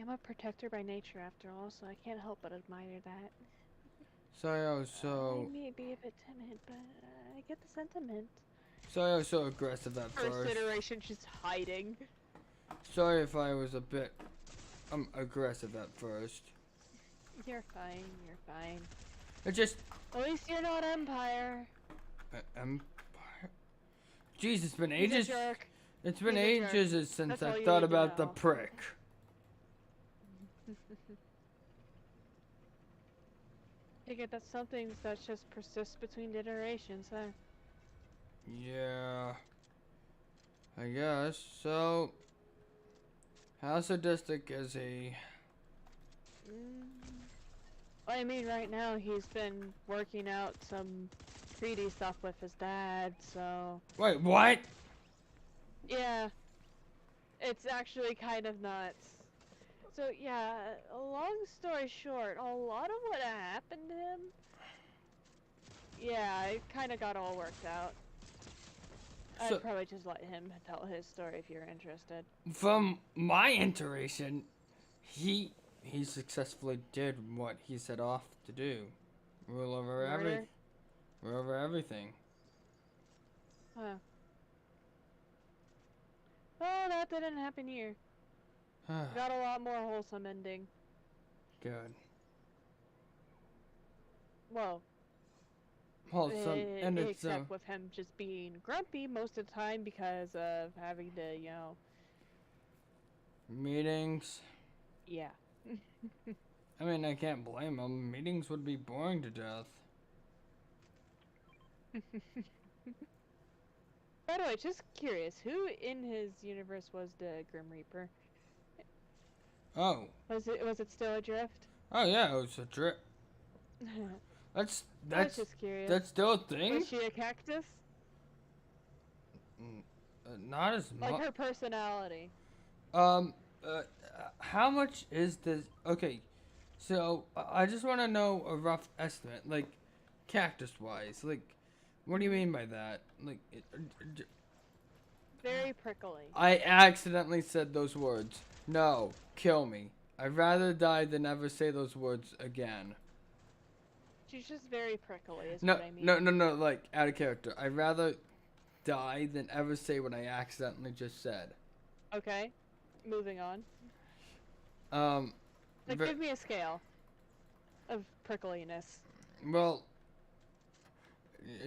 am a protector by nature after all, so I can't help but admire that. sorry I was so I may be a bit timid, but I get the sentiment. sorry I was so aggressive at First first. iteration, she's hiding. Sorry if I was a bit aggressive at first. You're fine, you're fine. It just At least you're not Empire. Empire. Jeez, it's been He's a ages. jerk. It's been He's a jerk. ages since That's all I you thought need to about the know. prick. I get that some things that just persist between iterations, huh? Yeah. I guess. So, how sadistic is he? I mean, right now he's been working out some 3D stuff with his dad, so... Wait, what? Yeah. It's actually kind of nuts. So, yeah, long story short, a lot of what happened to him... Yeah, it kind of got all worked out. So- I'd probably just let him tell his story if you're interested. From my iteration, he successfully did what he set off to do. Rule over Murder? everything. Huh. Well, that didn't happen here. Got a lot more wholesome ending. Good. Well, Wholesome and it's except with him just being grumpy most of the time because of having to, meetings. yeah. I mean, I can't blame him. Meetings would be boring to death. By the way, just curious, who in his universe was the Grim Reaper? Oh. Was it still Adrift? Oh yeah, it was a drip. I was That's just curious. that's still a thing. Was she a cactus? Not as much. Like her personality. How much is this? Okay, so I just want to know a rough estimate, like cactus wise. Like, What do you mean by that? Like, Very prickly. I accidentally said those words. No, kill me. I'd rather die than ever say those words again. She's just very prickly, is No, what I mean. no, like, out of character. I'd rather die than ever say what I accidentally just said. Okay, moving on. Um, Like, give me a scale of prickliness. well,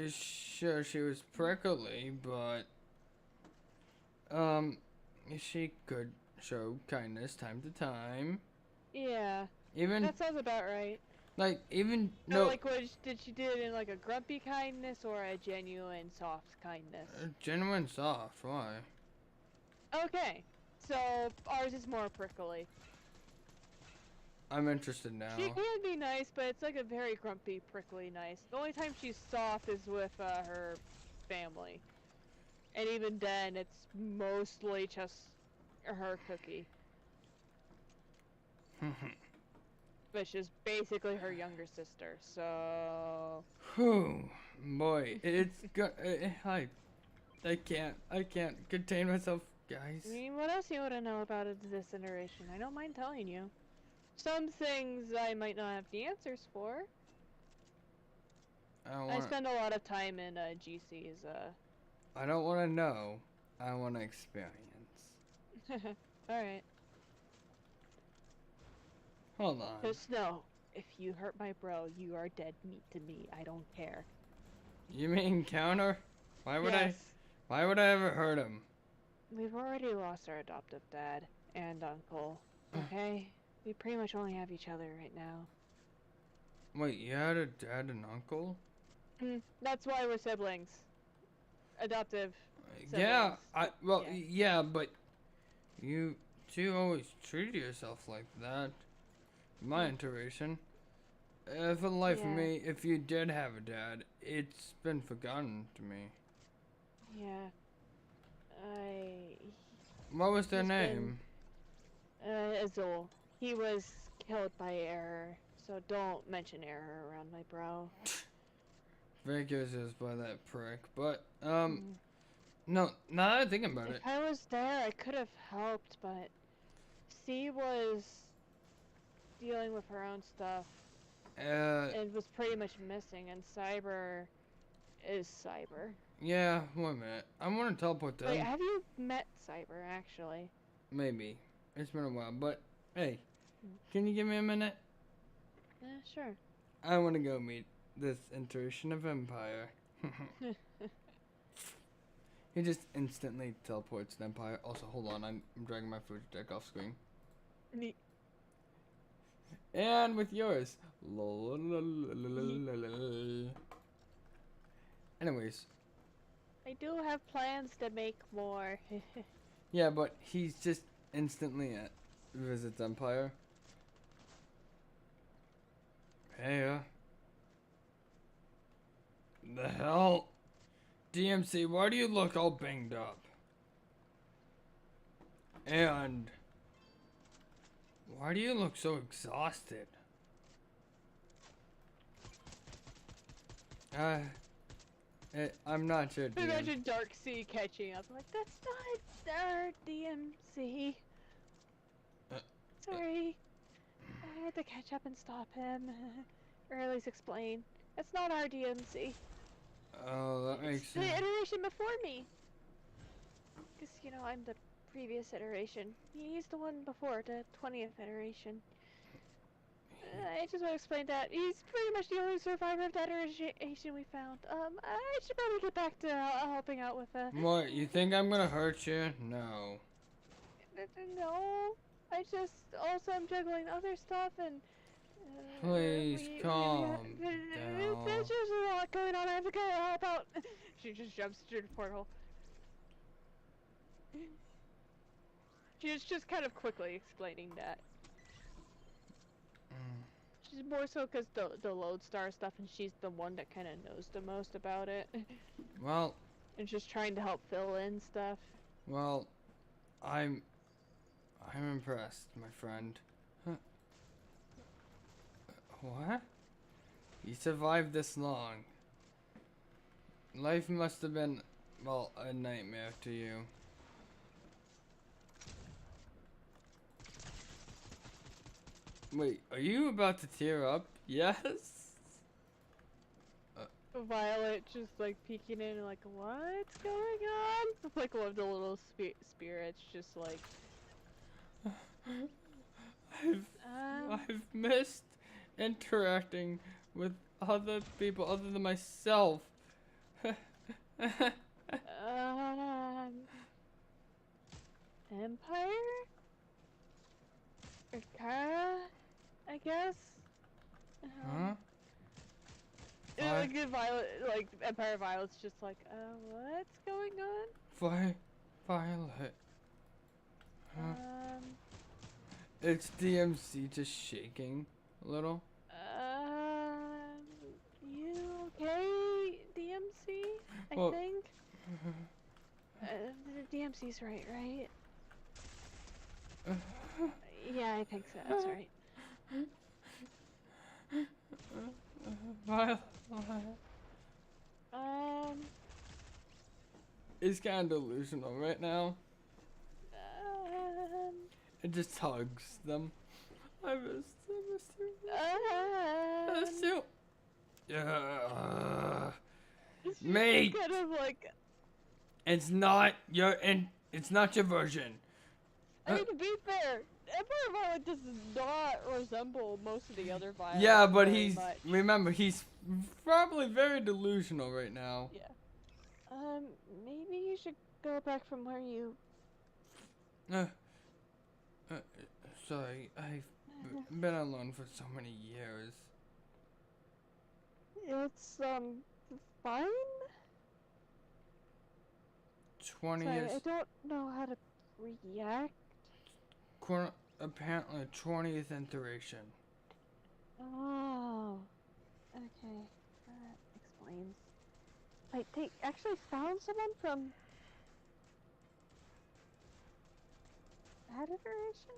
sure, she was prickly, but, she could show kindness time to time. Yeah, Even, that sounds about right. like, even, So, no, like, did she do it in, like, a grumpy kindness or a genuine soft kindness? genuine soft, why? Okay, so ours is more prickly. I'm interested now. She can be nice, but it's like a very grumpy, prickly nice. The only time she's soft is with her family. And even then, it's mostly just her cookie. Which is basically her younger sister, so... Whew, boy, it's I can't contain myself, guys. I mean, what else you want to know about this iteration? I don't mind telling you. Some things I might not have the answers for. I spend a lot of time in GC's, I don't want to know. I want to experience. Alright. Hold on. Just know, if you hurt my bro, you are dead meat to me. I don't care. You mean counter? Why would Yes. Why would I ever hurt him? We've already lost our adoptive dad and uncle, okay? We pretty much only have each other right now. Wait, you had a dad and uncle? That's why we're siblings. Adoptive siblings. Yeah, yeah, but you two always treated yourself like that. My iteration. For the life of me, if you did have a dad, it's been forgotten to me. Yeah. What was their name? Azul. He was killed by error, so don't mention error around my bro. Very curious by that prick, but, no, now that I think about it. If I was there, I could have helped, but C was dealing with her own stuff. And was pretty much missing, and Cyber is Cyber. Yeah, wait a minute. I want to teleport them. Wait, have you met Cyber, actually? Maybe. It's been a while, but, hey, can you give me a minute? Sure. I want to go meet this iteration of Empire. He just instantly teleports to Empire. Also, hold on, I'm dragging my food deck off screen. Neat. And with yours. Anyways. I do have plans to make more. Yeah, but he's just instantly visits Empire. Hey, the hell? DMC, why do you look all banged up? And why do you look so exhausted? I'm not sure, DM. Imagine Dark Sea catching up. I'm like, that's not our DMC. Sorry. I had to catch up and stop him. Or at least explain. That's not our DMC. Oh, that makes sense. The iteration before me. Because, you know, I'm the previous iteration. He's the one before, the 20th iteration. I just want to explain that. He's pretty much the only survivor of that iteration we found. I should probably get back to helping out with What, you think I'm gonna hurt you? No. No. I'm juggling other stuff and... Please, calm down. There's just a lot going on. I have to go help out. She just jumps through the portal. She's just kind of quickly explaining that. She's more so because the Lodestar stuff, and she's the one that kind of knows the most about it. Well... And just trying to help fill in stuff. Well, I'm impressed, my friend. Huh. What? You survived this long. Life must have been, well, a nightmare to you. Wait, are you about to tear up? Yes? Violet just like peeking in and like, what's going on? It's like one of the little spirits just like, I've missed interacting with other people other than myself. Empire? Or Chara, I guess? Huh? Like Violet, like Empire Violet's just like, what's going on? Violet. It's DMC just shaking a little. You okay, DMC? I think? The DMC's right? Yeah, I think so, that's right. Violet. It's kind of delusional right now. It just hugs them. I miss you. Yeah. Mate. Kind of like. It's not your version. I mean, to be fair, Empire Violet does not resemble most of the other Violets. Yeah, but much. remember, he's probably very delusional right now. Yeah. Maybe you should go back from where you. Sorry, I've been alone for so many years. It's, fine? 20 Sorry, years. I don't know how to react. Apparently 20th iteration. Oh. Okay. That explains. Wait, they actually found someone from that iteration?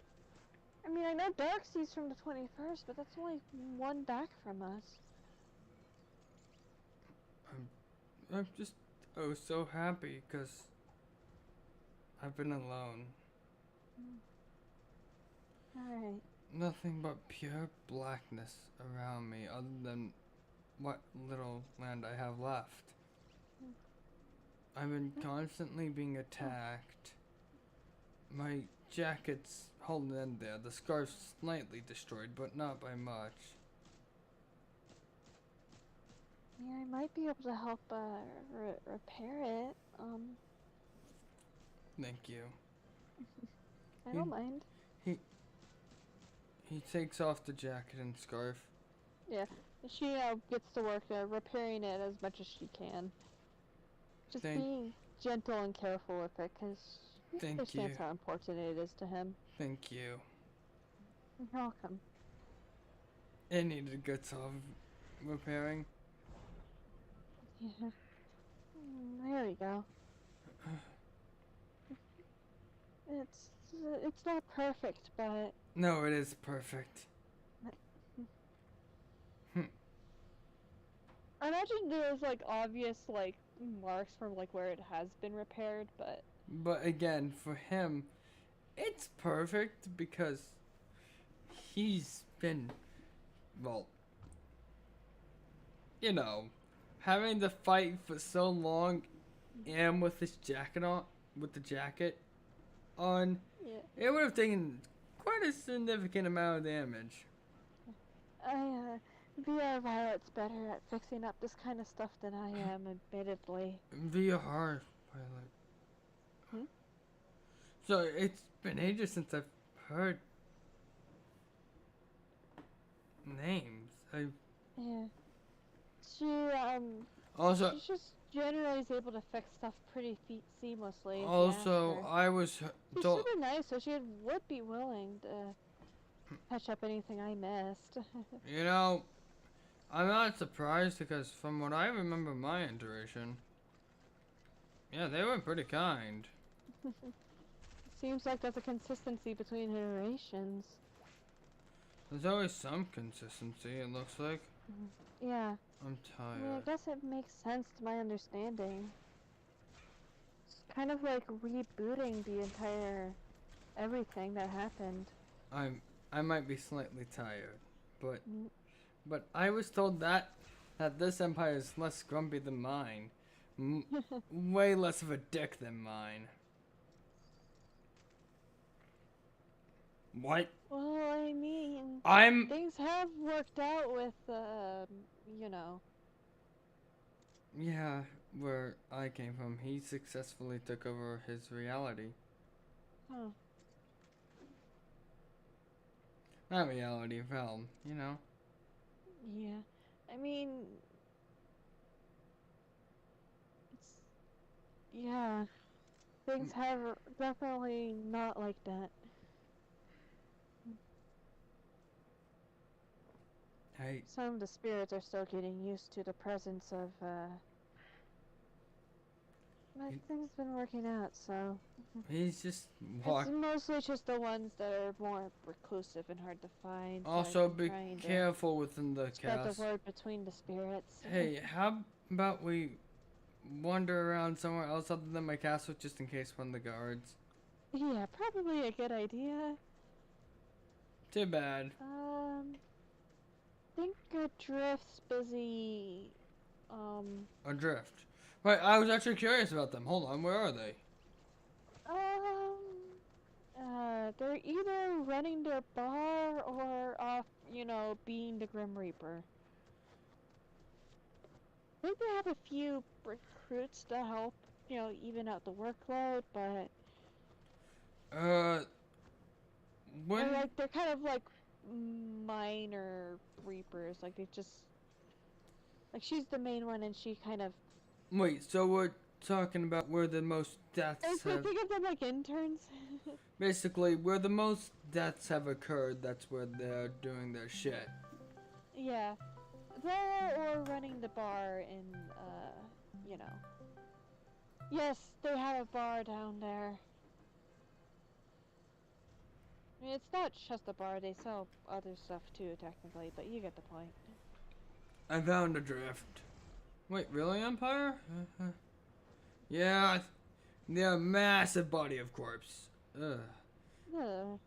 I mean, I know Darkseid's from the 21st, but that's only one back from us. I'm just so happy because I've been alone. Alright. Nothing but pure blackness around me other than what little land I have left. I've been constantly being attacked. My jacket's holding in there. The scarf's slightly destroyed, but not by much. Yeah, I might be able to help, repair it. Thank you. I don't mind. He takes off the jacket and scarf. Yeah, she, gets to work, repairing it as much as she can. Just being gentle and careful with it, because she understands how important it is to him. Thank you. You're welcome. It needed good solve repairing. Yeah. There we go. It's not perfect, but... No, it is perfect. I imagine there's, like, obvious, like, marks from, like, where it has been repaired, but... But again, for him, it's perfect because he's been, well, you know, having to fight for so long and with his jacket on, with the jacket on, it would have taken quite a significant amount of damage. VR Violet's better at fixing up this kind of stuff than I am, admittedly. VR Violet. So it's been ages since I've heard names. Yeah. She, also, she's just generally is able to fix stuff pretty seamlessly. Also, I was she's super nice, so she would be willing to patch up anything I missed. You know, I'm not surprised because from what I remember my iteration, yeah, they were pretty kind. Seems like there's a consistency between iterations. There's always some consistency, it looks like. Yeah. I'm I mean, I tired. guess it makes sense to my understanding. It's kind of like rebooting the entire everything that happened. I'm I might be slightly tired, but Mm. I was told that this empire is less grumpy than mine. Way less of a dick than mine. What? Well, I mean, I'm things have worked out with, you know. yeah, where I came from, he successfully took over his reality. Huh. Not reality, realm, you know. Yeah. I mean, it's, yeah. Things have definitely not like that. Hey, Some of the spirits are still getting used to the presence of, but things been working out, so. he's just It's walk. mostly just the ones that are more reclusive and hard to find, so I've Also, been be trying to careful within the spread the cast. word between the spirits. Hey, how about we wander around somewhere else other than my castle just in case one of the guards? Yeah, probably a good idea. Too bad. Think Adrift's busy, Adrift. Right, I was actually curious about them. Hold on, where are they? um, they're either running their bar or off, being the Grim Reaper. I think they have a few recruits to help, even out the workload, but Uh, or when? like they're kind of like minor reapers. Like they just like she's the main one, and she kind of. Wait, so we're talking about where the most deaths I have. think of them like interns. Basically, where the most deaths have occurred, that's where they're doing their shit. Yeah, there or running the bar in you know. Yes, they have a bar down there. I mean, it's not just a bar; they sell other stuff too, technically. But you get the point. I found Adrift. Wait, really, Empire? Yeah, they're a massive body of corpse. Ugh. Ugh.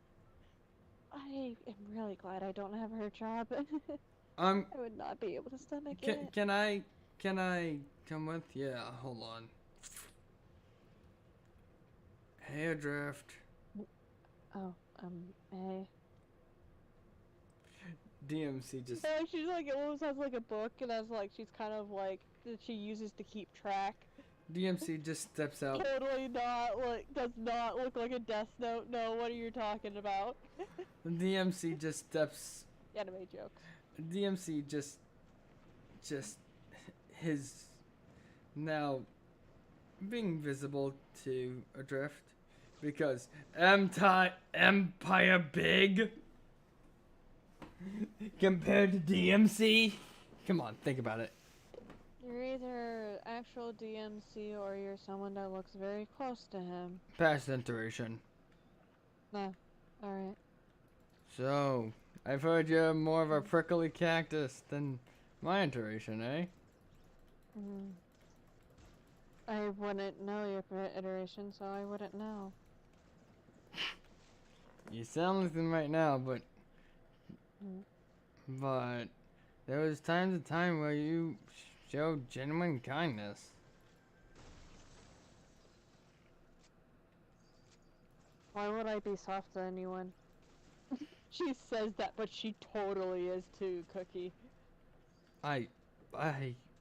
I am really glad I don't have her job. I'm. I would not be able to stomach Can, it. can I. Can I come with? Yeah, hold on. Hey, Adrift. Oh, hey. DMC just. Yeah, she's like, it almost has like a book, and that's like, she's kind of like, that she uses to keep track. DMC just steps out. Totally not, like, does not look like a Death Note. No, what are you talking about? DMC just steps. Anime jokes. DMC just his now being visible to Adrift because Empire big compared to DMC. Come on, think about it. You're either actual DMC or you're someone that looks very close to him. Past iteration. Nah, alright. So, I've heard you're more of a prickly cactus than my iteration, eh? Mm. I wouldn't know your iteration, so I wouldn't know. You sound like them right now, but Mm. there was times to time where you showed genuine kindness. Why would I be soft to anyone? She says that, but she totally is too, Cookie. I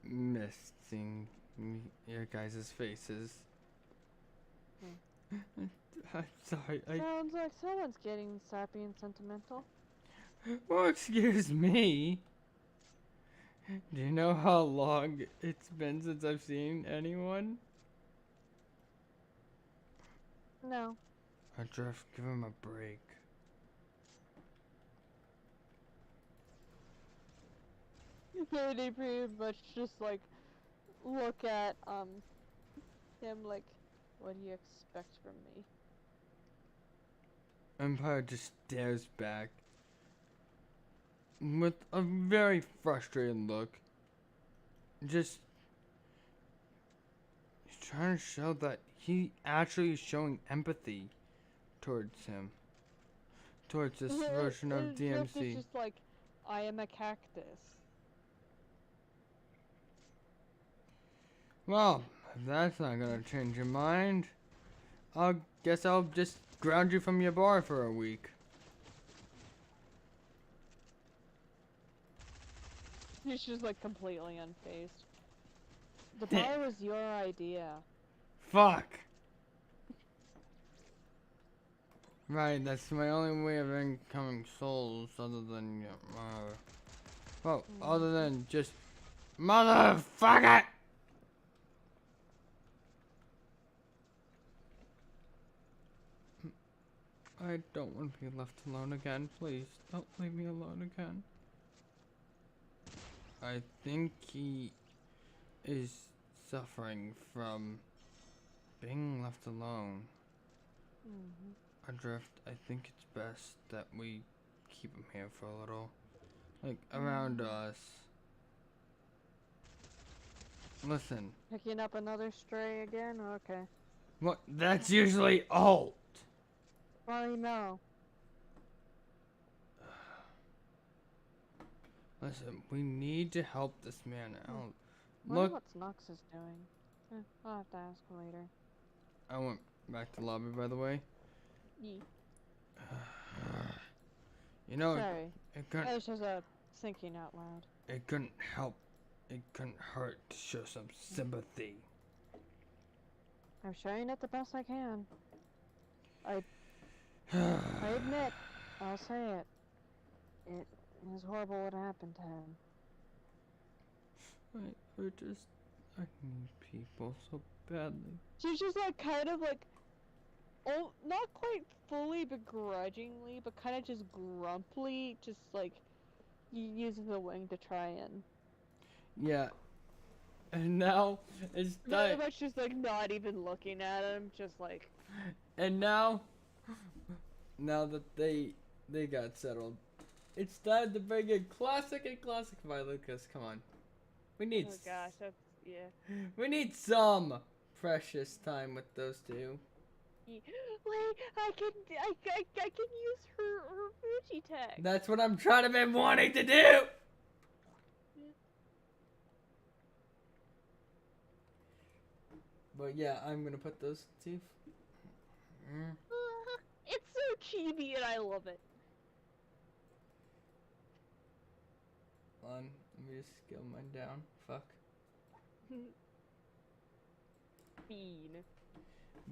missed seeing your guys' faces. I'm sorry. Sounds like someone's getting sappy and sentimental. Oh, excuse me. Do you know how long it's been since I've seen anyone? No. Adrift, give him a break. They pretty much just like look at him like, what do you expect from me? Empire just stares back. with a very frustrated look. Just he's trying to show that he actually is showing empathy towards him. Towards this version of Drift is DMC. just like, I am a cactus. Well, if that's not gonna change your mind, I guess I'll just ground you from your bar for a week. He's just like completely unfazed. The bar was your idea. Fuck! Right, that's my only way of incoming souls other than, well, other than just, motherfucker! I don't want to be left alone again, please. Don't leave me alone again. I think he is suffering from being left alone. Adrift, I think it's best that we keep him here for a little. Like, around us. Listen. Picking up another stray again? Okay. What? That's usually alt. Well, you know. Listen, we need to help this man out. Wonder Look. what Snux is doing. I'll have to ask her later. I went back to lobby, by the way. Yee. You know, Sorry. it couldn't. I was just thinking out loud. It couldn't help. It couldn't hurt to show some sympathy. I'm showing it the best I can. I admit, I'll say it. It is horrible what happened to him. I need people so badly. She's just like kind of like, oh, not quite fully begrudgingly, but kind of just grumpily, just like using the wing to try and. Yeah. And now it's Very time. much just like not even looking at him, just like. And now that they got settled, it's time to bring in classic Violet. Cause come on, we need. Oh gosh, that's yeah. We need some precious time with those two. Wait, I can use her Fuji tag. That's what I'm trying to been wanting to do. But yeah, I'm gonna put those two. It's so chibi and I love it. Hold on, let me just scale mine down. Fuck. Bean.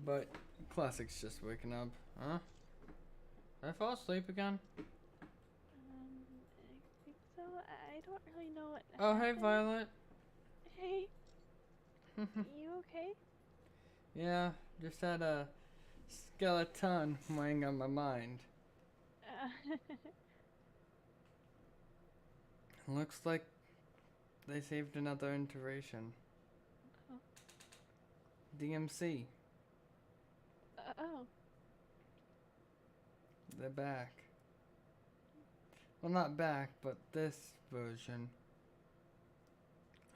But Classic's just waking up. Huh? Did I fall asleep again? I think so. I don't really know what. Oh, hey, happened. Violet. Hey. You okay? Yeah, just had a skeleton weighing on my mind. Looks like they saved another iteration. Oh. DMC. Oh. They're back. Well, not back, but this version.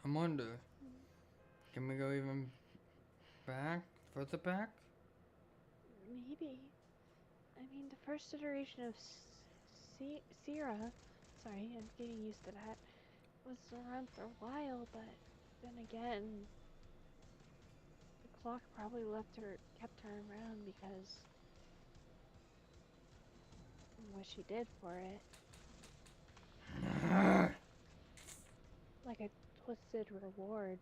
I wonder, can we go even back? Further back? Maybe. I mean, the first iteration of Sierra, sorry, I'm getting used to that, was around for a while, but then again, the clock probably kept her around because what she did for it. Like a twisted reward.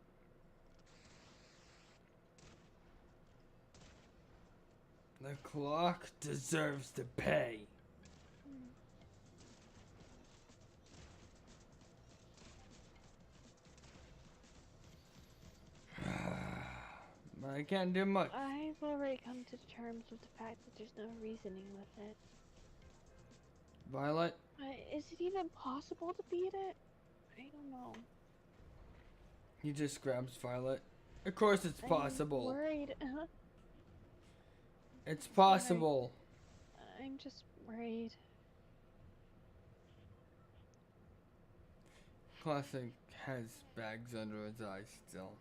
The clock deserves to pay. But I can't do much. I've already come to terms with the fact that there's no reasoning with it. Violet? Is it even possible to beat it? I don't know. He just grabs Violet. Of course it's possible. I'm worried. It's possible. I'm just worried. Classic has bags under his eyes still.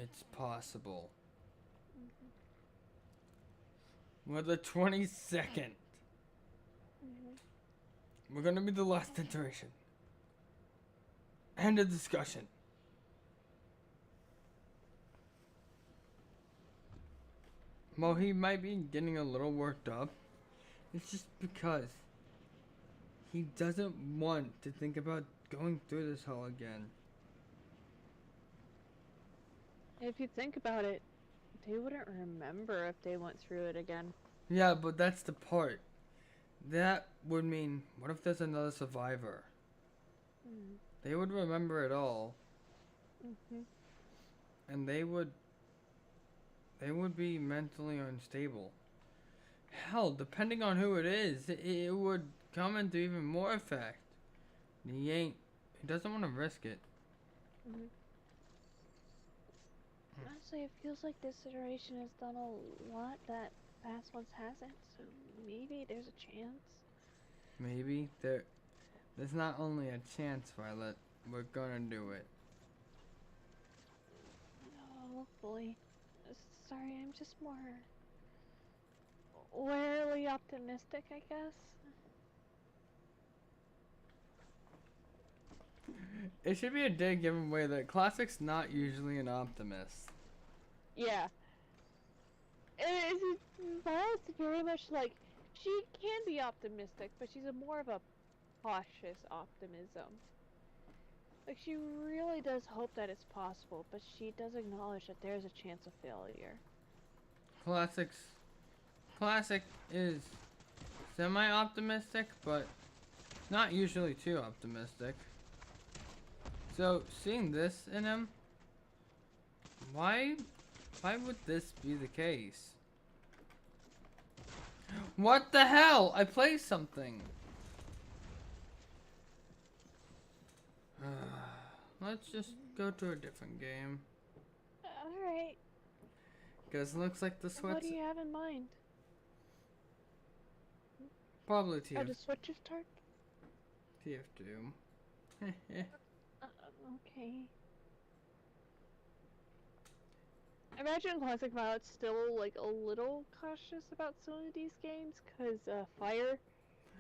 It's possible. We're the 22nd. We're gonna be the last iteration. End of discussion. Well, he might be getting a little worked up. It's just because he doesn't want to think about going through this all again. If you think about it, they wouldn't remember if they went through it again. Yeah, but that's the part. That would mean, what if there's another survivor? They would remember it all, and they would be mentally unstable. Hell, depending on who it is, it would come into even more effect. He doesn't want to risk it. Honestly, it feels like this iteration has done a lot that past ones hasn't, so maybe there's a chance. Maybe there's not only a chance, Violet. We're gonna do it. Oh boy. Sorry, I'm just more warily optimistic, I guess. It should be a day giveaway that Classic's not usually an optimist. Yeah. Violet's very much like, she can be optimistic, but she's more of a cautious optimism. Like, she really does hope that it's possible, but she does acknowledge that there's a chance of failure. Classic is semi-optimistic, but not usually too optimistic. So, seeing this in him, why would this be the case? What the hell? I played something. Let's just go to a different game. Alright. Because it looks like the Switch. What do you have in mind? Probably Oh, the Switch is turned? TF2. Okay. I imagine Classic Violet's still, like, a little cautious about some of these games, because, Fire